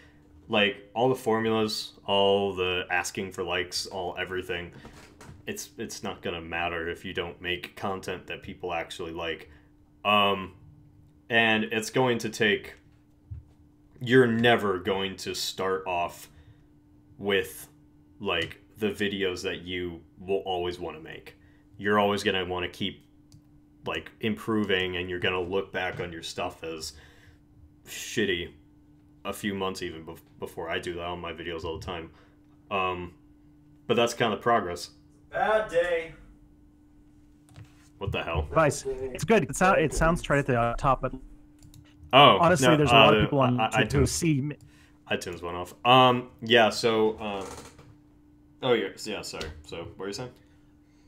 all the formulas, all the asking for likes, all everything, it's not going to matter if you don't make content that people actually like. And it's going to take... You're never going to start off with, the videos that you will always want to make. You're always going to want to keep, improving, and you're going to look back on your stuff as shitty a few months even before. I do that on my videos all the time. But that's kind of progress. Bad day. What the hell? Advice. It's good. It sounds trite at the top, but Oh, honestly, no, there's a lot of people on YouTube who see. iTunes went off. Yeah. So. Oh yeah. Sorry. So, what were you saying?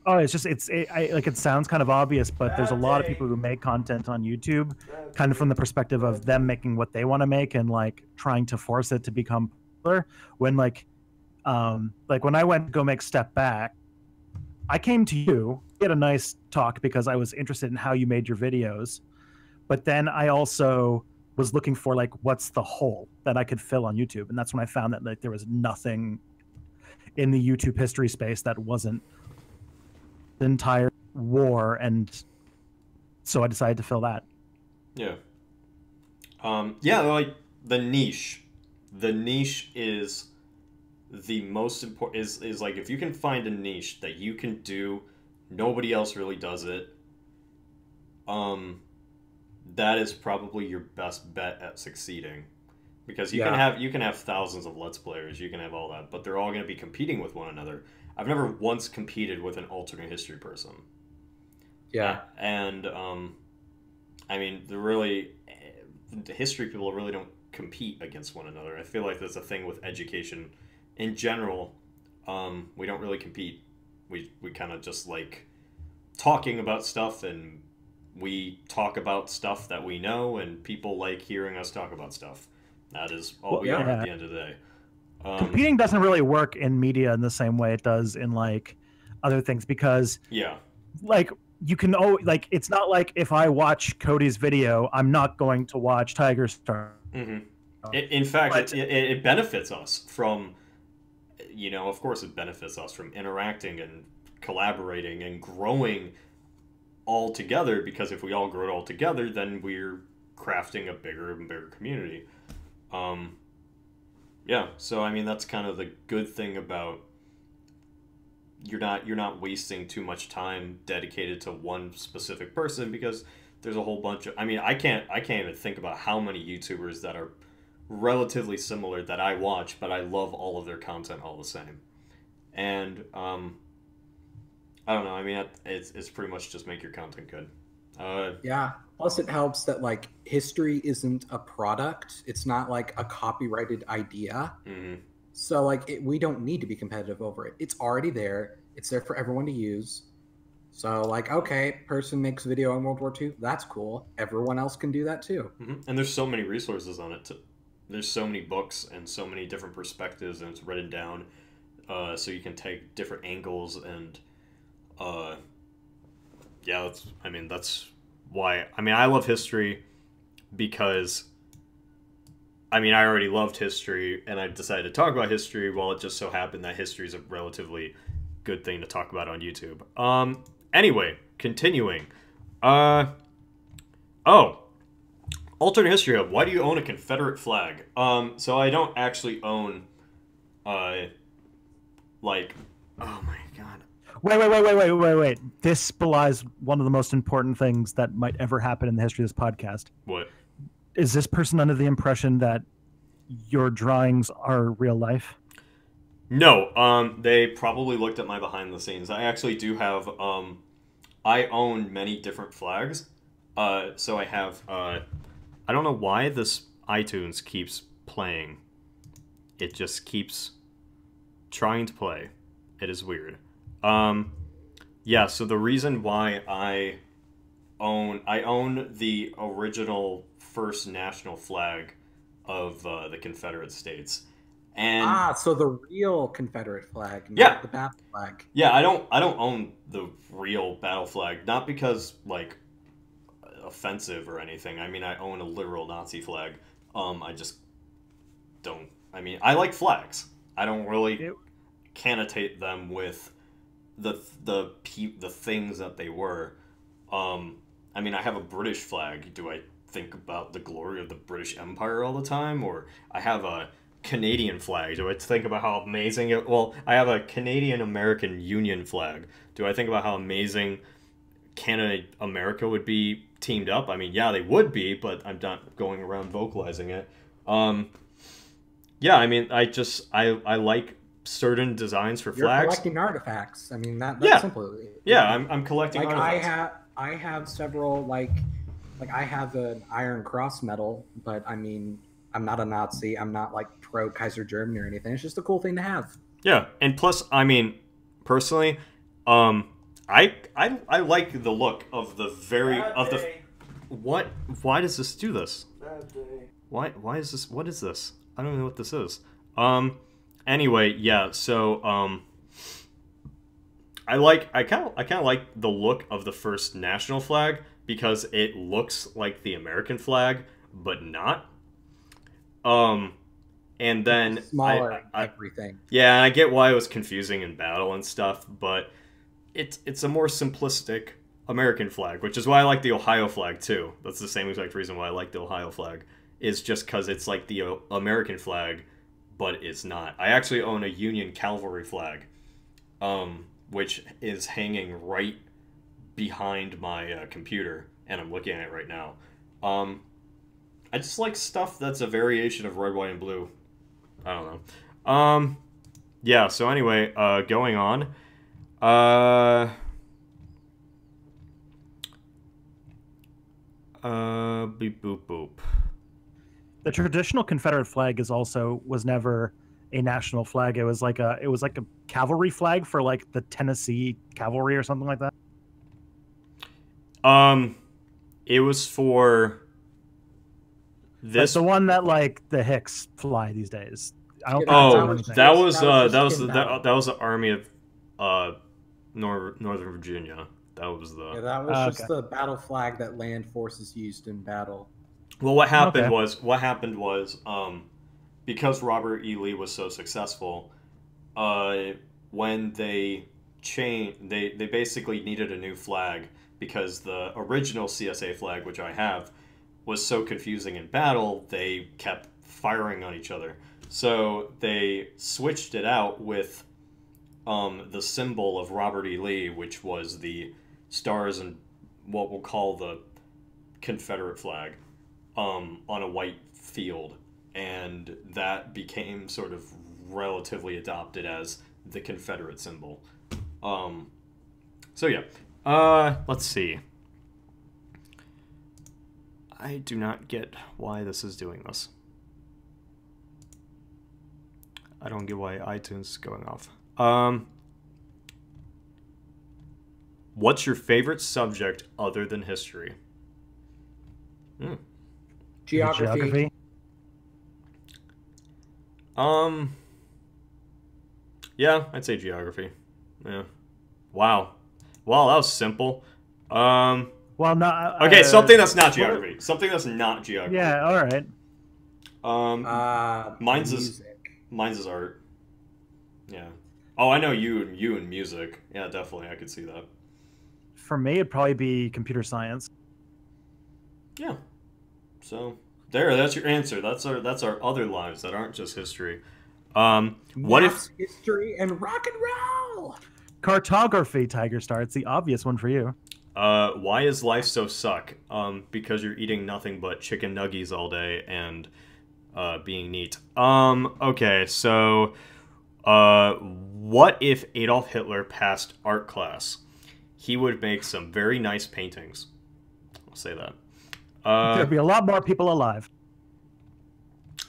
Oh, it's just it sounds kind of obvious, but there's a lot of people who make content on YouTube, kind of from the perspective of them making what they want to make and like trying to force it to become popular. When like when I went to go make Step Back, I came to you, we had a nice talk because I was interested in how you made your videos, but then I also was looking for like what's the hole that I could fill on YouTube, and that's when I found that like there was nothing in the YouTube history space that wasn't the entire war, and so I decided to fill that. Yeah. Yeah, like the niche. The niche is the most important. Is like if you can find a niche that you can do, nobody else really does it. That is probably your best bet at succeeding, because you can have thousands of Let's Players, you can have all that, but they're all going to be competing with one another. I've never once competed with an alternate history person. Yeah. And, I mean, the history people really don't compete against one another. I feel like that's a thing with education in general. We don't really compete. We kind of just like talking about stuff, and we talk about stuff that we know, and people like hearing us talk about stuff. That is all we are at the end of the day. Competing doesn't really work in media in the same way it does in like other things, because like you can like it's not like if I watch Cody's video, I'm not going to watch Tiger Star. In fact, it benefits us from, of course it benefits us from interacting and collaborating and growing all together, because if we all grow all together, then we're crafting a bigger and bigger community. Yeah, so I mean that's kind of the good thing about you're not wasting too much time dedicated to one specific person, because there's a whole bunch of, I mean, I can't even think about how many YouTubers that are relatively similar that I watch, but I love all of their content all the same. And I don't know, I mean it's pretty much just make your content good. Yeah. Plus, it helps that like history isn't a product; it's not like a copyrighted idea. So like we don't need to be competitive over it. It's already there. It's there for everyone to use. So like, okay, person makes a video on World War II. That's cool. Everyone else can do that too. And there's so many resources on it. There's so many books and so many different perspectives, and it's written down, so you can take different angles and. Yeah, that's why. I mean, I love history because, I mean, I already loved history, and I decided to talk about history. Well, it just so happened that history is a relatively good thing to talk about on YouTube. Anyway, continuing. Oh, alternate history hub. Why do you own a Confederate flag? So I don't actually own, like, oh my god. Wait. This belies one of the most important things that might ever happen in the history of this podcast. What? Is this person under the impression that your drawings are real life? No, they probably looked at my behind the scenes. I actually do have, I own many different flags. So I have, I don't know why this iTunes keeps playing. It just keeps trying to play. It is weird. Yeah, so the reason why I own the original first national flag of the Confederate States. And so the real Confederate flag, not the battle flag. Yeah, I don't own the real battle flag, not because like offensive or anything. I mean, I own a literal Nazi flag. I just don't. I mean, I like flags. I don't really connotate them with the things that they were. I mean, I have a British flag. Do I think about the glory of the British Empire all the time? Or I have a Canadian flag. Do I think about how amazing it... Well, I have a Canadian-American Union flag. Do I think about how amazing Canada-America would be teamed up? I mean, yeah, they would be, but I'm not going around vocalizing it. Yeah, I mean, I like certain designs for You're flags. collecting artifacts. I mean, that's Yeah. simple. Yeah, I'm collecting Like artifacts. I have several like I have an Iron Cross medal, but I mean, I'm not a Nazi. I'm not like pro Kaiser Germany or anything. It's just a cool thing to have. Yeah, and plus, I mean, personally, I like the look of the what? Why does this do this? Why is this? What is this? I don't know what this is. Anyway, yeah. So I kind of like the look of the first national flag because it looks like the American flag, but not. And then Smaller everything. Yeah, and I get why it was confusing in battle and stuff, but it's a more simplistic American flag, which is why I like the Ohio flag too. That's the same exact reason why I like the Ohio flag, is just because it's like the American flag, but it's not. I actually own a Union cavalry flag, which is hanging right behind my computer, and I'm looking at it right now. I just like stuff that's a variation of red, white, and blue. I don't know. Yeah, so anyway, going on. Beep boop boop. The traditional Confederate flag was never a national flag. It was like a cavalry flag for like the Tennessee cavalry or something like that. It was for this, like the one that like the Hicks fly these days. I don't. That was the Army of Northern Virginia. That was the. Yeah, that was just the battle flag that land forces used in battle. Well, what happened was because Robert E. Lee was so successful, when they basically needed a new flag because the original CSA flag, which I have, was so confusing in battle, they kept firing on each other. So they switched it out with the symbol of Robert E. Lee, which was the stars and what we'll call the Confederate flag, on a white field. And that became sort of relatively adopted as the Confederate symbol. So yeah. Let's see. I do not get why this is doing this. I don't get why iTunes is going off. What's your favorite subject other than history? Geography. Yeah, I'd say geography. Yeah. Wow. Wow, that was simple. Well, no. Okay, something that's not geography. Something that's not geography. Yeah. All right. Mine's is art. Yeah. Oh, I know you and music. Yeah, definitely. I could see that. For me, it'd probably be computer science. Yeah. So that's your answer. That's our other lives that aren't just history. What if history and rock and roll? Cartography, Tiger Star. It's the obvious one for you. Why is life so suck? Because you're eating nothing but chicken nuggies all day and being neat. Okay, so what if Adolf Hitler passed art class? He would make some very nice paintings. I'll say that. There'd be a lot more people alive.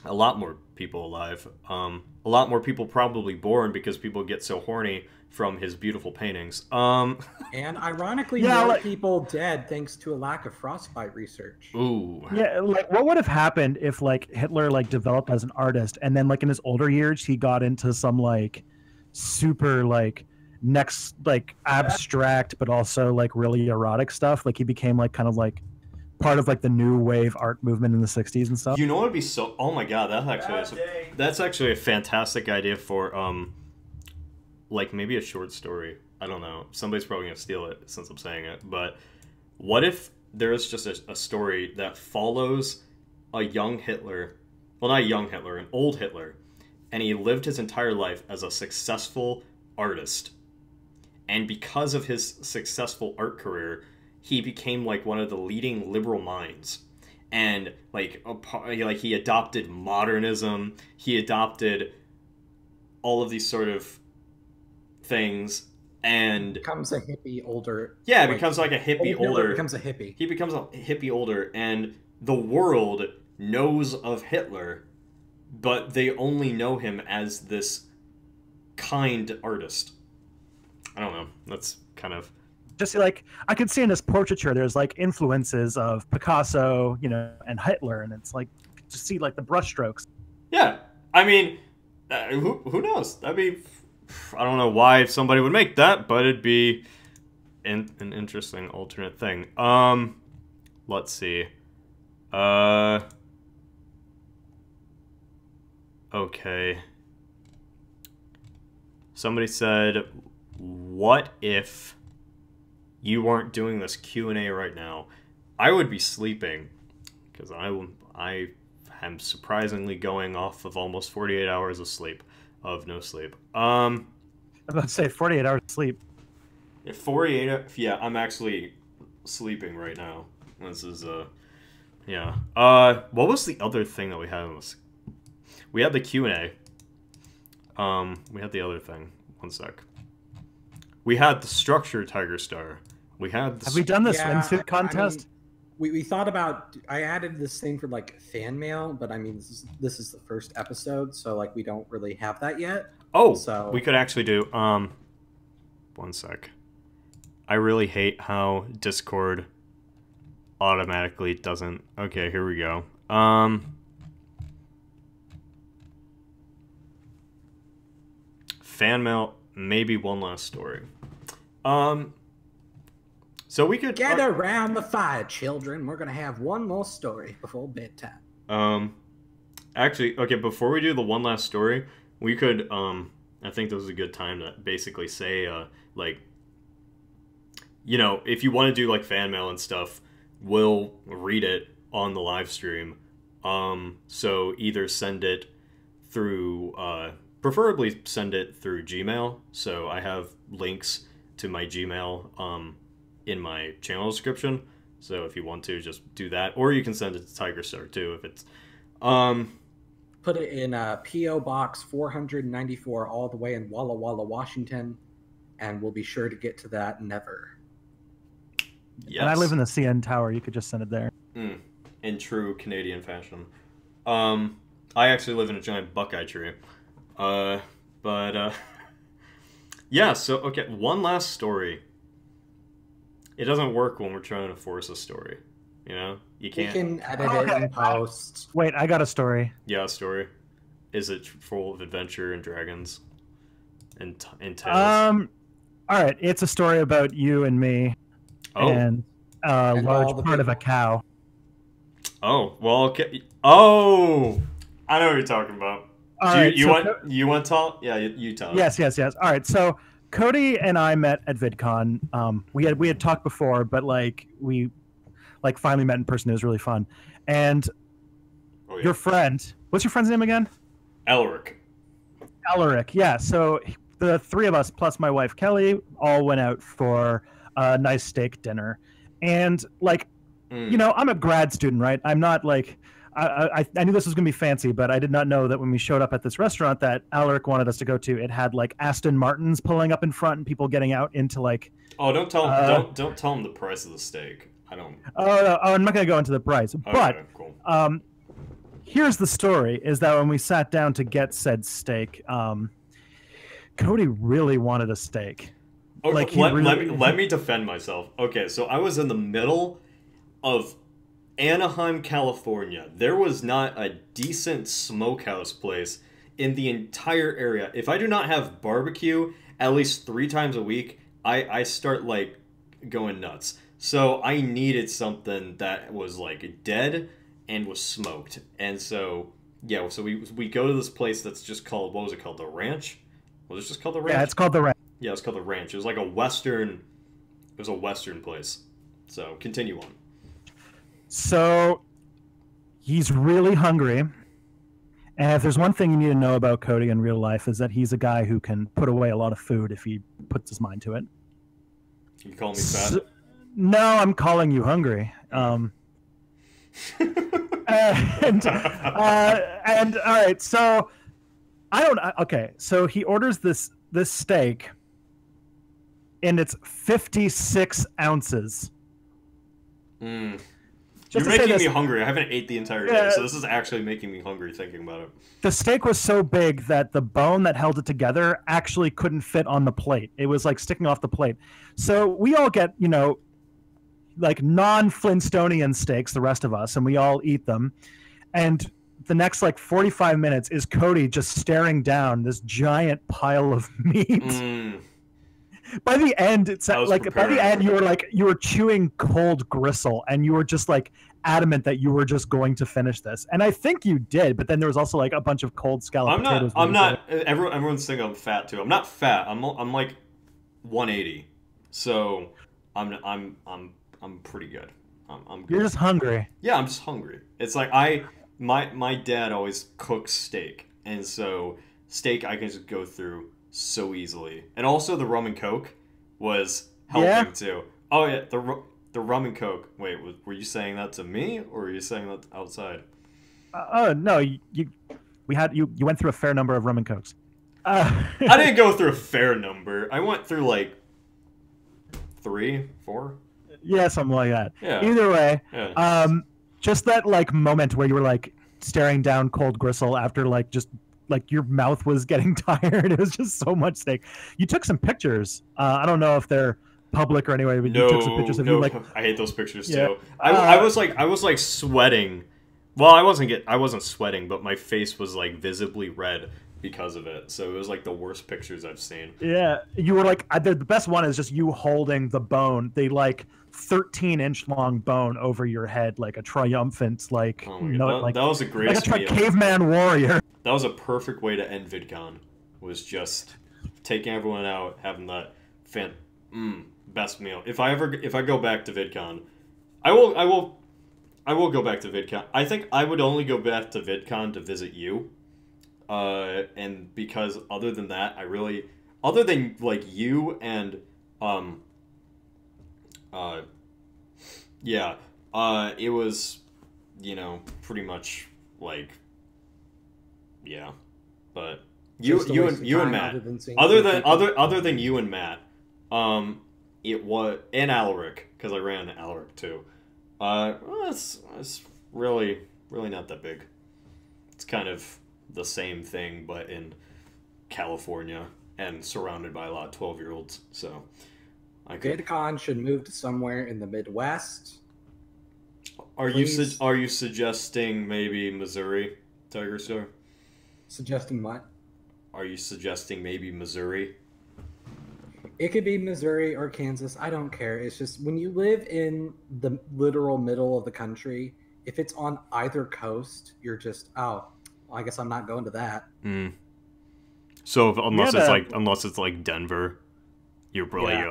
A lot more people alive. A lot more people probably born because people get so horny from his beautiful paintings. And ironically, more people dead thanks to a lack of frostbite research. Ooh. Yeah, like what would have happened if like Hitler like developed as an artist and then like in his older years he got into some like super like next like abstract but also like really erotic stuff. Like he became like kind of like part of like the new wave art movement in the 60s and stuff. You know what would be so oh my god, that's actually a fantastic idea for like maybe a short story. I don't know. Somebody's probably gonna steal it since I'm saying it. But what if there's just a story that follows a young Hitler, well not a young Hitler, an old Hitler, and he lived his entire life as a successful artist. And because of his successful art career, he became like one of the leading liberal minds. And like he adopted modernism, he adopted all of these sort of things, and becomes a hippie older. Yeah, it becomes like a hippie older. Becomes a hippie. He becomes a hippie older, and the world knows of Hitler, but they only know him as this kind artist. I don't know. That's kind of just like I could see in his portraiture. There's like influences of Picasso, you know, and Hitler, and it's like just see like the brushstrokes. Yeah, I mean, who knows? I mean, I don't know why somebody would make that, but it'd be an interesting alternate thing. Let's see. Okay. Somebody said, "What if you weren't doing this Q&A right now?" I would be sleeping, because I am surprisingly going off of almost 48 hours of sleep, of no sleep. I was about to say 48 hours of sleep. 48. Yeah, I'm actually sleeping right now. This is yeah. What was the other thing that we had? We had the Q&A. We had the other thing. One sec. We had the structure Tiger Star. We had the Have we done the swimsuit contest? I mean, we thought about. I added this thing for like fan mail, but I mean, this is the first episode, so like we don't really have that yet. Oh, so we could actually do. One sec. I really hate how Discord automatically doesn't. Okay, here we go. Fan mail, maybe one last story. So we could gather around the fire, children. We're gonna have one more story before bedtime. Actually, okay, before we do the one last story, we could, I think this is a good time to basically say, like, you know, if you want to do, like, fan mail and stuff, we'll read it on the live stream. So either send it through, preferably send it through Gmail. So I have links to my Gmail, in my channel description. So if you want to, just do that. Or you can send it to Tiger Star, too, if it's, Put it in P.O. Box 494 all the way in Walla Walla, Washington, and we'll be sure to get to that never. Yes. And I live in the CN Tower. You could just send it there. In true Canadian fashion. I actually live in a giant Buckeye tree. Yeah, so, okay, one last story. It doesn't work when we're trying to force a story. You know? You can't... We can edit it in post. Wait, I got a story. Yeah, a story. Is it full of adventure and dragons? And tales? Alright, it's a story about you and me. Oh. And a large part of a cow. Oh, well, okay. Oh! I know what you're talking about. You want to talk? Yeah, you talk. Yes. All right, so Cody and I met at VidCon. We had talked before, but like we finally met in person. It was really fun. And your friend, what's your friend's name again? Elric. Yeah. So the three of us plus my wife Kelly all went out for a nice steak dinner, and like, you know, I'm a grad student, right? I'm not like. I knew this was going to be fancy, but I did not know that when we showed up at this restaurant that Alaric wanted us to go to, it had like Aston Martins pulling up in front and people getting out into like. Oh, don't tell him the price of the steak. I don't. Oh, no, I'm not going to go into the price, okay, but cool. Here's the story: is that when we sat down to get said steak, Cody really wanted a steak. Okay, like let me defend myself. Okay, so I was in the middle of Anaheim, California. There was not a decent smokehouse place in the entire area. If I do not have barbecue at least 3 times a week, I start like going nuts. So I needed something that was like dead and was smoked. And so yeah, so we go to this place that's just called, what was it called? The Ranch? Was it just called the Ranch? Yeah, it's called the Ranch. Yeah, it's called the Ranch. It was like a western place. So continue on. So he's really hungry. And if there's one thing you need to know about Cody in real life is that he's a guy who can put away a lot of food if he puts his mind to it. You call me fat? No, I'm calling you hungry. And all right, so Okay, so he orders this steak, and it's 56 ounces. Mm. Just You're to say making this, me hungry. I haven't ate the entire day, so this is actually making me hungry thinking about it. the steak was so big that the bone that held it together actually couldn't fit on the plate. It was like sticking off the plate. So we all get, like non-Flintstonian steaks, the rest of us, and we all eat them. And the next like 45 minutes is Cody just staring down this giant pile of meat. Mm. By the end, it's like preparing. by the end you were chewing cold gristle, and you were just like adamant that you were just going to finish this. And I think you did, but then there was also like a bunch of cold scalloped potatoes. I'm not. Everyone's thinking I'm fat too. I'm not fat. I'm like 180. So I'm pretty good. I'm good. You're just hungry. Yeah, I'm just hungry. It's like my dad always cooks steak, and so steak I can just go through so easily. And also the rum and coke was helping too. Oh yeah, the rum and coke. Wait, were you saying that to me, or were you saying that outside? No, you went through a fair number of rum and cokes. I didn't go through a fair number. I went through like 3, 4. Yeah, something like that. Yeah. Either way, Yeah. just that like moment where you were like staring down cold gristle after like just like your mouth was getting tired. It was just so much steak. You took some pictures. I don't know if they're public or anyway, but you took some pictures of you like. I hate those pictures Yeah. too. I was like sweating. Well, I wasn't sweating, but my face was like visibly red because of it. So it was like the worst pictures I've seen. Yeah, you were like the best one is just you holding the bone, the like 13-inch long bone over your head, like a triumphant, like Oh my God. That was the greatest like a meal. caveman warrior. That was a perfect way to end VidCon. Was just taking everyone out, having that best meal. If I go back to VidCon, I will go back to VidCon. I think I would only go back to VidCon to visit you. And because other than that, other than like you and it was, pretty much like, yeah, but you and Matt, other than you and Matt, it was, and Alaric, because I ran Alaric too. It's really not that big. It's kind of the same thing, but in California and surrounded by a lot of 12-year-olds. So, VidCon should move to somewhere in the Midwest. Are you suggesting maybe Missouri, Tiger Star? Suggesting what? Are you suggesting maybe Missouri? It could be Missouri or Kansas. I don't care. It's just when you live in the literal middle of the country, if it's on either coast, you're just, well, I guess I'm not going to that. So unless it's like Denver, you're like,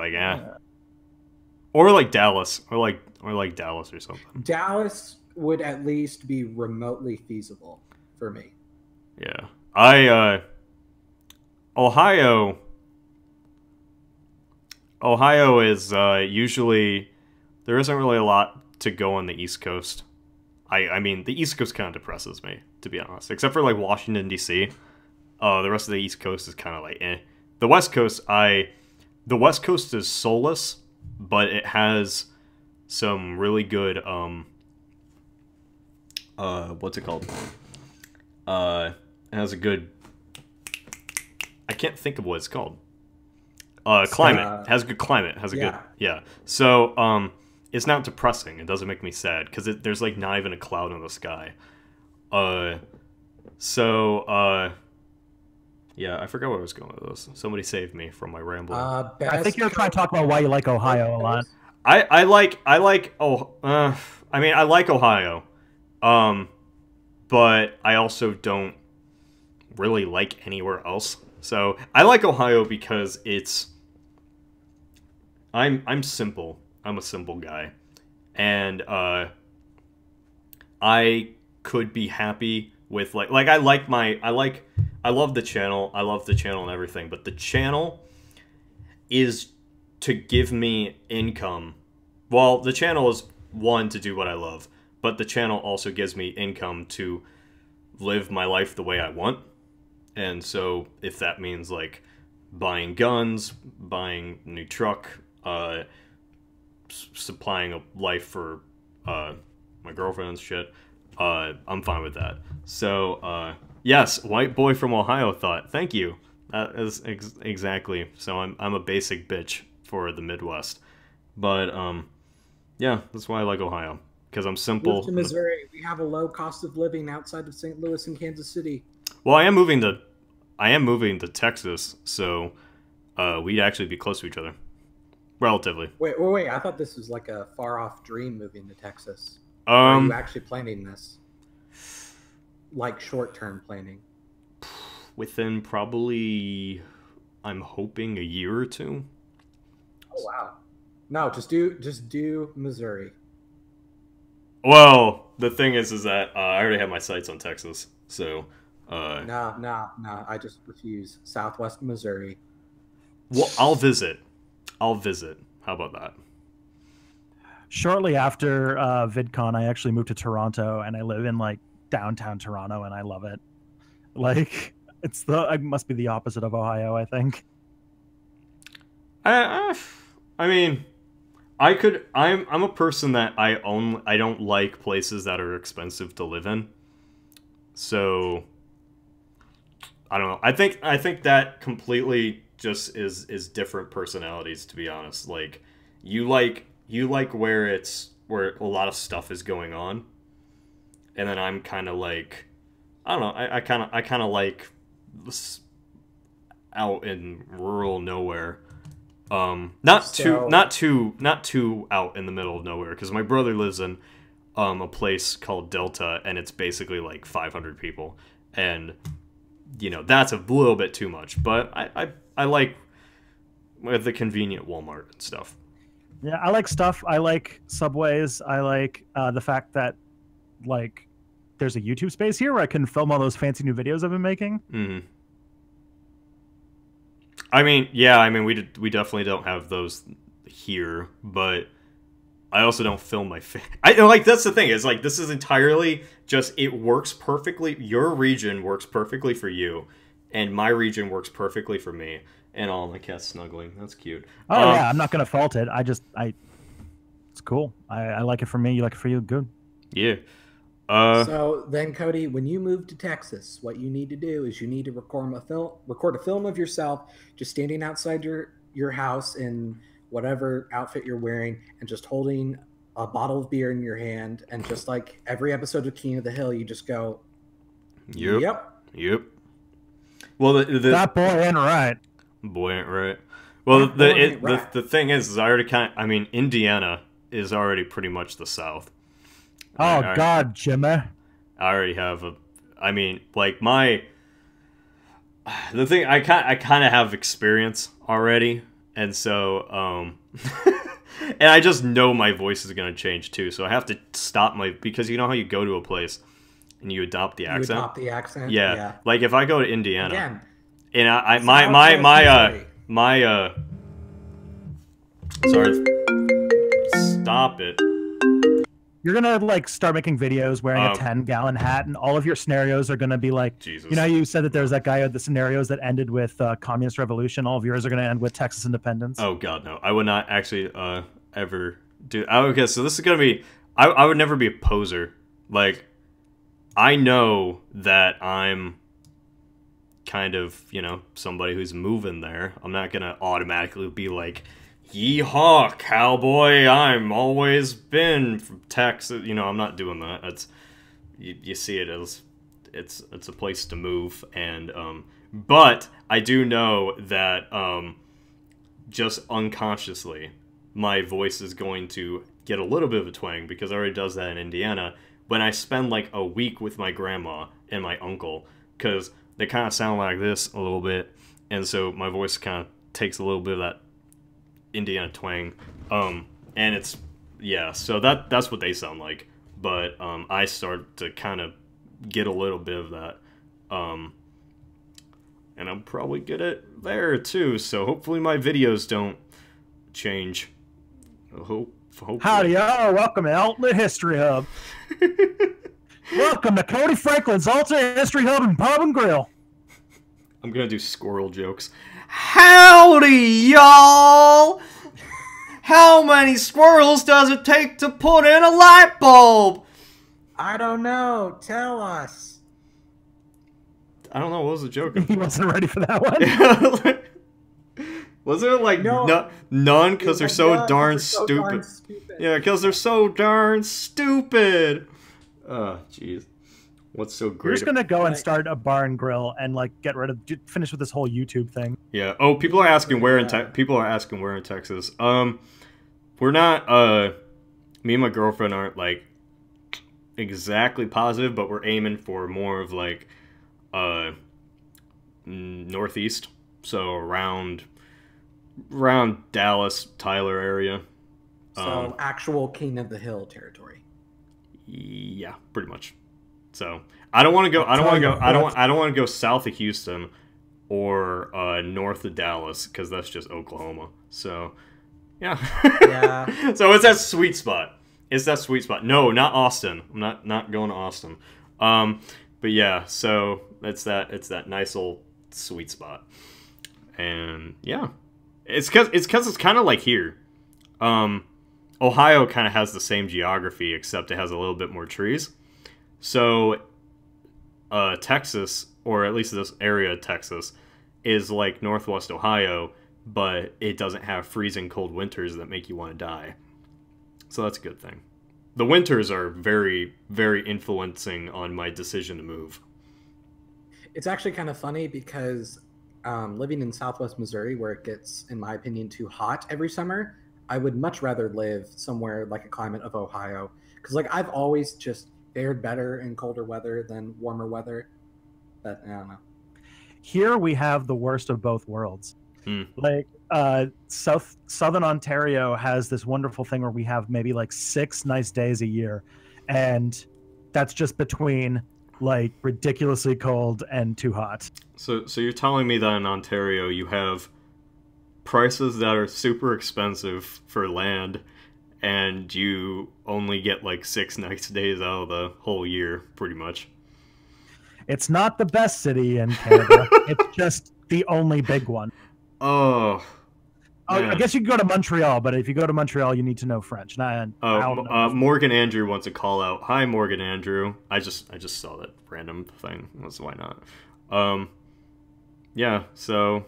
or like Dallas, or like Dallas or something. Dallas would at least be remotely feasible for me. Yeah, Ohio is usually, there isn't really a lot to go on the East Coast. I mean, the East Coast kind of depresses me, to be honest. Except for like Washington D.C. The rest of the East Coast is kind of like eh. The West Coast is soulless, but it has some really good what's it called? It has a good, I can't think of what it's called. Climate. Has a good climate. Has a good, yeah. So, it's not depressing. It doesn't make me sad, because there's, like, not even a cloud in the sky. Yeah, I forgot where I was going with this. Somebody saved me from my rambling. I think you're trying to talk about why you like Ohio a lot. I like Ohio. But I also don't really like anywhere else. So I like Ohio because I'm simple. I'm a simple guy. And I could be happy with I love the channel. I love the channel and everything, but the channel is to give me income. Well, the channel is one, to do what I love, but the channel also gives me income to live my life the way I want. And so if that means like buying guns, buying a new truck, supplying a life for my girlfriend's shit, I'm fine with that. So yes, white boy from Ohio thought, thank you. That is exactly. So I'm a basic bitch for the Midwest, but yeah, that's why I like Ohio, because I'm simple. Move to Missouri. We have a low cost of living outside of St. Louis and Kansas City. Well, I am moving to Texas, so we'd actually be close to each other, relatively. Wait! I thought this was like a far off dream, moving to Texas. Are you actually planning this? Like short term planning? Within probably, I'm hoping, a year or two. Oh wow! No, just do Missouri. Well, the thing is that I already have my sights on Texas, so. No. I just refuse. Southwest Missouri. Well, I'll visit. How about that? Shortly after VidCon, I actually moved to Toronto, and I live in like downtown Toronto, and I love it. Like it must be the opposite of Ohio, I think. I mean, I'm a person that I don't like places that are expensive to live in. So I don't know. I think that completely just is different personalities, to be honest. Like you like where a lot of stuff is going on, and then I'm kind of like, I don't know. I kind of like this out in rural nowhere. Not too out in the middle of nowhere, because my brother lives in a place called Delta, and it's basically like 500 people, and you know that's a little bit too much. But I like with the convenient Walmart and stuff. Yeah, I like stuff. I like subways. I like the fact that like there's a YouTube space here where I can film all those fancy new videos I've been making. Mm-hmm. I mean, yeah, we definitely don't have those here, but I also don't film my that's the thing, is like this is entirely just, it works perfectly. Your region works perfectly for you, and my region works perfectly for me. And all my cat's snuggling. That's cute. Oh yeah, I'm not gonna fault it. It's cool. I like it for me. You like it for you. Good. Yeah. So then, Cody, when you move to Texas, what you need to do is you need to record a film of yourself just standing outside your house in whatever outfit you're wearing, and just holding a bottle of beer in your hand, and just like every episode of King of the Hill, you just go, Yep. Well, that boy ain't right. Boy ain't right. Well, the thing is I already Indiana is already pretty much the South. Oh God, Jimmy! I already have the thing, I kind of have experience already, and so and I just know my voice is gonna change too, so I have to stop because you know how you go to a place and you adopt the accent. You adopt the accent. Yeah. Like if I go to Indiana. Again. And sorry, stop it. You're gonna like start making videos wearing a 10-gallon hat, and all of your scenarios are gonna be like, Jesus. You know, you said that there was that guy with the scenarios that ended with communist revolution. All of yours are gonna end with Texas independence. Oh God, no! I would not actually ever do. Okay, so this is gonna be. I would never be a poser. Like, I know that I'm kind of, you know, somebody who's moving there. I'm not gonna automatically be like, yeehaw, cowboy, I'm always been from Texas. You know, I'm not doing that. It's you see it as it's a place to move, and but I do know that just unconsciously my voice is going to get a little bit of a twang, because it already does that in Indiana when I spend like a week with my grandma and my uncle, because they kind of sound like this a little bit, and so my voice kind of takes a little bit of that Indiana twang, and it's, yeah, so that's what they sound like, but I start to kind of get a little bit of that, and I'm probably good at there too, so hopefully my videos don't change. Hopefully. Howdy, y'all. Welcome to Alternate History Hub. Welcome to Cody Franklin's Alternate History Hub and Pub and Grill. I'm gonna do squirrel jokes. Howdy, y'all! How many squirrels does it take to put in a light bulb? I don't know. Tell us. I don't know. What was the joke? He wasn't ready for that one. Wasn't it like No. none because they're so darn so stupid? darn stupid. Yeah, because they're so darn stupid. Oh, jeez. What's so great? We're just gonna go and start a bar and grill and like get rid of finish with this whole YouTube thing. Yeah. Oh, people are asking where in Texas. We're not. Me and my girlfriend aren't like exactly positive, but we're aiming for more of like northeast, so around Dallas, Tyler area. So actual King of the Hill territory. Yeah, pretty much. So I don't want to go. I don't want to go south of Houston or north of Dallas because that's just Oklahoma. So yeah. Yeah. So it's that sweet spot. It's that sweet spot. No, not Austin. I'm not going to Austin. But yeah. So it's that nice old sweet spot. And yeah, it's because it's kind of like here. Ohio kind of has the same geography, except it has a little bit more trees. So, Texas, or at least this area of Texas, is like Northwest Ohio, but it doesn't have freezing cold winters that make you want to die. So that's a good thing. The winters are very, very influencing on my decision to move. It's actually kind of funny because living in Southwest Missouri, where it gets, in my opinion, too hot every summer, I would much rather live somewhere like a climate of Ohio. Because like I've always just fared better in colder weather than warmer weather. But I don't know. Here we have the worst of both worlds. Like Southern Ontario has this wonderful thing where we have maybe like 6 nice days a year, and that's just between like ridiculously cold and too hot. So you're telling me that in Ontario you have prices that are super expensive for land, and you only get like 6 nice days out of the whole year, pretty much. It's not the best city in Canada. It's just the only big one. Oh, I guess you can go to Montreal, but if you go to Montreal, you need to know French. Morgan Andrew wants to call out. Hi, Morgan Andrew. I just saw that random thing. That's why not. Yeah. So,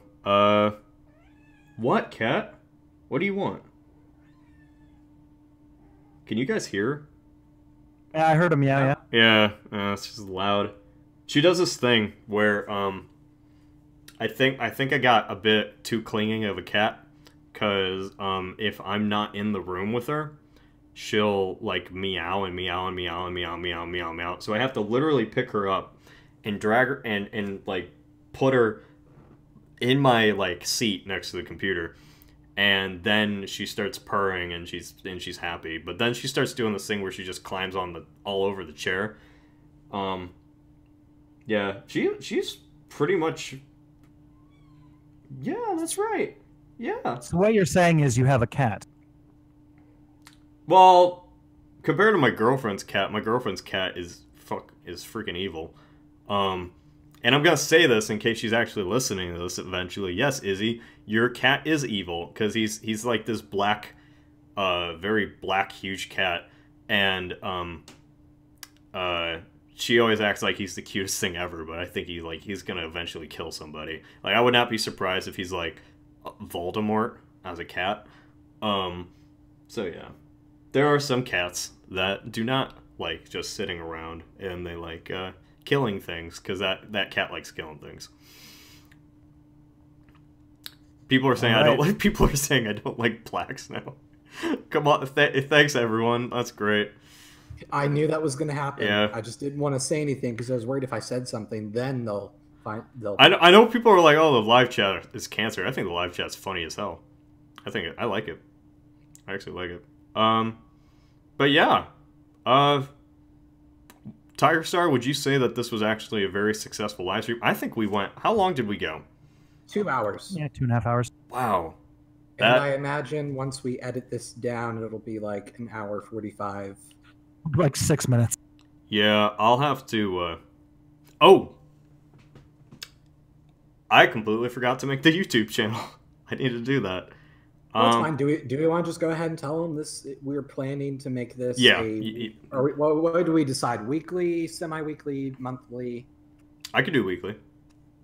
what, Cat? What do you want? Can you guys hear? Yeah, I heard him. Yeah. Yeah. It's just loud. She does this thing where I think I got a bit too clinging of a cat, because if I'm not in the room with her, she'll like meow and meow and meow and meow meow meow meow. So I have to literally pick her up and drag her and like put her in my like seat next to the computer, and then she starts purring and she's happy. But then she starts doing this thing where she just climbs on all over the chair. Yeah, she's pretty much. Yeah, that's right. Yeah. So what you're saying is you have a cat. Well, compared to my girlfriend's cat is freaking evil. And I'm gonna say this in case she's actually listening to this eventually. Yes, Izzy, your cat is evil, because he's like this black, very black, huge cat, and she always acts like he's the cutest thing ever, but I think he's gonna eventually kill somebody. Like, I would not be surprised if he's like Voldemort as a cat. So yeah, there are some cats that do not like just sitting around, and they like killing things, because that cat likes killing things. People are saying I don't like blacks now. Come on, thanks everyone. That's great. I knew that was going to happen. Yeah. I just didn't want to say anything because I was worried if I said something, then they'll. I know people are like, oh, the live chat is cancer. I think the live chat's funny as hell. I like it. I actually like it. But yeah, Tiger Star, would you say that this was actually a very successful live stream? I think we went. How long did we go? 2 hours. Yeah, 2.5 hours. Wow. And I imagine once we edit this down, it'll be like an hour 45. Like 6 minutes. Yeah, I'll have to. Oh, I completely forgot to make the YouTube channel. I need to do that. Well, that's fine. Do we want to just go ahead and tell them this? We're planning to make this Yeah. what do we decide? Weekly, semi-weekly, monthly? I could do weekly.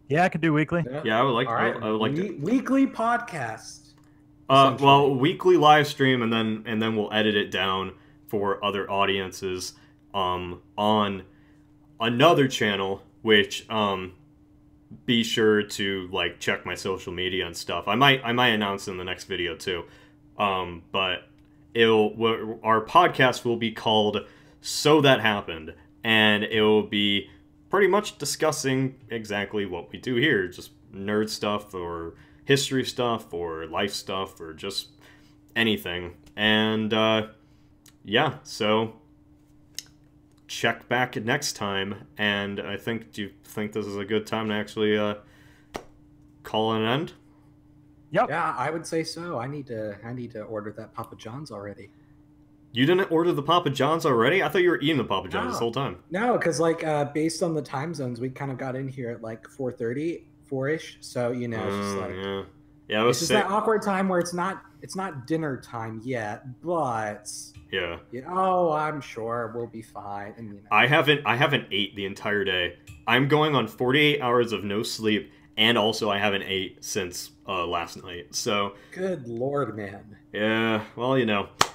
Yeah, I could do weekly. Yeah, I would like. All right. I would like to. Weekly podcast. Well, weekly live stream, and then we'll edit it down for other audiences. On another channel, which be sure to like check my social media and stuff. I might announce in the next video too. But our podcast will be called So That Happened, and it will be pretty much discussing exactly what we do here, just nerd stuff or history stuff or life stuff or just anything. And yeah, so check back next time, and do you think this is a good time to actually call an end? Yep. Yeah, I would say so. I need to order that Papa John's already. You didn't order the Papa John's already? I thought you were eating the Papa John's this whole time. No, because like based on the time zones, we kind of got in here at like 4:30, 4-ish. So it's just like yeah, it's just that awkward time where it's not dinner time yet, but yeah, I'm sure we'll be fine. And I haven't ate the entire day. I'm going on 48 hours of no sleep, and also I haven't ate since last night. So good lord, man. Yeah, well,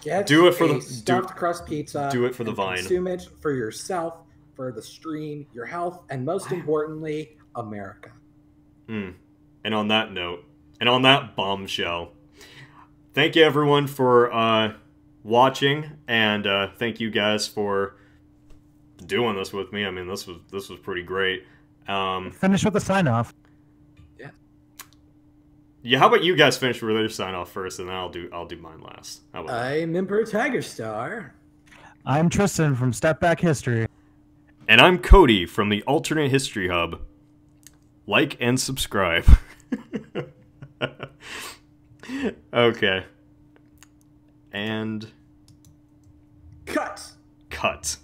Get do it for the stuffed crust pizza. Do it for the vine. Consume it for yourself, for the stream, your health, and most importantly, America. And on that note, and on that bombshell, thank you everyone for watching, and thank you guys for doing this with me. I mean, this was pretty great. Finish with the sign off. Yeah, how about you guys finish with your sign off first, and then I'll do mine last. How about I'm Emperor Tigerstar. I'm Tristan from Step Back History. And I'm Cody from the Alternate History Hub. Like and subscribe. Okay. And Cut.